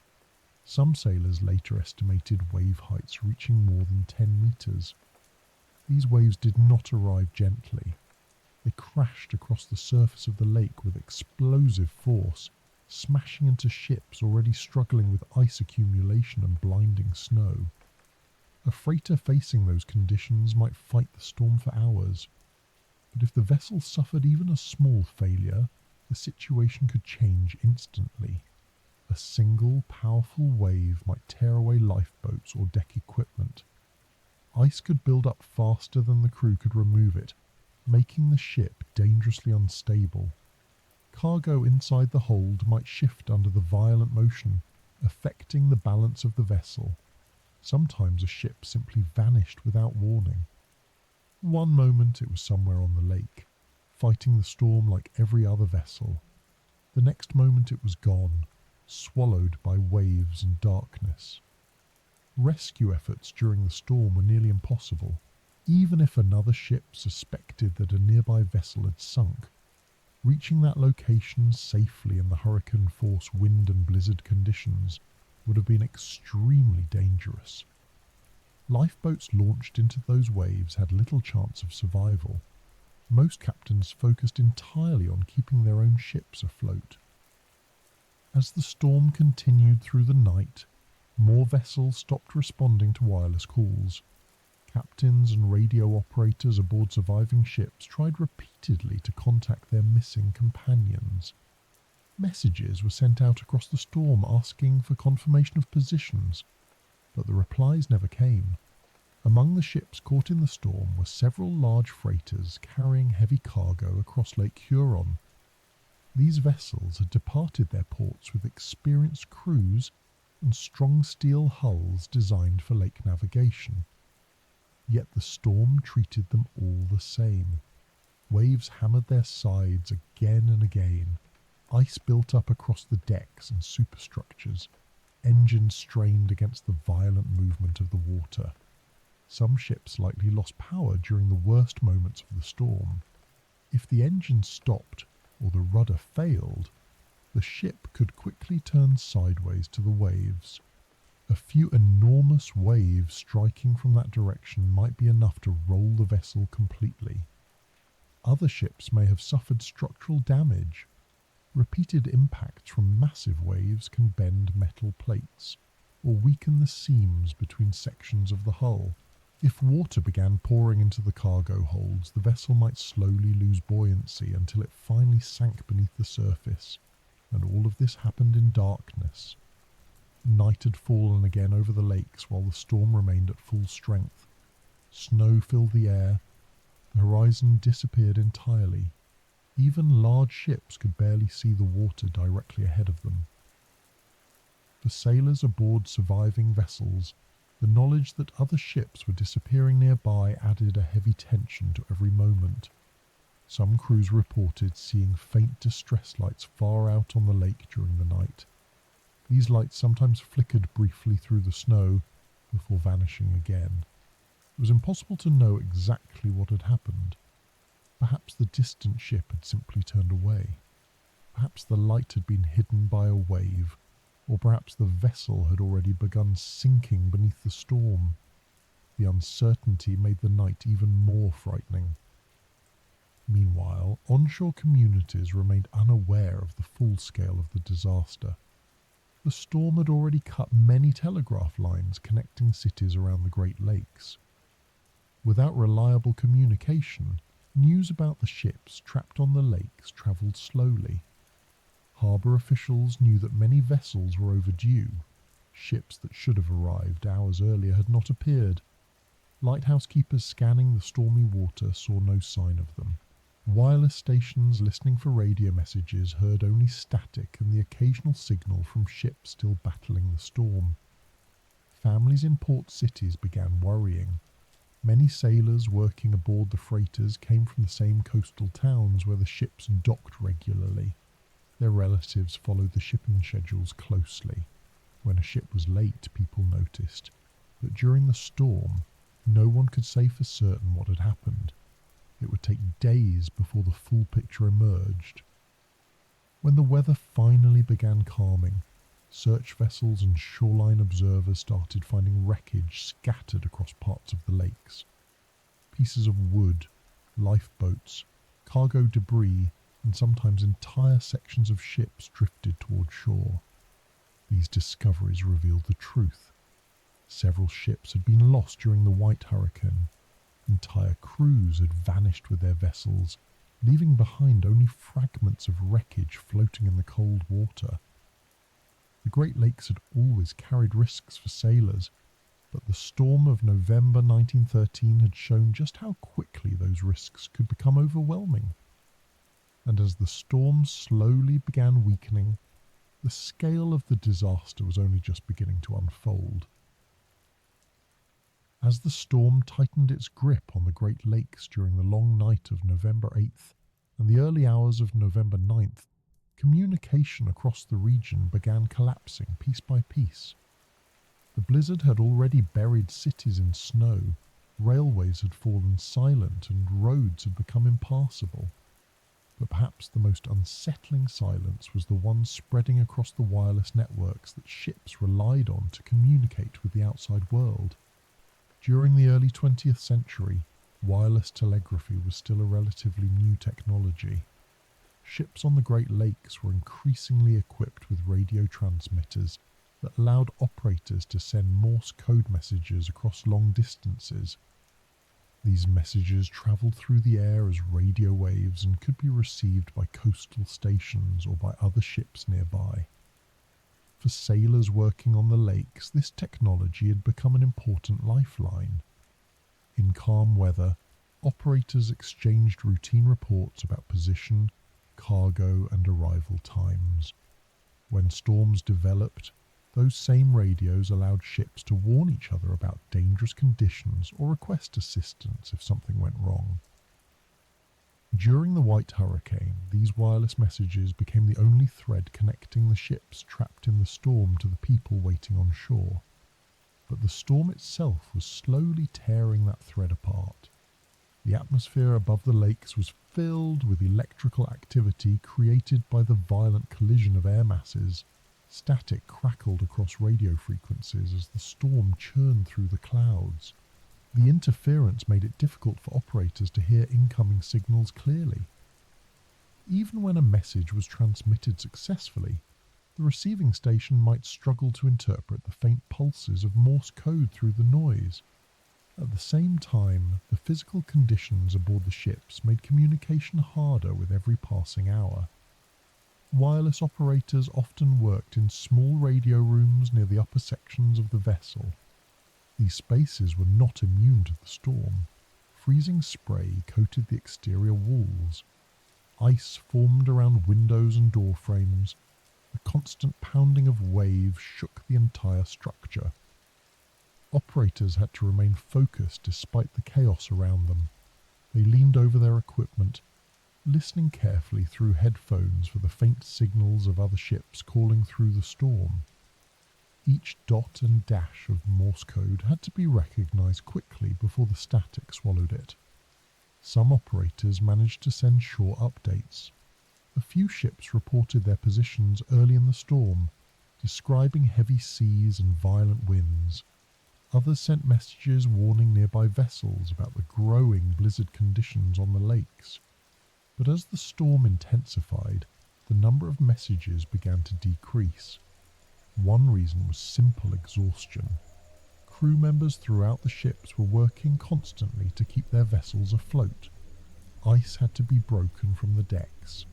Speaker 1: Some sailors later estimated wave heights reaching more than 10 meters. These waves did not arrive gently. They crashed across the surface of the lake with explosive force, smashing into ships already struggling with ice accumulation and blinding snow. A freighter facing those conditions might fight the storm for hours, but if the vessel suffered even a small failure, the situation could change instantly. A single, powerful wave might tear away lifeboats or deck equipment. Ice could build up faster than the crew could remove it, making the ship dangerously unstable. Cargo inside the hold might shift under the violent motion, affecting the balance of the vessel. Sometimes a ship simply vanished without warning. One moment it was somewhere on the lake, fighting the storm like every other vessel. The next moment it was gone, swallowed by waves and darkness. Rescue efforts during the storm were nearly impossible. Even if another ship suspected that a nearby vessel had sunk, reaching that location safely in the hurricane-force wind and blizzard conditions would have been extremely dangerous. Lifeboats launched into those waves had little chance of survival. Most captains focused entirely on keeping their own ships afloat. As the storm continued through the night, more vessels stopped responding to wireless calls. Captains and radio operators aboard surviving ships tried repeatedly to contact their missing companions. Messages were sent out across the storm asking for confirmation of positions, but the replies never came. Among the ships caught in the storm were several large freighters carrying heavy cargo across Lake Huron. These vessels had departed their ports with experienced crews and strong steel hulls designed for lake navigation. Yet the storm treated them all the same. Waves hammered their sides again and again. Ice built up across the decks and superstructures. Engines strained against the violent movement of the water. Some ships likely lost power during the worst moments of the storm. If the engine stopped or the rudder failed, the ship could quickly turn sideways to the waves. A few enormous waves striking from that direction might be enough to roll the vessel completely. Other ships may have suffered structural damage. Repeated impacts from massive waves can bend metal plates or weaken the seams between sections of the hull. If water began pouring into the cargo holds, the vessel might slowly lose buoyancy until it finally sank beneath the surface, and all of this happened in darkness. Night had fallen again over the lakes while the storm remained at full strength. Snow filled the air. The horizon disappeared entirely. Even large ships could barely see the water directly ahead of them. For sailors aboard surviving vessels, The knowledge that other ships were disappearing nearby added a heavy tension to every moment. Some crews reported seeing faint distress lights far out on the lake during the night. These lights sometimes flickered briefly through the snow before vanishing again. It was impossible to know exactly what had happened. Perhaps the distant ship had simply turned away. Perhaps the light had been hidden by a wave, or perhaps the vessel had already begun sinking beneath the storm. The uncertainty made the night even more frightening. Meanwhile, onshore communities remained unaware of the full scale of the disaster. The storm had already cut many telegraph lines connecting cities around the Great Lakes. Without reliable communication, news about the ships trapped on the lakes travelled slowly. Harbour officials knew that many vessels were overdue. Ships that should have arrived hours earlier had not appeared. Lighthouse keepers scanning the stormy water saw no sign of them. Wireless stations listening for radio messages heard only static and the occasional signal from ships still battling the storm. Families in port cities began worrying. Many sailors working aboard the freighters came from the same coastal towns where the ships docked regularly. Their relatives followed the shipping schedules closely. When a ship was late, people noticed, but during the storm, no one could say for certain what had happened. It would take days before the full picture emerged. When the weather finally began calming, search vessels and shoreline observers started finding wreckage scattered across parts of the lakes. Pieces of wood, lifeboats, cargo debris, and sometimes entire sections of ships drifted toward shore. These discoveries revealed the truth. Several ships had been lost during the White Hurricane. Entire crews had vanished with their vessels, leaving behind only fragments of wreckage floating in the cold water. The Great Lakes had always carried risks for sailors, but the storm of November 1913 had shown just how quickly those risks could become overwhelming. And as the storm slowly began weakening, the scale of the disaster was only just beginning to unfold. As the storm tightened its grip on the Great Lakes during the long night of November 8th and the early hours of November 9th, communication across the region began collapsing piece by piece. The blizzard had already buried cities in snow, railways had fallen silent, and roads had become impassable. But perhaps the most unsettling silence was the one spreading across the wireless networks that ships relied on to communicate with the outside world. During the early 20th century, wireless telegraphy was still a relatively new technology. Ships on the Great Lakes were increasingly equipped with radio transmitters that allowed operators to send Morse code messages across long distances. These messages travelled through the air as radio waves and could be received by coastal stations or by other ships nearby. For sailors working on the lakes, this technology had become an important lifeline. In calm weather, operators exchanged routine reports about position, cargo, and arrival times. When storms developed, those same radios allowed ships to warn each other about dangerous conditions or request assistance if something went wrong. During the White Hurricane, these wireless messages became the only thread connecting the ships trapped in the storm to the people waiting on shore. But the storm itself was slowly tearing that thread apart. The atmosphere above the lakes was filled with electrical activity created by the violent collision of air masses. Static crackled across radio frequencies as the storm churned through the clouds. The interference made it difficult for operators to hear incoming signals clearly. Even when a message was transmitted successfully, the receiving station might struggle to interpret the faint pulses of Morse code through the noise. At the same time, the physical conditions aboard the ships made communication harder with every passing hour. Wireless operators often worked in small radio rooms near the upper sections of the vessel. These spaces were not immune to the storm. Freezing spray coated the exterior walls. Ice formed around windows and door frames. The constant pounding of waves shook the entire structure. Operators had to remain focused despite the chaos around them. They leaned over their equipment, listening carefully through headphones for the faint signals of other ships calling through the storm. Each dot and dash of Morse code had to be recognized quickly before the static swallowed it. Some operators managed to send short updates. A few ships reported their positions early in the storm, describing heavy seas and violent winds. Others sent messages warning nearby vessels about the growing blizzard conditions on the lakes. But as the storm intensified, the number of messages began to decrease. One reason was simple exhaustion. Crew members throughout the ships were working constantly to keep their vessels afloat. Ice had to be broken from the decks.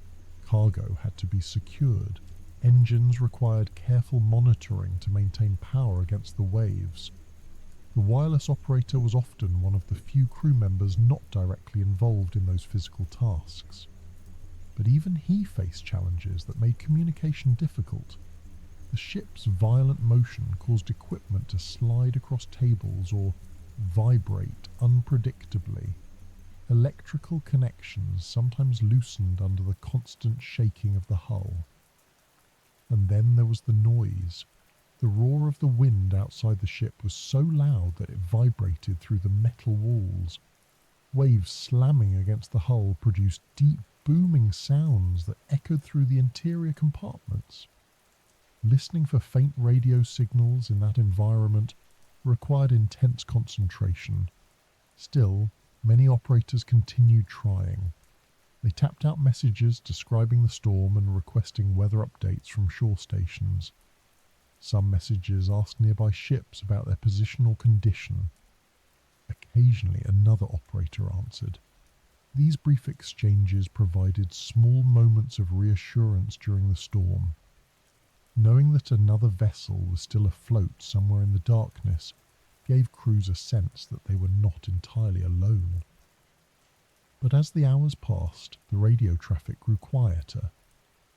Speaker 1: Cargo had to be secured. Engines required careful monitoring to maintain power against the waves. The wireless operator was often one of the few crew members not directly involved in those physical tasks. But even he faced challenges that made communication difficult. The ship's violent motion caused equipment to slide across tables or vibrate unpredictably. Electrical connections sometimes loosened under the constant shaking of the hull. And then there was the noise. The roar of the wind outside the ship was so loud that it vibrated through the metal walls. Waves slamming against the hull produced deep, booming sounds that echoed through the interior compartments. Listening for faint radio signals in that environment required intense concentration. Still, many operators continued trying. They tapped out messages describing the storm and requesting weather updates from shore stations. Some messages asked nearby ships about their position or condition. Occasionally, another operator answered. These brief exchanges provided small moments of reassurance during the storm. Knowing that another vessel was still afloat somewhere in the darkness gave crews a sense that they were not entirely alone. But as the hours passed, the radio traffic grew quieter.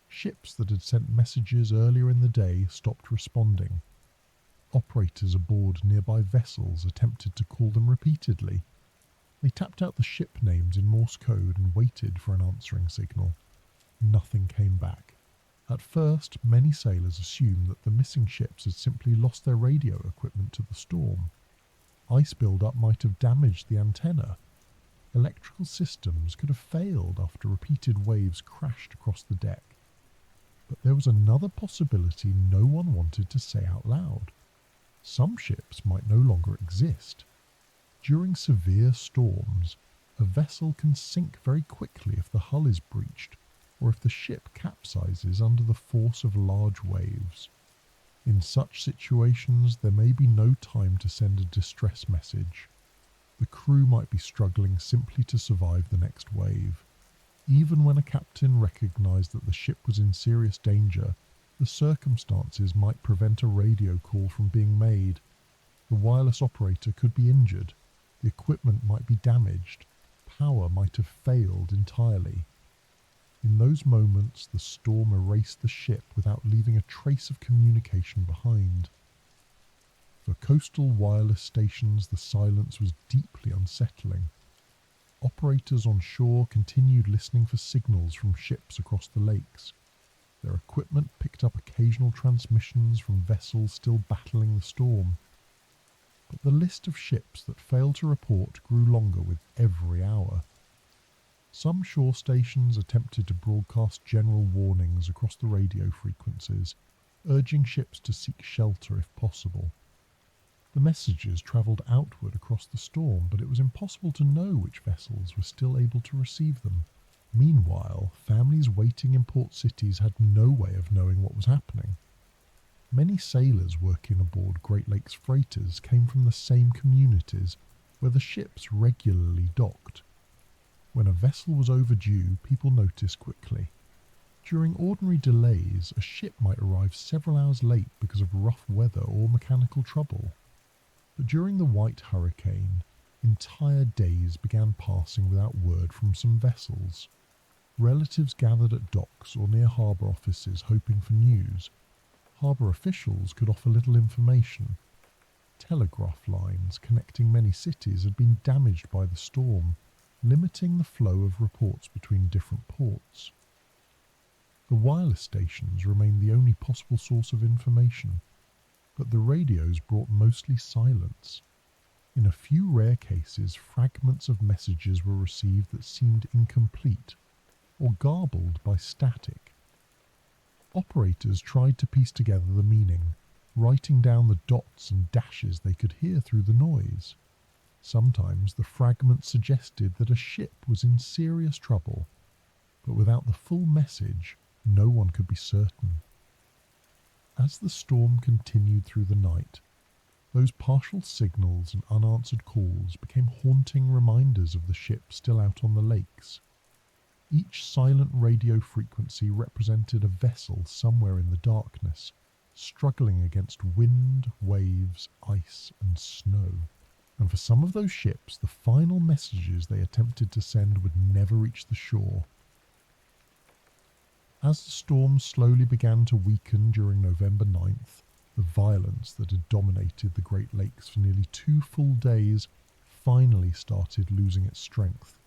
Speaker 1: Ships that had sent messages earlier in the day stopped responding. Operators aboard nearby vessels attempted to call them repeatedly. They tapped out the ship names in Morse code and waited for an answering signal. Nothing came back. At first, many sailors assumed that the missing ships had simply lost their radio equipment to the storm. Ice buildup might have damaged the antenna. Electrical systems could have failed after repeated waves crashed across the deck. But there was another possibility no one wanted to say out loud. Some ships might no longer exist. During severe storms, a vessel can sink very quickly if the hull is breached, or if the ship capsizes under the force of large waves. In such situations, there may be no time to send a distress message. The crew might be struggling simply to survive the next wave. Even when a captain recognized that the ship was in serious danger, the circumstances might prevent a radio call from being made. The wireless operator could be injured, the equipment might be damaged, power might have failed entirely. In those moments, the storm erased the ship without leaving a trace of communication behind. For coastal wireless stations, the silence was deeply unsettling. Operators on shore continued listening for signals from ships across the lakes. Their equipment picked up occasional transmissions from vessels still battling the storm. But the list of ships that failed to report grew longer with every hour. Some shore stations attempted to broadcast general warnings across the radio frequencies, urging ships to seek shelter if possible. The messages travelled outward across the storm, but it was impossible to know which vessels were still able to receive them. Meanwhile, families waiting in port cities had no way of knowing what was happening. Many sailors working aboard Great Lakes freighters came from the same communities where the ships regularly docked. When a vessel was overdue, people noticed quickly. During ordinary delays, a ship might arrive several hours late because of rough weather or mechanical trouble. But during the White Hurricane, entire days began passing without word from some vessels. Relatives gathered at docks or near harbour offices hoping for news. Harbour officials could offer little information. Telegraph lines connecting many cities had been damaged by the storm, limiting the flow of reports between different ports. The wireless stations remained the only possible source of information, but the radios brought mostly silence. In a few rare cases, fragments of messages were received that seemed incomplete or garbled by static. Operators tried to piece together the meaning, writing down the dots and dashes they could hear through the noise. Sometimes the fragments suggested that a ship was in serious trouble, but without the full message, no one could be certain. As the storm continued through the night, those partial signals and unanswered calls became haunting reminders of the ship still out on the lakes. Each silent radio frequency represented a vessel somewhere in the darkness, struggling against wind, waves, ice, and snow. And for some of those ships, the final messages they attempted to send would never reach the shore. As the storm slowly began to weaken during November 9th, the violence that had dominated the Great Lakes for nearly 2 full days finally started losing its strength.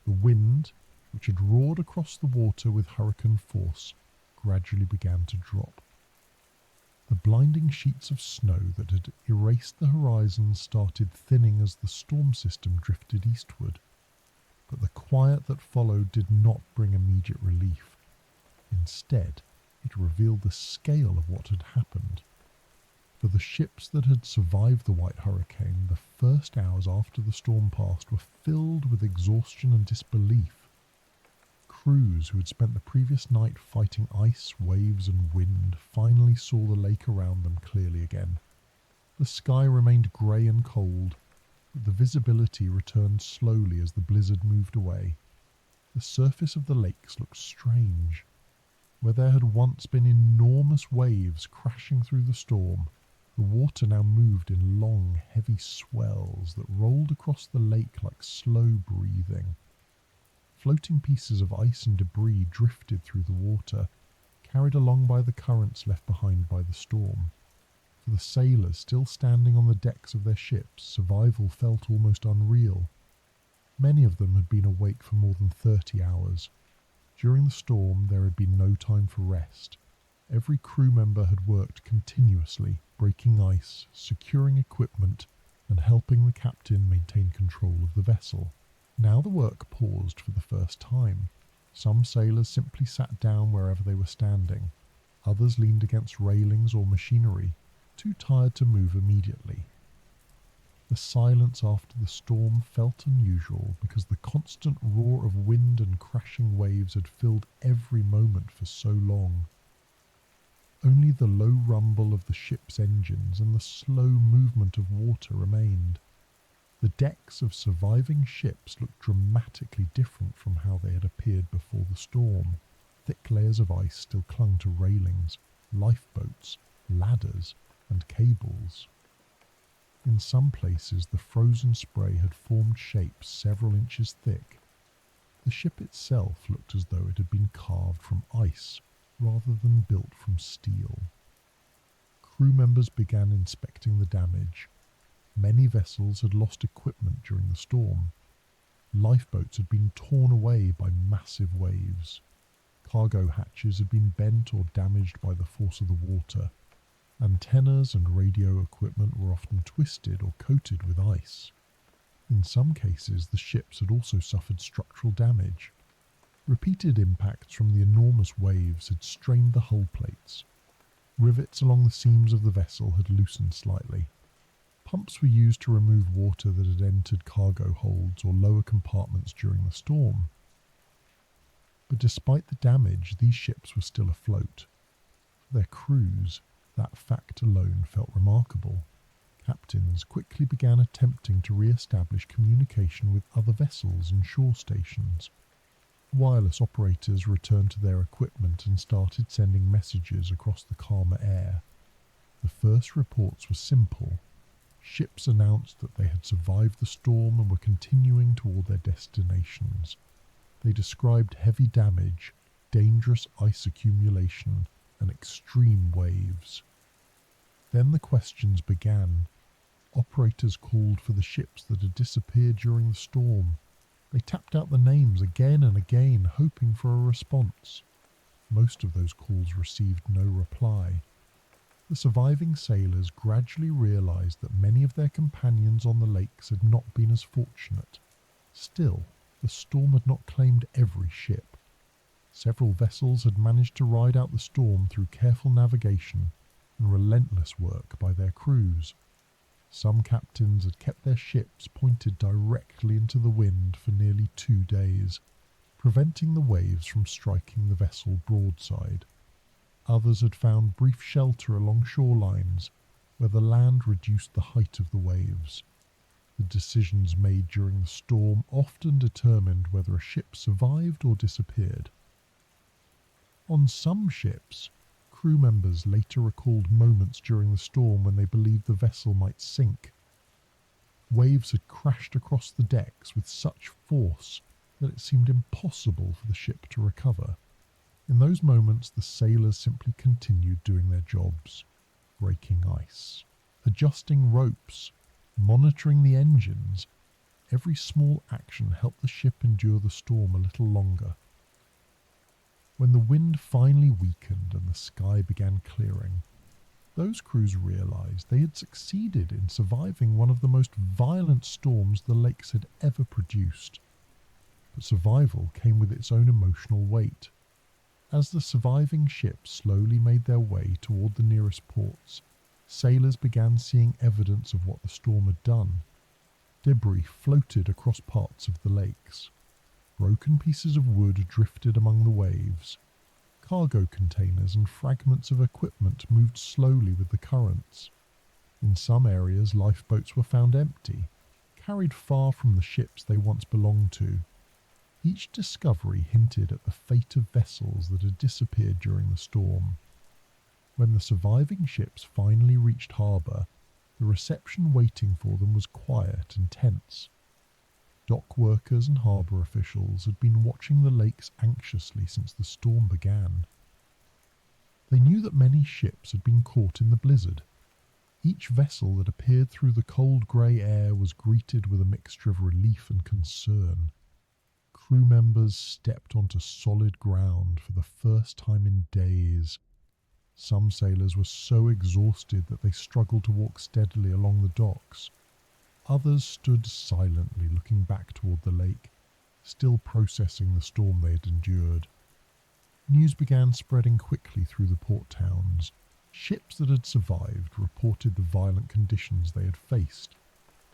Speaker 1: The wind, which had roared across the water with hurricane force, gradually began to drop. The blinding sheets of snow that had erased the horizon started thinning as the storm system drifted eastward, but the quiet that followed did not bring immediate relief. Instead, it revealed the scale of what had happened. For the ships that had survived the White Hurricane, the first hours after the storm passed were filled with exhaustion and disbelief. Crews who had spent the previous night fighting ice, waves, and wind finally saw the lake around them clearly again. The sky remained grey and cold, but the visibility returned slowly as the blizzard moved away. The surface of the lakes looked strange. Where there had once been enormous waves crashing through the storm, the water now moved in long, heavy swells that rolled across the lake like slow breathing. Floating pieces of ice and debris drifted through the water, carried along by the currents left behind by the storm. For the sailors still standing on the decks of their ships, survival felt almost unreal. Many of them had been awake for more than 30 hours. During the storm, there had been no time for rest. Every crew member had worked continuously, breaking ice, securing equipment, and helping the captain maintain control of the vessel. Now the work paused for the first time. Some sailors simply sat down wherever they were standing. Others leaned against railings or machinery, too tired to move immediately. The silence after the storm felt unusual because the constant roar of wind and crashing waves had filled every moment for so long. Only the low rumble of the ship's engines and the slow movement of water remained. The decks of surviving ships looked dramatically different from how they had appeared before the storm. Thick layers of ice still clung to railings, lifeboats, ladders, and cables. In some places, the frozen spray had formed shapes several inches thick. The ship itself looked as though it had been carved from ice rather than built from steel. Crew members began inspecting the damage. Many vessels had lost equipment during the storm. Lifeboats had been torn away by massive waves. Cargo hatches had been bent or damaged by the force of the water. Antennas and radio equipment were often twisted or coated with ice. In some cases, the ships had also suffered structural damage. Repeated impacts from the enormous waves had strained the hull plates. Rivets along the seams of the vessel had loosened slightly. Pumps were used to remove water that had entered cargo holds or lower compartments during the storm. But despite the damage, these ships were still afloat. For their crews, that fact alone felt remarkable. Captains quickly began attempting to re-establish communication with other vessels and shore stations. Wireless operators returned to their equipment and started sending messages across the calmer air. The first reports were simple. Ships announced that they had survived the storm and were continuing toward their destinations. They described heavy damage, dangerous ice accumulation, and extreme waves. Then the questions began. Operators called for the ships that had disappeared during the storm. They tapped out the names again and again, hoping for a response. Most of those calls received no reply. The surviving sailors gradually realized that many of their companions on the lakes had not been as fortunate. Still, the storm had not claimed every ship. Several vessels had managed to ride out the storm through careful navigation and relentless work by their crews. Some captains had kept their ships pointed directly into the wind for nearly 2 days, preventing the waves from striking the vessel broadside. Others had found brief shelter along shorelines where the land reduced the height of the waves. The decisions made during the storm often determined whether a ship survived or disappeared. On some ships, crew members later recalled moments during the storm when they believed the vessel might sink. Waves had crashed across the decks with such force that it seemed impossible for the ship to recover. In those moments, the sailors simply continued doing their jobs, breaking ice, adjusting ropes, monitoring the engines. Every small action helped the ship endure the storm a little longer. When the wind finally weakened and the sky began clearing, those crews realized they had succeeded in surviving one of the most violent storms the lakes had ever produced. But survival came with its own emotional weight. As the surviving ships slowly made their way toward the nearest ports, sailors began seeing evidence of what the storm had done. Debris floated across parts of the lakes. Broken pieces of wood drifted among the waves. Cargo containers and fragments of equipment moved slowly with the currents. In some areas, lifeboats were found empty, carried far from the ships they once belonged to. Each discovery hinted at the fate of vessels that had disappeared during the storm. When the surviving ships finally reached harbour, the reception waiting for them was quiet and tense. Dock workers and harbour officials had been watching the lakes anxiously since the storm began. They knew that many ships had been caught in the blizzard. Each vessel that appeared through the cold grey air was greeted with a mixture of relief and concern. Crew members stepped onto solid ground for the first time in days. Some sailors were so exhausted that they struggled to walk steadily along the docks. Others stood silently looking back toward the lake, still processing the storm they had endured. News began spreading quickly through the port towns. Ships that had survived reported the violent conditions they had faced.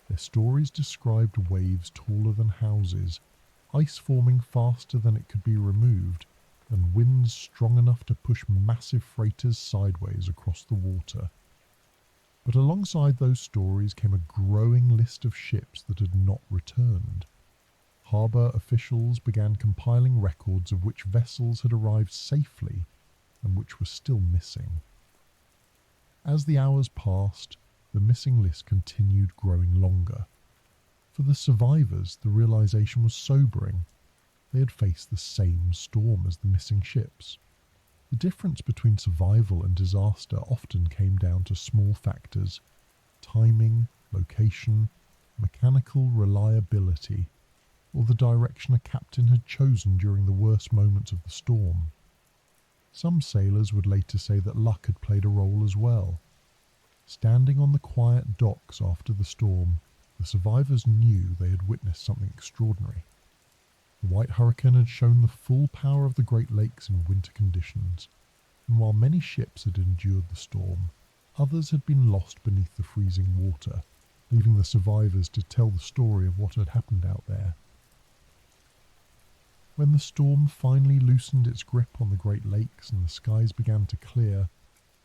Speaker 1: Their stories described waves taller than houses, ice forming faster than it could be removed, and winds strong enough to push massive freighters sideways across the water. But alongside those stories came a growing list of ships that had not returned. Harbour officials began compiling records of which vessels had arrived safely and which were still missing. As the hours passed, the missing list continued growing longer. For the survivors, the realization was sobering. They had faced the same storm as the missing ships. The difference between survival and disaster often came down to small factors: timing, location, mechanical reliability, or the direction a captain had chosen during the worst moments of the storm. Some sailors would later say that luck had played a role as well. Standing on the quiet docks after the storm, the survivors knew they had witnessed something extraordinary. The White Hurricane had shown the full power of the Great Lakes in winter conditions, and while many ships had endured the storm, others had been lost beneath the freezing water, leaving the survivors to tell the story of what had happened out there. When the storm finally loosened its grip on the Great Lakes and the skies began to clear,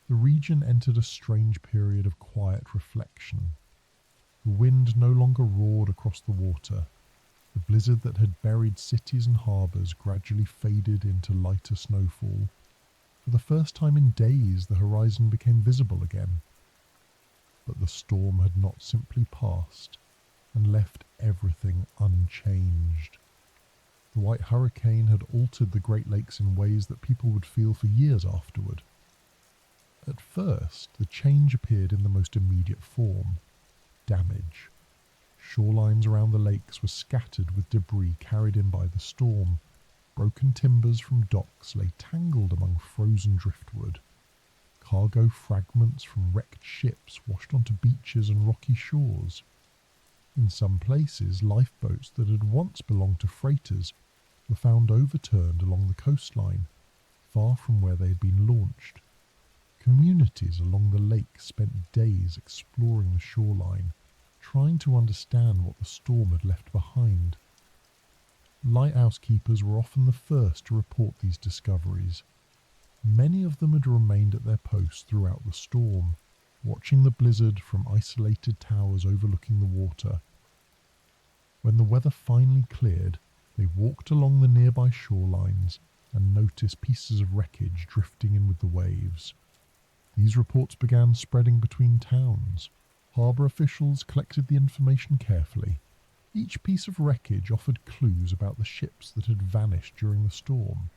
Speaker 1: the region entered a strange period of quiet reflection. The wind no longer roared across the water. The blizzard that had buried cities and harbours gradually faded into lighter snowfall. For the first time in days, the horizon became visible again. But the storm had not simply passed and left everything unchanged. The White Hurricane had altered the Great Lakes in ways that people would feel for years afterward. At first, the change appeared in the most immediate form. damage. Shorelines around the lakes were scattered with debris carried in by the storm. Broken timbers from docks lay tangled among frozen driftwood. Cargo fragments from wrecked ships washed onto beaches and rocky shores. In some places, lifeboats that had once belonged to freighters were found overturned along the coastline, far from where they had been launched. Communities along the lake spent days exploring the shoreline, trying to understand what the storm had left behind. Lighthouse keepers were often the first to report these discoveries. Many of them had remained at their posts throughout the storm, watching the blizzard from isolated towers overlooking the water. When the weather finally cleared, they walked along the nearby shorelines and noticed pieces of wreckage drifting in with the waves. These reports began spreading between towns. Harbour officials collected the information carefully. Each piece of wreckage offered clues about the ships that had vanished during the storm.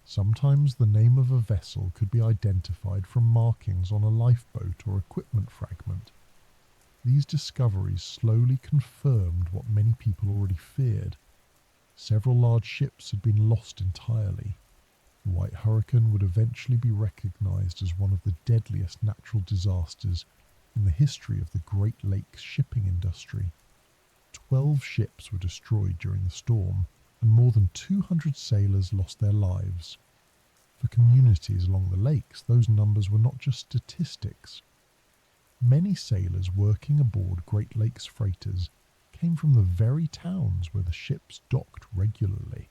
Speaker 1: Sometimes the name of a vessel could be identified from markings on a lifeboat or equipment fragment. These discoveries slowly confirmed what many people already feared. Several large ships had been lost entirely. The White Hurricane would eventually be recognised as one of the deadliest natural disasters in the history of the Great Lakes shipping industry. 12 ships were destroyed during the storm, and more than 200 sailors lost their lives. For communities along the lakes, those numbers were not just statistics. Many sailors working aboard Great Lakes freighters came from the very towns where the ships docked regularly.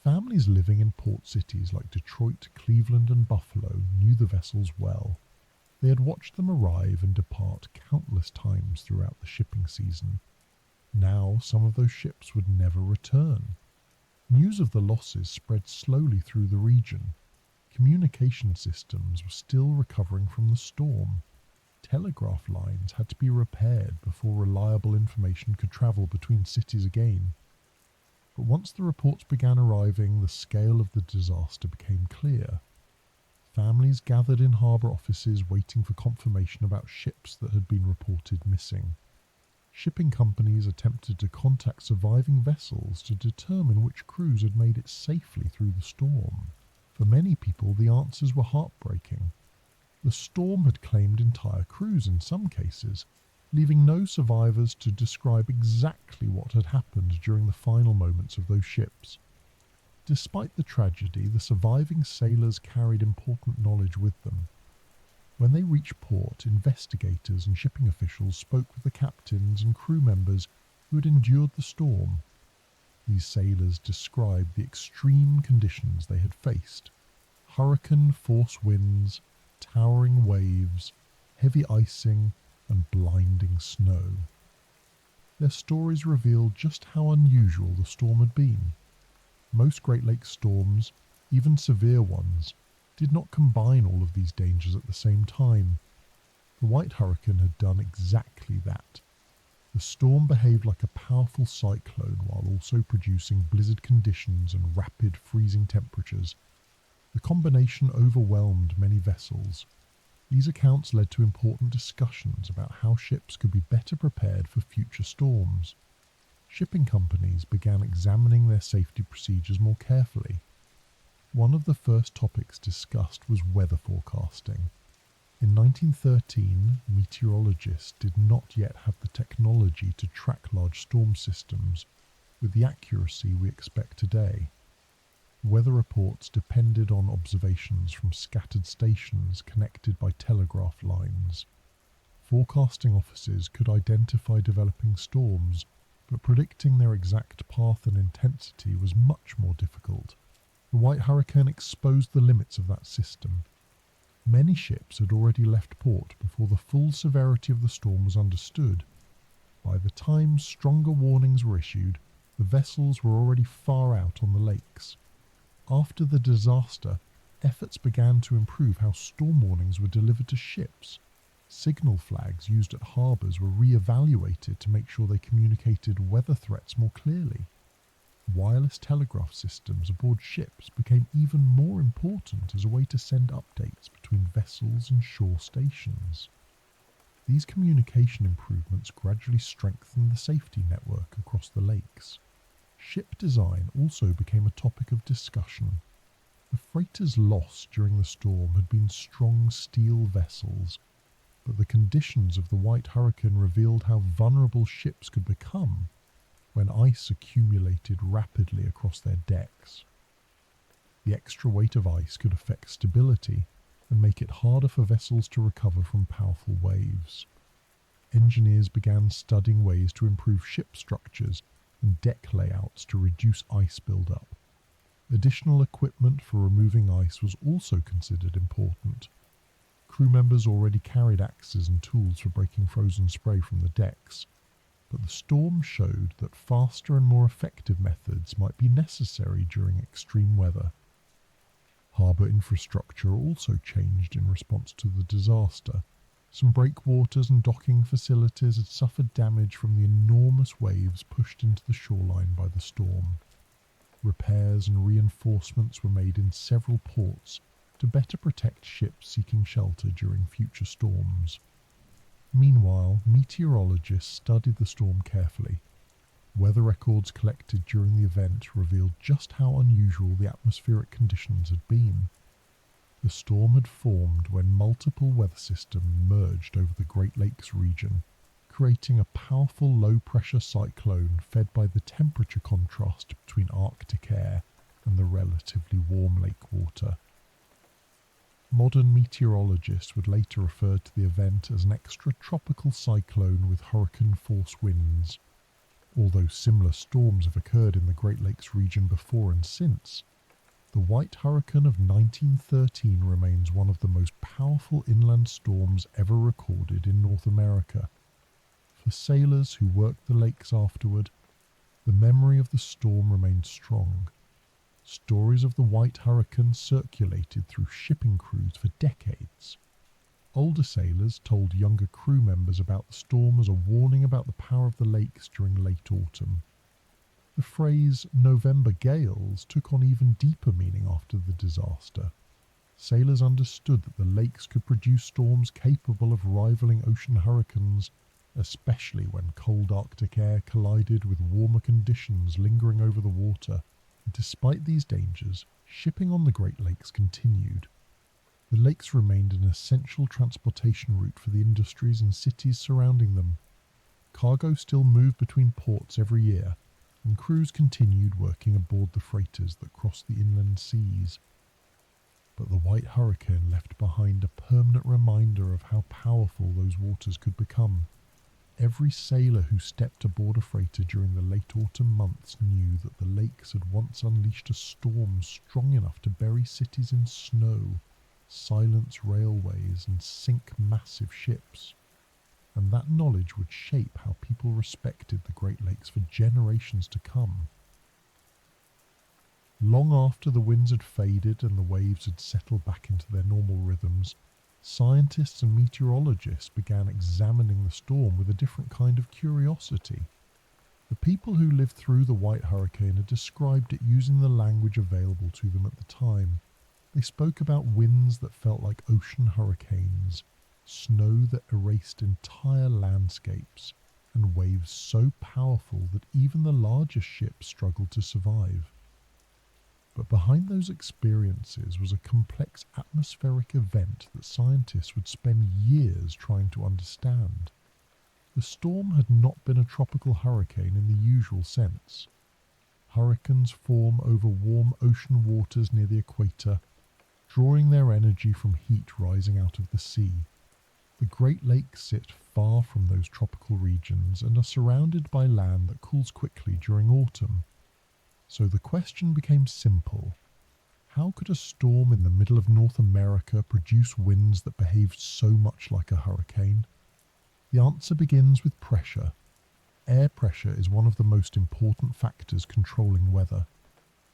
Speaker 1: Families living in port cities like Detroit, Cleveland, and Buffalo knew the vessels well. They had watched them arrive and depart countless times throughout the shipping season. Now some of those ships would never return. News of the losses spread slowly through the region. Communication systems were still recovering from the storm. Telegraph lines had to be repaired before reliable information could travel between cities again. But once the reports began arriving, the scale of the disaster became clear. Families gathered in harbour offices waiting for confirmation about ships that had been reported missing. Shipping companies attempted to contact surviving vessels to determine which crews had made it safely through the storm. For many people, the answers were heartbreaking. The storm had claimed entire crews in some cases, leaving no survivors to describe exactly what had happened during the final moments of those ships. Despite the tragedy, the surviving sailors carried important knowledge with them. When they reached port, investigators and shipping officials spoke with the captains and crew members who had endured the storm. These sailors described the extreme conditions they had faced: hurricane-force winds, towering waves, heavy icing, and blinding snow. Their stories revealed just how unusual the storm had been. Most Great Lakes storms, even severe ones, did not combine all of these dangers at the same time. The White Hurricane had done exactly that. The storm behaved like a powerful cyclone while also producing blizzard conditions and rapid freezing temperatures. The combination overwhelmed many vessels. These accounts led to important discussions about how ships could be better prepared for future storms. Shipping companies began examining their safety procedures more carefully. One of the first topics discussed was weather forecasting. In 1913, meteorologists did not yet have the technology to track large storm systems with the accuracy we expect today. Weather reports depended on observations from scattered stations connected by telegraph lines. Forecasting offices could identify developing storms, but predicting their exact path and intensity was much more difficult. The White Hurricane exposed the limits of that system. Many ships had already left port before the full severity of the storm was understood. By the time stronger warnings were issued, the vessels were already far out on the lakes. After the disaster, efforts began to improve how storm warnings were delivered to ships. Signal flags used at harbours were re-evaluated to make sure they communicated weather threats more clearly. Wireless telegraph systems aboard ships became even more important as a way to send updates between vessels and shore stations. These communication improvements gradually strengthened the safety network across the lakes. Ship design also became a topic of discussion. The freighters lost during the storm had been strong steel vessels, but the conditions of the White Hurricane revealed how vulnerable ships could become when ice accumulated rapidly across their decks. The extra weight of ice could affect stability and make it harder for vessels to recover from powerful waves. Engineers began studying ways to improve ship structures and deck layouts to reduce ice buildup. Additional equipment for removing ice was also considered important. Crew members already carried axes and tools for breaking frozen spray from the decks, but the storm showed that faster and more effective methods might be necessary during extreme weather. Harbour infrastructure also changed in response to the disaster. Some breakwaters and docking facilities had suffered damage from the enormous waves pushed into the shoreline by the storm. Repairs and reinforcements were made in several ports to better protect ships seeking shelter during future storms. Meanwhile, meteorologists studied the storm carefully. Weather records collected during the event revealed just how unusual the atmospheric conditions had been. The storm had formed when multiple weather systems merged over the Great Lakes region, creating a powerful low-pressure cyclone fed by the temperature contrast between Arctic air and the relatively warm lake water. Modern meteorologists would later refer to the event as an extratropical cyclone with hurricane-force winds. Although similar storms have occurred in the Great Lakes region before and since, the White Hurricane of 1913 remains one of the most powerful inland storms ever recorded in North America. For sailors who worked the lakes afterward, the memory of the storm remained strong. Stories of the White Hurricane circulated through shipping crews for decades. Older sailors told younger crew members about the storm as a warning about the power of the lakes during late autumn. The phrase "November gales" took on even deeper meaning after the disaster. Sailors understood that the lakes could produce storms capable of rivaling ocean hurricanes, especially when cold Arctic air collided with warmer conditions lingering over the water. Despite these dangers, shipping on the Great Lakes continued. The lakes remained an essential transportation route for the industries and cities surrounding them. Cargo still moved between ports every year, and crews continued working aboard the freighters that crossed the inland seas. But the White Hurricane left behind a permanent reminder of how powerful those waters could become. Every sailor who stepped aboard a freighter during the late autumn months knew that the lakes had once unleashed a storm strong enough to bury cities in snow, silence railways, and sink massive ships. And that knowledge would shape how people respected the Great Lakes for generations to come. Long after the winds had faded and the waves had settled back into their normal rhythms, scientists and meteorologists began examining the storm with a different kind of curiosity. The people who lived through the White Hurricane had described it using the language available to them at the time. They spoke about winds that felt like ocean hurricanes, snow that erased entire landscapes, and waves so powerful that even the largest ships struggled to survive. But behind those experiences was a complex atmospheric event that scientists would spend years trying to understand. The storm had not been a tropical hurricane in the usual sense. Hurricanes form over warm ocean waters near the equator, drawing their energy from heat rising out of the sea. The Great Lakes sit far from those tropical regions and are surrounded by land that cools quickly during autumn. So the question became simple. How could a storm in the middle of North America produce winds that behaved so much like a hurricane? The answer begins with pressure. Air pressure is one of the most important factors controlling weather.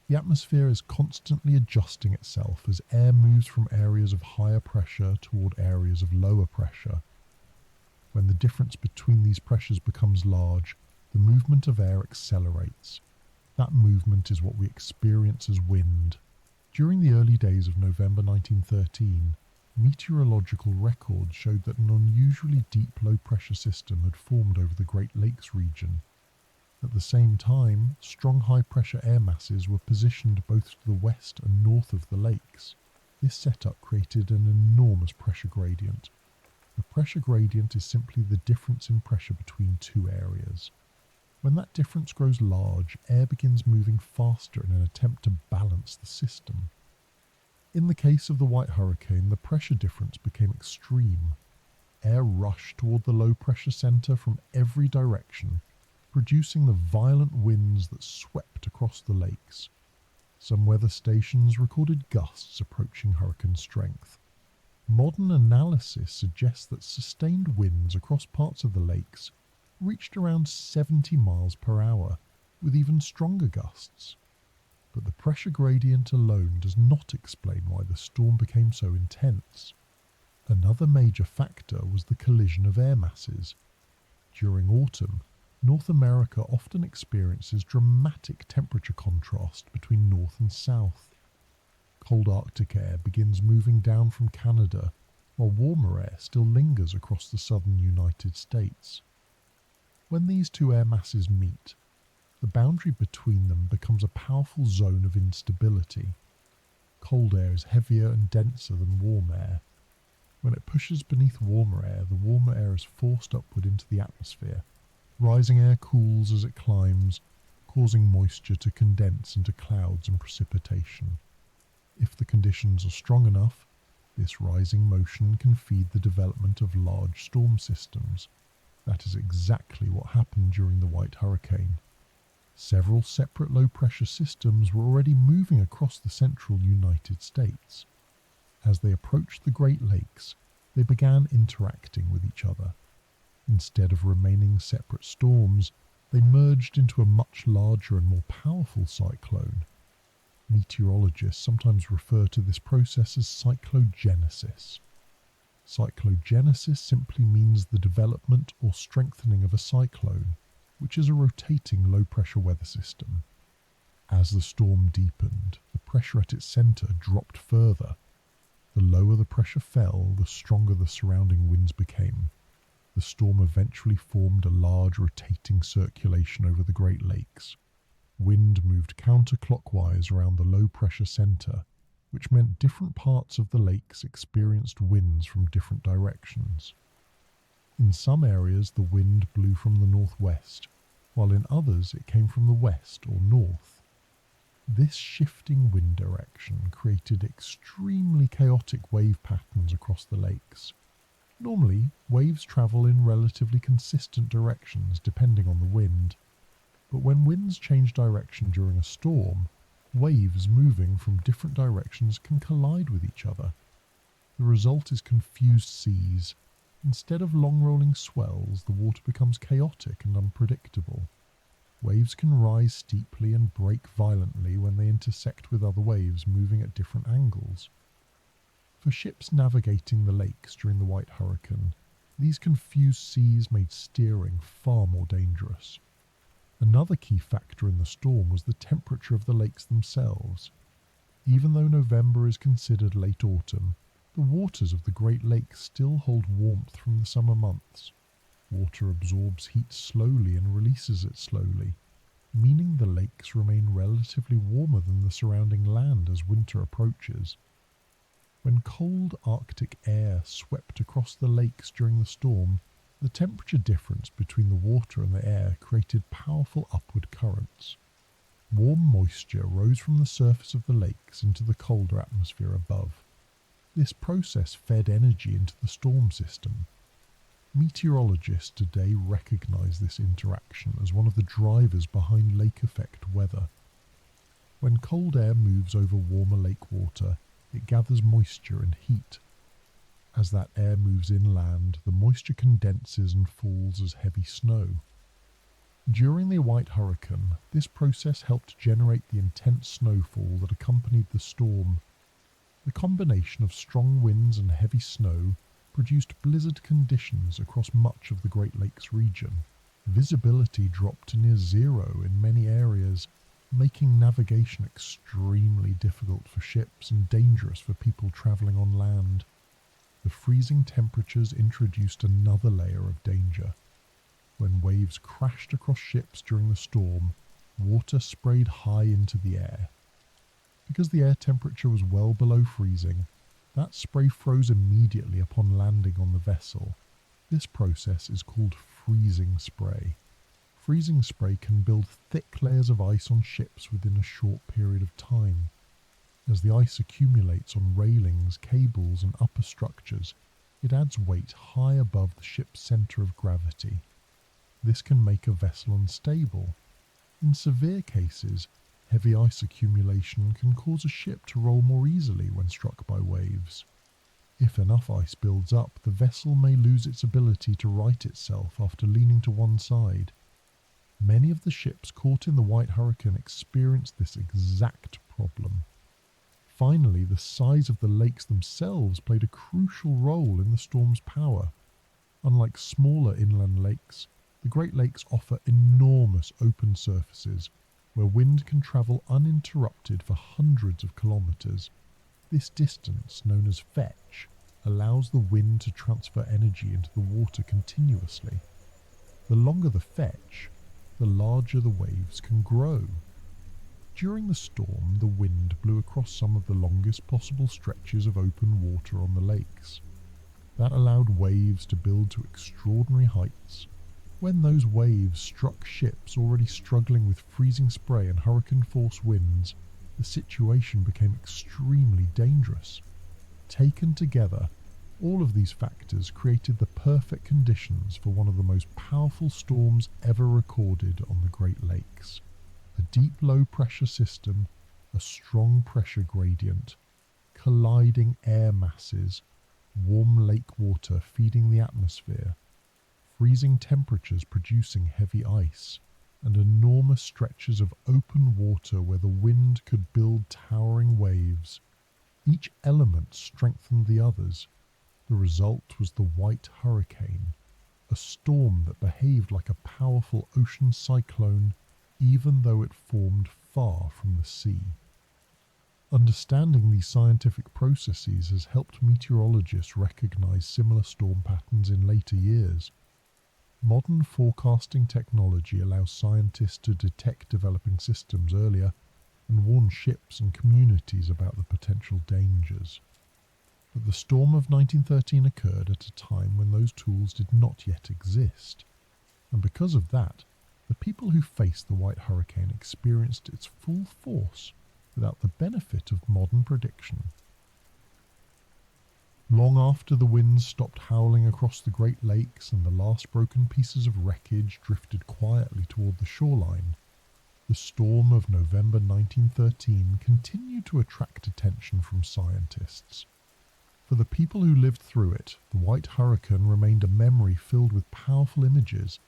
Speaker 1: The atmosphere is constantly adjusting itself as air moves from areas of higher pressure toward areas of lower pressure. When the difference between these pressures becomes large, the movement of air accelerates. That movement is what we experience as wind. During the early days of November 1913, Meteorological records showed that an unusually deep low-pressure system had formed over the Great Lakes region. At the same time, strong high-pressure air masses were positioned both to the west and north of the lakes. This setup created an enormous pressure gradient. The pressure gradient is simply the difference in pressure between two areas. When that difference grows large, air begins moving faster in an attempt to balance the system. In the case of the White Hurricane, the pressure difference became extreme. Air rushed toward the low-pressure center from every direction, producing the violent winds that swept across the lakes. Some weather stations recorded gusts approaching hurricane strength. Modern analysis suggests that sustained winds across parts of the lakes reached around 70 miles per hour, with even stronger gusts. But the pressure gradient alone does not explain why the storm became so intense. Another major factor was the collision of air masses. During autumn, North America often experiences dramatic temperature contrast between north and south. Cold Arctic air begins moving down from Canada, while warmer air still lingers across the southern United States. When these two air masses meet, the boundary between them becomes a powerful zone of instability. Cold air is heavier and denser than warm air. When it pushes beneath warmer air, the warmer air is forced upward into the atmosphere. Rising air cools as it climbs, causing moisture to condense into clouds and precipitation. If the conditions are strong enough, this rising motion can feed the development of large storm systems. That is exactly what happened during the White Hurricane. Several separate low-pressure systems were already moving across the central United States. As they approached the Great Lakes, they began interacting with each other. Instead of remaining separate storms, they merged into a much larger and more powerful cyclone. Meteorologists sometimes refer to this process as cyclogenesis. Cyclogenesis simply means the development or strengthening of a cyclone, which is a rotating low-pressure weather system. As the storm deepened, the pressure at its center dropped further. The lower the pressure fell, the stronger the surrounding winds became. The storm eventually formed a large rotating circulation over the Great Lakes. Wind moved counterclockwise around the low-pressure center, which meant different parts of the lakes experienced winds from different directions. In some areas, the wind blew from the northwest, while in others it came from the west or north. This shifting wind direction created extremely chaotic wave patterns across the lakes. Normally, waves travel in relatively consistent directions depending on the wind, but when winds change direction during a storm, waves moving from different directions can collide with each other. The result is confused seas. Instead of long-rolling swells, the water becomes chaotic and unpredictable. Waves can rise steeply and break violently when they intersect with other waves moving at different angles. For ships navigating the lakes during the White Hurricane, these confused seas made steering far more dangerous. Another key factor in the storm was the temperature of the lakes themselves. Even though November is considered late autumn, the waters of the Great Lakes still hold warmth from the summer months. Water absorbs heat slowly and releases it slowly, meaning the lakes remain relatively warmer than the surrounding land as winter approaches. When cold Arctic air swept across the lakes during the storm, the temperature difference between the water and the air created powerful upward currents. Warm moisture rose from the surface of the lakes into the colder atmosphere above. This process fed energy into the storm system. Meteorologists today recognize this interaction as one of the drivers behind lake effect weather. When cold air moves over warmer lake water, it gathers moisture and heat. As that air moves inland, the moisture condenses and falls as heavy snow. During the White Hurricane, this process helped generate the intense snowfall that accompanied the storm. The combination of strong winds and heavy snow produced blizzard conditions across much of the Great Lakes region. Visibility dropped to near zero in many areas, making navigation extremely difficult for ships and dangerous for people traveling on land. the freezing temperatures introduced another layer of danger. When waves crashed across ships during the storm, water sprayed high into the air. Because the air temperature was well below freezing, that spray froze immediately upon landing on the vessel. This process is called freezing spray. Freezing spray can build thick layers of ice on ships within a short period of time. As the ice accumulates on railings, cables, and upper structures, it adds weight high above the ship's centre of gravity. This can make a vessel unstable. In severe cases, heavy ice accumulation can cause a ship to roll more easily when struck by waves. If enough ice builds up, the vessel may lose its ability to right itself after leaning to one side. Many of the ships caught in the White Hurricane experienced this exact problem. Finally, the size of the lakes themselves played a crucial role in the storm's power. Unlike smaller inland lakes, the Great Lakes offer enormous open surfaces where wind can travel uninterrupted for hundreds of kilometers. This distance, known as fetch, allows the wind to transfer energy into the water continuously. The longer the fetch, the larger the waves can grow. During the storm, the wind blew across some of the longest possible stretches of open water on the lakes. That allowed waves to build to extraordinary heights. When those waves struck ships already struggling with freezing spray and hurricane-force winds, the situation became extremely dangerous. Taken together, all of these factors created the perfect conditions for one of the most powerful storms ever recorded on the Great Lakes. A deep low-pressure system, a strong pressure gradient, colliding air masses, warm lake water feeding the atmosphere, freezing temperatures producing heavy ice, and enormous stretches of open water where the wind could build towering waves. Each element strengthened the others. The result was the White Hurricane, a storm that behaved like a powerful ocean cyclone even though it formed far from the sea. Understanding these scientific processes has helped meteorologists recognize similar storm patterns in later years. Modern forecasting technology allows scientists to detect developing systems earlier and warn ships and communities about the potential dangers. But the storm of 1913 occurred at a time when those tools did not yet exist, and because of that, the people who faced the White Hurricane experienced its full force without the benefit of modern prediction. Long after the winds stopped howling across the Great Lakes and the last broken pieces of wreckage drifted quietly toward the shoreline, the storm of November 1913 continued to attract attention from scientists. For the people who lived through it, the White Hurricane remained a memory filled with powerful images: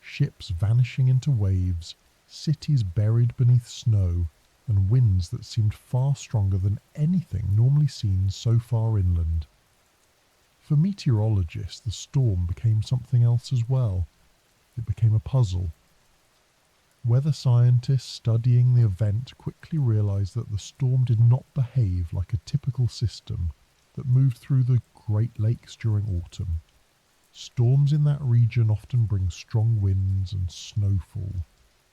Speaker 1: ships vanishing into waves, cities buried beneath snow, and winds that seemed far stronger than anything normally seen so far inland. For meteorologists, the storm became something else as well. It became a puzzle. Weather scientists studying the event quickly realized that the storm did not behave like a typical system that moved through the Great Lakes during autumn. Storms in that region often bring strong winds and snowfall,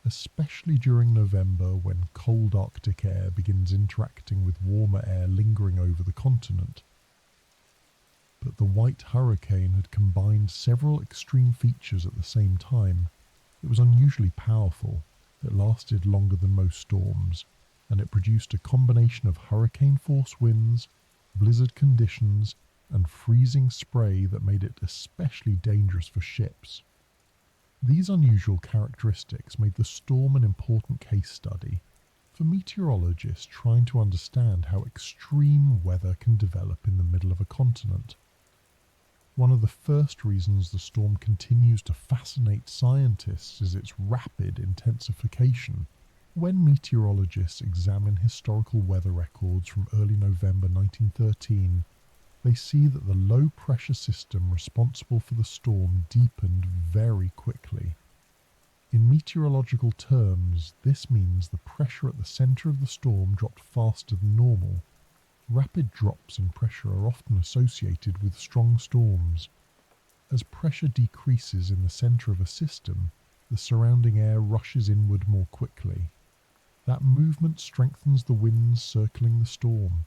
Speaker 1: especially during November when cold Arctic air begins interacting with warmer air lingering over the continent. But the White Hurricane had combined several extreme features at the same time. It was unusually powerful, it lasted longer than most storms, and it produced a combination of hurricane-force winds, blizzard conditions, and freezing spray that made it especially dangerous for ships. These unusual characteristics made the storm an important case study for meteorologists trying to understand how extreme weather can develop in the middle of a continent. One of the first reasons the storm continues to fascinate scientists is its rapid intensification. When meteorologists examine historical weather records from early November 1913, they see that the low-pressure system responsible for the storm deepened very quickly. In meteorological terms, this means the pressure at the centre of the storm dropped faster than normal. Rapid drops in pressure are often associated with strong storms. As pressure decreases in the centre of a system, the surrounding air rushes inward more quickly. That movement strengthens the winds circling the storm.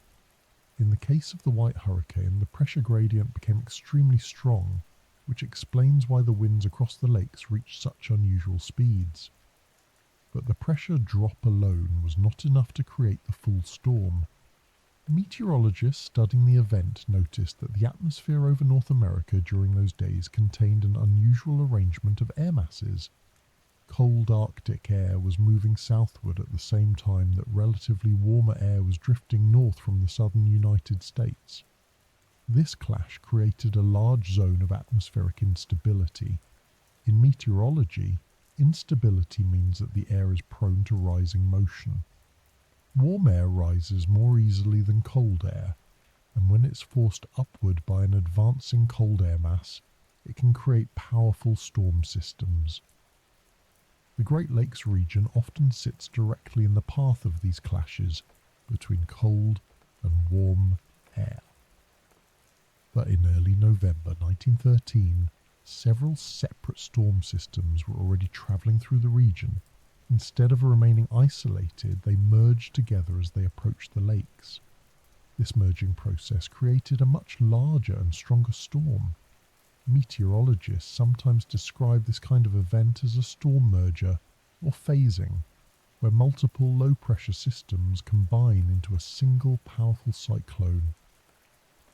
Speaker 1: In the case of the White Hurricane, the pressure gradient became extremely strong, which explains why the winds across the lakes reached such unusual speeds. But the pressure drop alone was not enough to create the full storm. Meteorologists studying the event noticed that the atmosphere over North America during those days contained an unusual arrangement of air masses. Cold Arctic air was moving southward at the same time that relatively warmer air was drifting north from the southern United States. This clash created a large zone of atmospheric instability. In meteorology, instability means that the air is prone to rising motion. Warm air rises more easily than cold air, and when it's forced upward by an advancing cold air mass, it can create powerful storm systems. The Great Lakes region often sits directly in the path of these clashes between cold and warm air. But in early November 1913, several separate storm systems were already travelling through the region. Instead of remaining isolated, they merged together as they approached the lakes. This merging process created a much larger and stronger storm. Meteorologists sometimes describe this kind of event as a storm merger or phasing, where multiple low-pressure systems combine into a single powerful cyclone.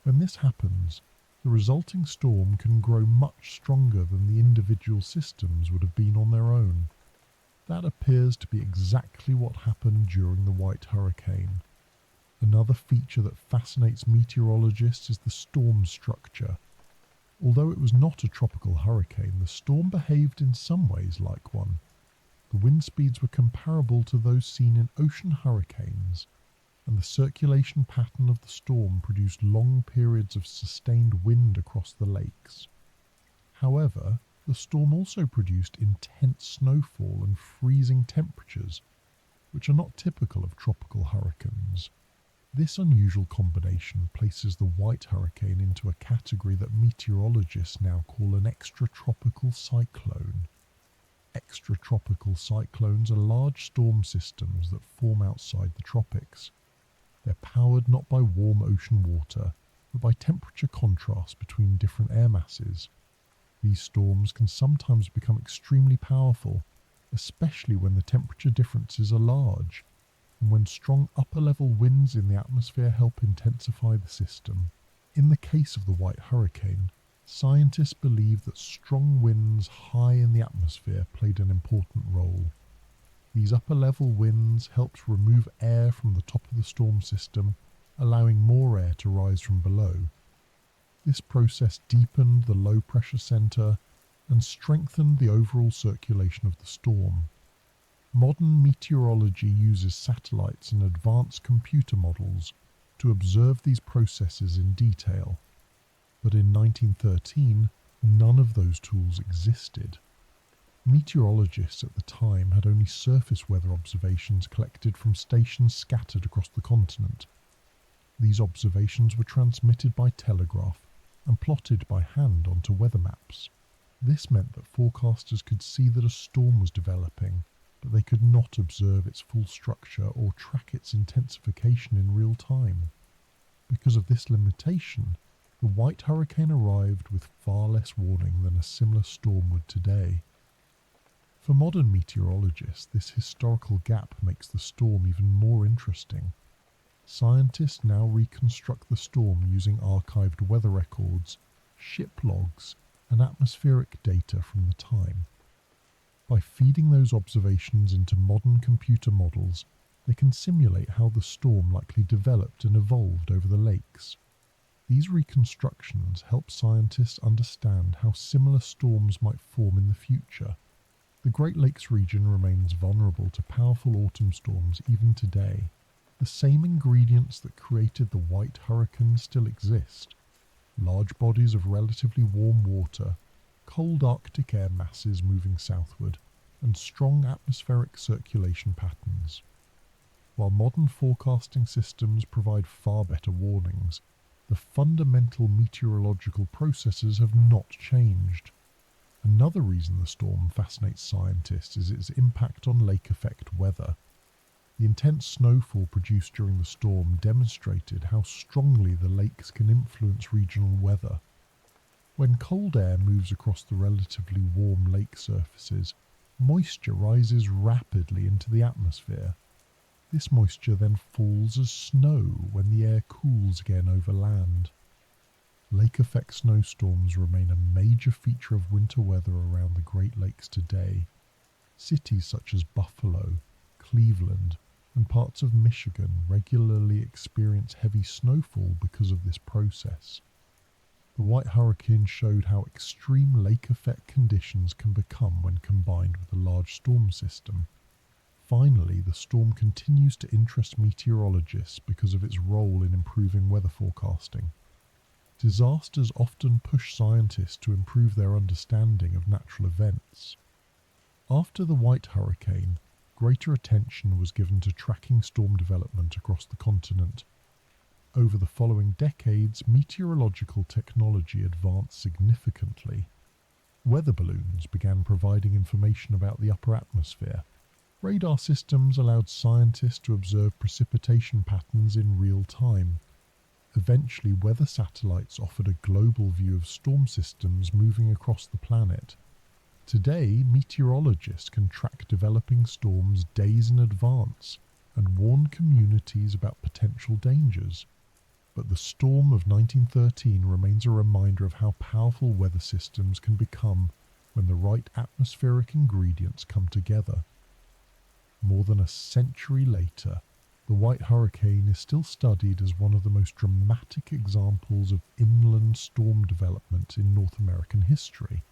Speaker 1: When this happens, the resulting storm can grow much stronger than the individual systems would have been on their own. That appears to be exactly what happened during the White Hurricane. Another feature that fascinates meteorologists is the storm structure. Although it was not a tropical hurricane, the storm behaved in some ways like one. The wind speeds were comparable to those seen in ocean hurricanes, and the circulation pattern of the storm produced long periods of sustained wind across the lakes. However, the storm also produced intense snowfall and freezing temperatures, which are not typical of tropical hurricanes. This unusual combination places the White Hurricane into a category that meteorologists now call an extratropical cyclone. Extratropical cyclones are large storm systems that form outside the tropics. They're powered not by warm ocean water, but by temperature contrast between different air masses. These storms can sometimes become extremely powerful, especially when the temperature differences are large, and when strong upper-level winds in the atmosphere help intensify the system. In the case of the White Hurricane, scientists believe that strong winds high in the atmosphere played an important role. These upper-level winds helped remove air from the top of the storm system, allowing more air to rise from below. This process deepened the low-pressure centre and strengthened the overall circulation of the storm. Modern meteorology uses satellites and advanced computer models to observe these processes in detail. But in 1913, none of those tools existed. Meteorologists at the time had only surface weather observations collected from stations scattered across the continent. These observations were transmitted by telegraph and plotted by hand onto weather maps. This meant that forecasters could see that a storm was developing, but they could not observe its full structure or track its intensification in real time. Because of this limitation, the White Hurricane arrived with far less warning than a similar storm would today. For modern meteorologists, this historical gap makes the storm even more interesting. Scientists now reconstruct the storm using archived weather records, ship logs, and atmospheric data from the time. By feeding those observations into modern computer models, they can simulate how the storm likely developed and evolved over the lakes. These reconstructions help scientists understand how similar storms might form in the future. The Great Lakes region remains vulnerable to powerful autumn storms even today. The same ingredients that created the White Hurricane still exist: large bodies of relatively warm water, cold Arctic air masses moving southward, and strong atmospheric circulation patterns. While modern forecasting systems provide far better warnings, the fundamental meteorological processes have not changed. Another reason the storm fascinates scientists is its impact on lake effect weather. The intense snowfall produced during the storm demonstrated how strongly the lakes can influence regional weather. When cold air moves across the relatively warm lake surfaces, moisture rises rapidly into the atmosphere. This moisture then falls as snow when the air cools again over land. Lake effect snowstorms remain a major feature of winter weather around the Great Lakes today. Cities such as Buffalo, Cleveland, and parts of Michigan regularly experience heavy snowfall because of this process. The White Hurricane showed how extreme lake effect conditions can become when combined with a large storm system. Finally, the storm continues to interest meteorologists because of its role in improving weather forecasting. Disasters often push scientists to improve their understanding of natural events. After the White Hurricane, greater attention was given to tracking storm development across the continent. Over the following decades, meteorological technology advanced significantly. Weather balloons began providing information about the upper atmosphere. Radar systems allowed scientists to observe precipitation patterns in real time. Eventually, weather satellites offered a global view of storm systems moving across the planet. Today, meteorologists can track developing storms days in advance and warn communities about potential dangers. But the storm of 1913 remains a reminder of how powerful weather systems can become when the right atmospheric ingredients come together. More than a century later, the White Hurricane is still studied as one of the most dramatic examples of inland storm development in North American history.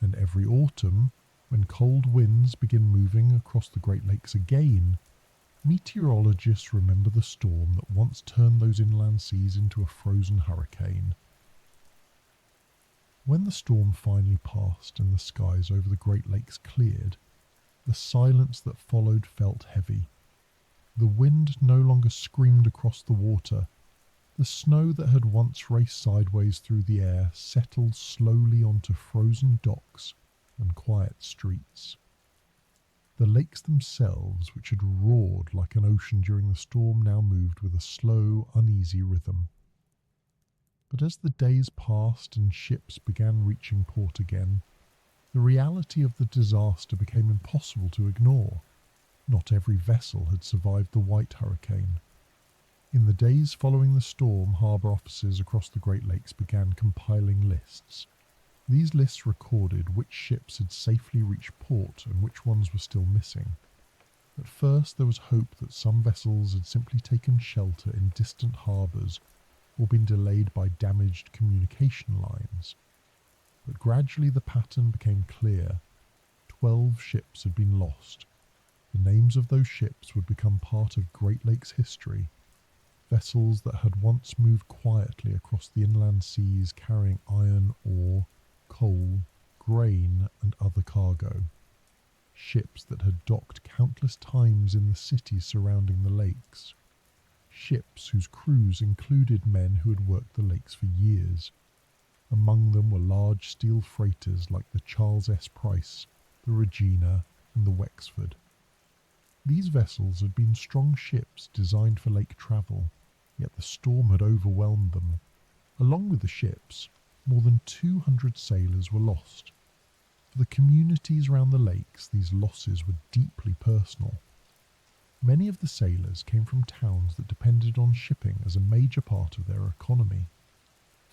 Speaker 1: And every autumn, when cold winds begin moving across the Great Lakes again, meteorologists remember the storm that once turned those inland seas into a frozen hurricane. When the storm finally passed and the skies over the Great Lakes cleared, the silence that followed felt heavy. The wind no longer screamed across the water. The snow that had once raced sideways through the air settled slowly onto frozen docks and quiet streets. The lakes themselves, which had roared like an ocean during the storm, now moved with a slow, uneasy rhythm. But as the days passed and ships began reaching port again, the reality of the disaster became impossible to ignore. Not every vessel had survived the White Hurricane. In the days following the storm, harbour officers across the Great Lakes began compiling lists. These lists recorded which ships had safely reached port and which ones were still missing. At first there was hope that some vessels had simply taken shelter in distant harbours or been delayed by damaged communication lines. But gradually the pattern became clear. 12 ships had been lost. The names of those ships would become part of Great Lakes history. Vessels that had once moved quietly across the inland seas carrying iron ore, coal, grain and other cargo. Ships that had docked countless times in the cities surrounding the lakes. Ships whose crews included men who had worked the lakes for years. Among them were large steel freighters like the Charles S. Price, the Regina and the Wexford. These vessels had been strong ships designed for lake travel, yet the storm had overwhelmed them. Along with the ships, more than 200 sailors were lost. For the communities around the lakes, these losses were deeply personal. Many of the sailors came from towns that depended on shipping as a major part of their economy.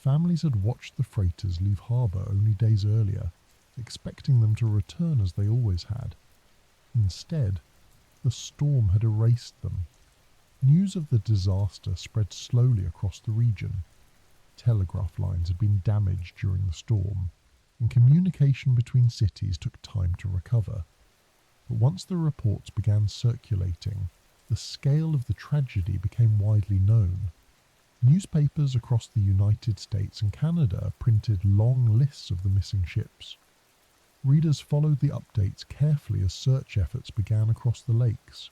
Speaker 1: Families had watched the freighters leave harbour only days earlier, expecting them to return as they always had. Instead, the storm had erased them. News of the disaster spread slowly across the region. Telegraph lines had been damaged during the storm, and communication between cities took time to recover. But once the reports began circulating, the scale of the tragedy became widely known. Newspapers across the United States and Canada printed long lists of the missing ships. Readers followed the updates carefully as search efforts began across the lakes.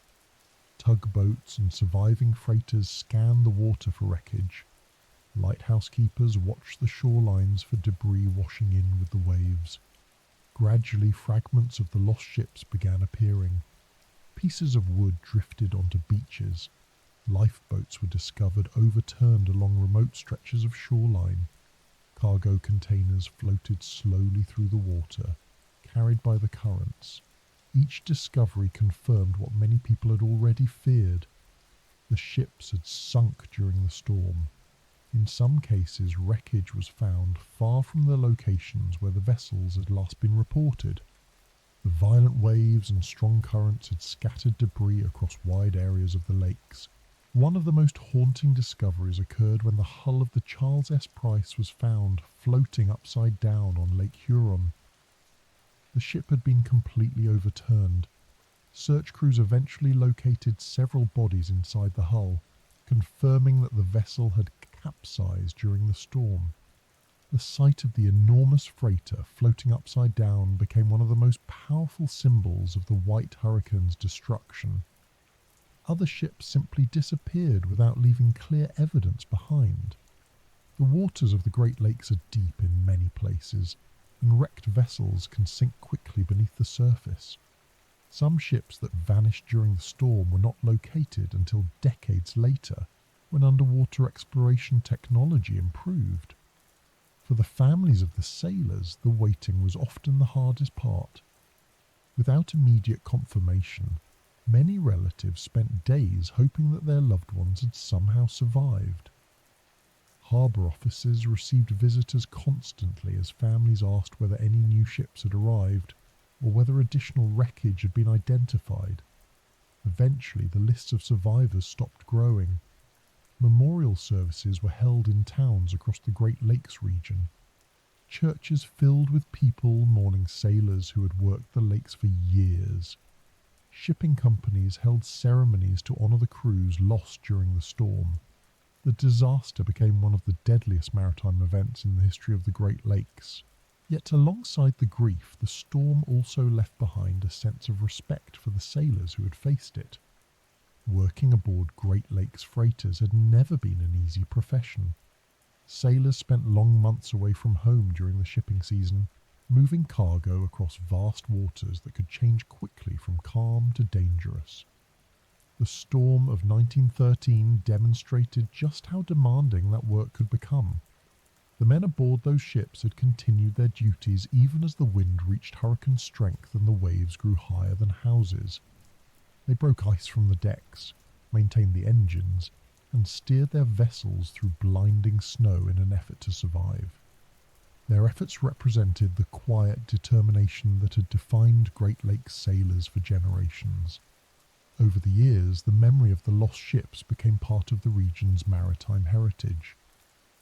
Speaker 1: Tugboats and surviving freighters scanned the water for wreckage. Lighthouse keepers watched the shorelines for debris washing in with the waves. Gradually, fragments of the lost ships began appearing. Pieces of wood drifted onto beaches. Lifeboats were discovered overturned along remote stretches of shoreline. Cargo containers floated slowly through the water, carried by the currents. Each discovery confirmed what many people had already feared. The ships had sunk during the storm. In some cases, wreckage was found far from the locations where the vessels had last been reported. The violent waves and strong currents had scattered debris across wide areas of the lakes. One of the most haunting discoveries occurred when the hull of the Charles S. Price was found floating upside down on Lake Huron. The ship had been completely overturned. Search crews eventually located several bodies inside the hull, confirming that the vessel had capsized during the storm. The sight of the enormous freighter floating upside down became one of the most powerful symbols of the White Hurricane's destruction. Other ships simply disappeared without leaving clear evidence behind. The waters of the Great Lakes are deep in many places, and wrecked vessels can sink quickly beneath the surface. Some ships that vanished during the storm were not located until decades later, when underwater exploration technology improved. For the families of the sailors, the waiting was often the hardest part. Without immediate confirmation, many relatives spent days hoping that their loved ones had somehow survived. Harbour officers received visitors constantly as families asked whether any new ships had arrived or whether additional wreckage had been identified. Eventually, the lists of survivors stopped growing. Memorial services were held in towns across the Great Lakes region. Churches filled with people mourning sailors who had worked the lakes for years. Shipping companies held ceremonies to honour the crews lost during the storm. The disaster became one of the deadliest maritime events in the history of the Great Lakes. Yet alongside the grief, the storm also left behind a sense of respect for the sailors who had faced it. Working aboard Great Lakes freighters had never been an easy profession. Sailors spent long months away from home during the shipping season, moving cargo across vast waters that could change quickly from calm to dangerous. The storm of 1913 demonstrated just how demanding that work could become. The men aboard those ships had continued their duties even as the wind reached hurricane strength and the waves grew higher than houses. They broke ice from the decks, maintained the engines, and steered their vessels through blinding snow in an effort to survive. Their efforts represented the quiet determination that had defined Great Lakes sailors for generations. Over the years, the memory of the lost ships became part of the region's maritime heritage.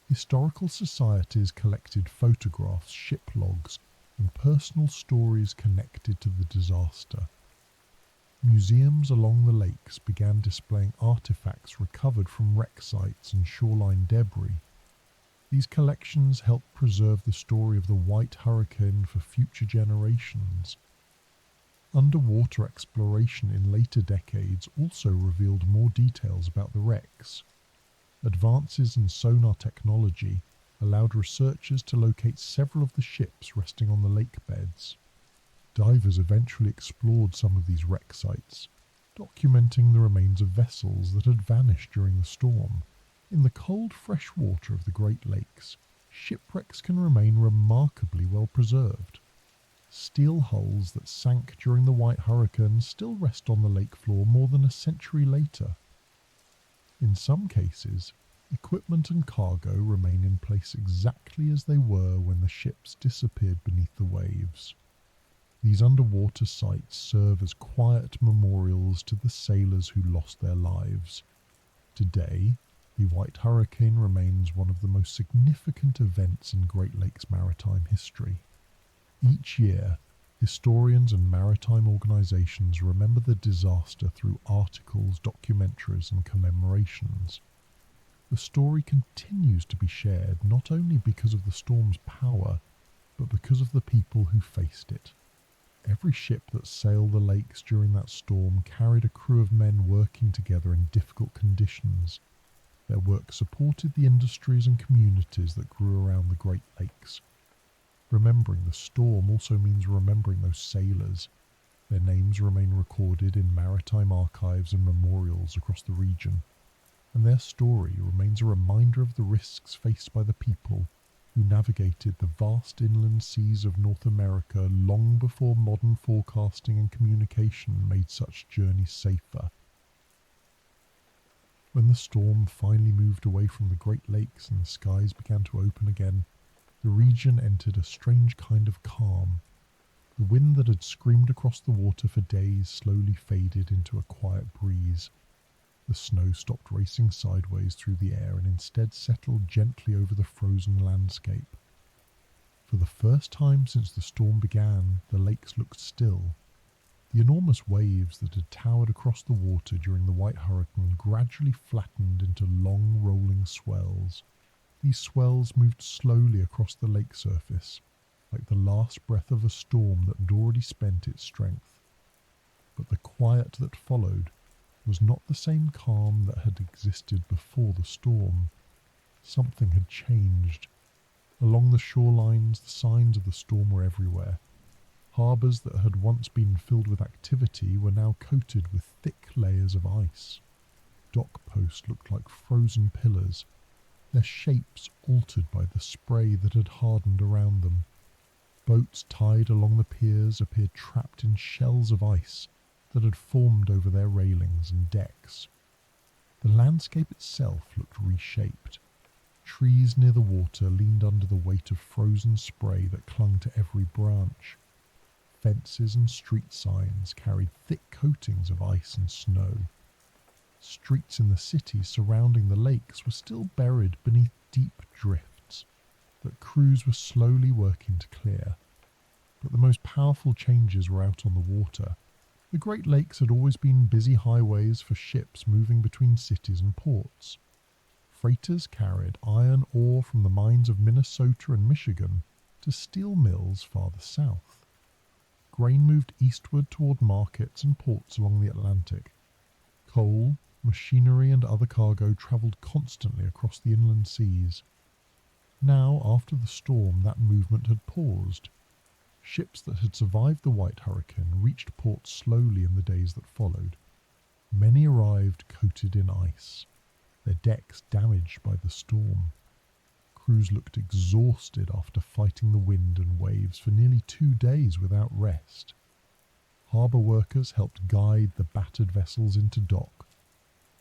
Speaker 1: Historical societies collected photographs, ship logs, and personal stories connected to the disaster. Museums along the lakes began displaying artifacts recovered from wreck sites and shoreline debris. These collections helped preserve the story of the White Hurricane for future generations. Underwater exploration in later decades also revealed more details about the wrecks. Advances in sonar technology allowed researchers to locate several of the ships resting on the lake beds. Divers eventually explored some of these wreck sites, documenting the remains of vessels that had vanished during the storm. In the cold, fresh water of the Great Lakes, shipwrecks can remain remarkably well preserved. Steel hulls that sank during the White Hurricane still rest on the lake floor more than a century later. In some cases, equipment and cargo remain in place exactly as they were when the ships disappeared beneath the waves. These underwater sites serve as quiet memorials to the sailors who lost their lives. Today, the White Hurricane remains one of the most significant events in Great Lakes maritime history. Each year, historians and maritime organizations remember the disaster through articles, documentaries, and commemorations. The story continues to be shared not only because of the storm's power, but because of the people who faced it. Every ship that sailed the lakes during that storm carried a crew of men working together in difficult conditions. Their work supported the industries and communities that grew around the Great Lakes. Remembering the storm also means remembering those sailors. Their names remain recorded in maritime archives and memorials across the region, and their story remains a reminder of the risks faced by the people who navigated the vast inland seas of North America long before modern forecasting and communication made such journeys safer. When the storm finally moved away from the Great Lakes and the skies began to open again, the region entered a strange kind of calm. The wind that had screamed across the water for days slowly faded into a quiet breeze. The snow stopped racing sideways through the air and instead settled gently over the frozen landscape. For the first time since the storm began, the lakes looked still. The enormous waves that had towered across the water during the White Hurricane gradually flattened into long rolling swells. These swells moved slowly across the lake surface, like the last breath of a storm that had already spent its strength. But the quiet that followed was not the same calm that had existed before the storm. Something had changed. Along the shorelines, the signs of the storm were everywhere. Harbours that had once been filled with activity were now coated with thick layers of ice. Dock posts looked like frozen pillars, their shapes altered by the spray that had hardened around them. Boats tied along the piers appeared trapped in shells of ice that had formed over their railings and decks. The landscape itself looked reshaped. Trees near the water leaned under the weight of frozen spray that clung to every branch. Fences and street signs carried thick coatings of ice and snow. Streets in the cities surrounding the lakes were still buried beneath deep drifts that crews were slowly working to clear. But the most powerful changes were out on the water. The Great Lakes had always been busy highways for ships moving between cities and ports. Freighters carried iron ore from the mines of Minnesota and Michigan to steel mills farther south. Grain moved eastward toward markets and ports along the Atlantic. Coal, machinery and other cargo travelled constantly across the inland seas. Now, after the storm, that movement had paused. Ships that had survived the White Hurricane reached port slowly in the days that followed. Many arrived coated in ice, their decks damaged by the storm. Crews looked exhausted after fighting the wind and waves for nearly 2 days without rest. Harbour workers helped guide the battered vessels into dock.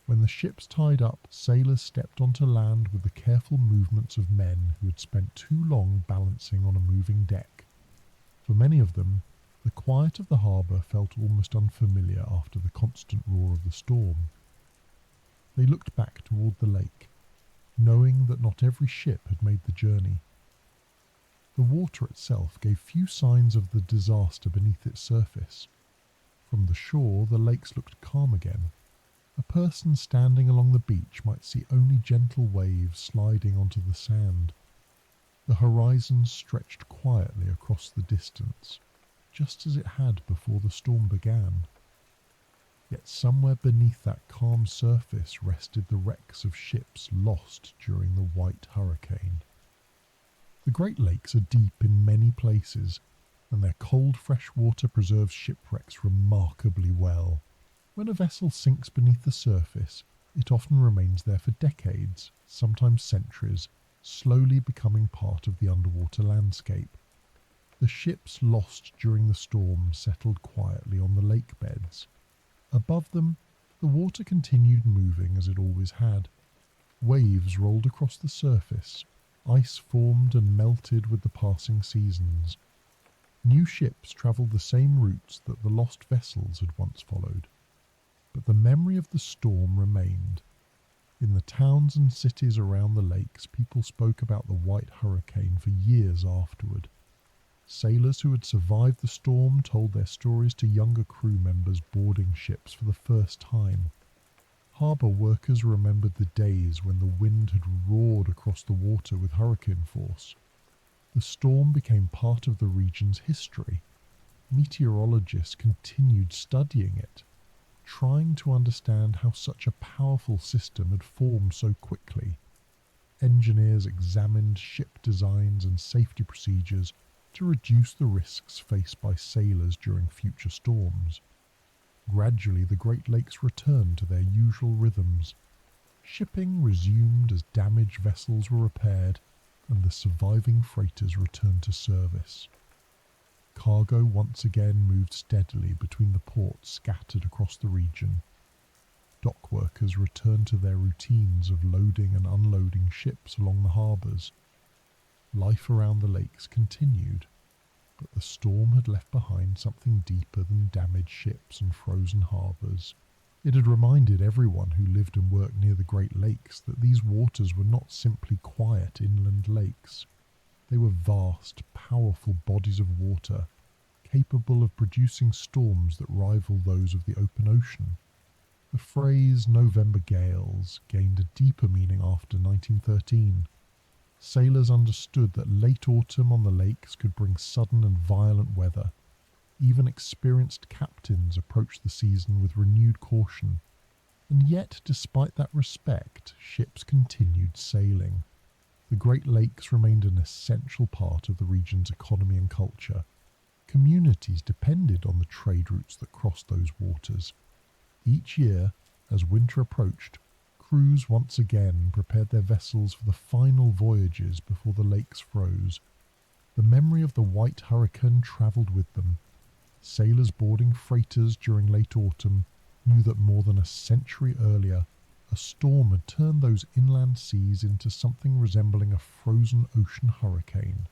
Speaker 1: When the ships tied up, sailors stepped onto land with the careful movements of men who had spent too long balancing on a moving deck. For many of them, the quiet of the harbour felt almost unfamiliar after the constant roar of the storm. They looked back toward the lake, knowing that not every ship had made the journey. The water itself gave few signs of the disaster beneath its surface. From the shore, the lakes looked calm again. A person standing along the beach might see only gentle waves sliding onto the sand. The horizon stretched quietly across the distance, just as it had before the storm began. Yet somewhere beneath that calm surface rested the wrecks of ships lost during the White Hurricane. The Great Lakes are deep in many places, and their cold fresh water preserves shipwrecks remarkably well. When a vessel sinks beneath the surface, it often remains there for decades, sometimes centuries, slowly becoming part of the underwater landscape. The ships lost during the storm settled quietly on the lake beds. Above them, the water continued moving as it always had. Waves rolled across the surface, ice formed and melted with the passing seasons. New ships travelled the same routes that the lost vessels had once followed. But the memory of the storm remained. In the towns and cities around the lakes, people spoke about the White Hurricane for years afterward. Sailors who had survived the storm told their stories to younger crew members boarding ships for the first time. Harbour workers remembered the days when the wind had roared across the water with hurricane force. The storm became part of the region's history. meteorologists continued studying it, trying to understand how such a powerful system had formed so quickly. Engineers examined ship designs and safety procedures to reduce the risks faced by sailors during future storms. Gradually, the Great Lakes returned to their usual rhythms. Shipping resumed as damaged vessels were repaired and the surviving freighters returned to service. Cargo once again moved steadily between the ports scattered across the region. Dock workers returned to their routines of loading and unloading ships along the harbours. Life around the lakes continued, but the storm had left behind something deeper than damaged ships and frozen harbours. It had reminded everyone who lived and worked near the Great Lakes that these waters were not simply quiet inland lakes. They were vast, powerful bodies of water, capable of producing storms that rival those of the open ocean. The phrase November gales gained a deeper meaning after 1913. Sailors understood that late autumn on the lakes could bring sudden and violent weather. Even experienced captains approached the season with renewed caution. And yet, despite that respect, ships continued sailing. The Great Lakes remained an essential part of the region's economy and culture. Communities depended on the trade routes that crossed those waters. Each year, as winter approached, crews once again prepared their vessels for the final voyages before the lakes froze. The memory of the White Hurricane travelled with them. Sailors boarding freighters during late autumn knew that more than a century earlier, a storm had turned those inland seas into something resembling a frozen ocean hurricane.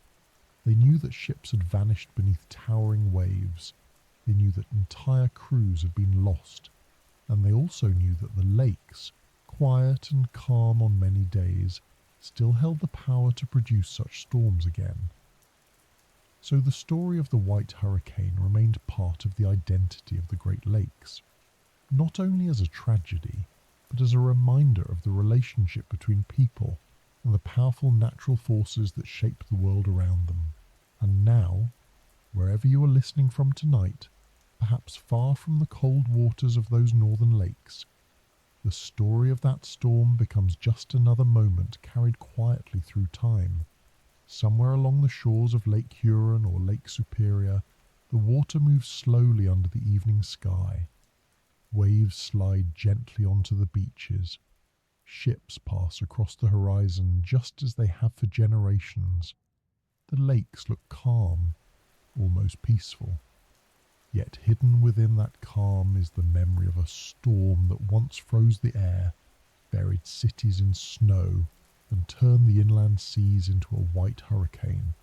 Speaker 1: They knew that ships had vanished beneath towering waves. They knew that entire crews had been lost. And they also knew that the lakes, quiet and calm on many days, still held the power to produce such storms again. So the story of the White Hurricane remained part of the identity of the Great Lakes, not only as a tragedy, but as a reminder of the relationship between people and the powerful natural forces that shape the world around them. And now, wherever you are listening from tonight, perhaps far from the cold waters of those northern lakes, the story of that storm becomes just another moment carried quietly through time. Somewhere along the shores of Lake Huron or Lake Superior, the water moves slowly under the evening sky. Waves slide gently onto the beaches. Ships pass across the horizon just as they have for generations. The lakes look calm, almost peaceful. Yet hidden within that calm is the memory of a storm that once froze the air, buried cities in snow, and turned the inland seas into a white hurricane.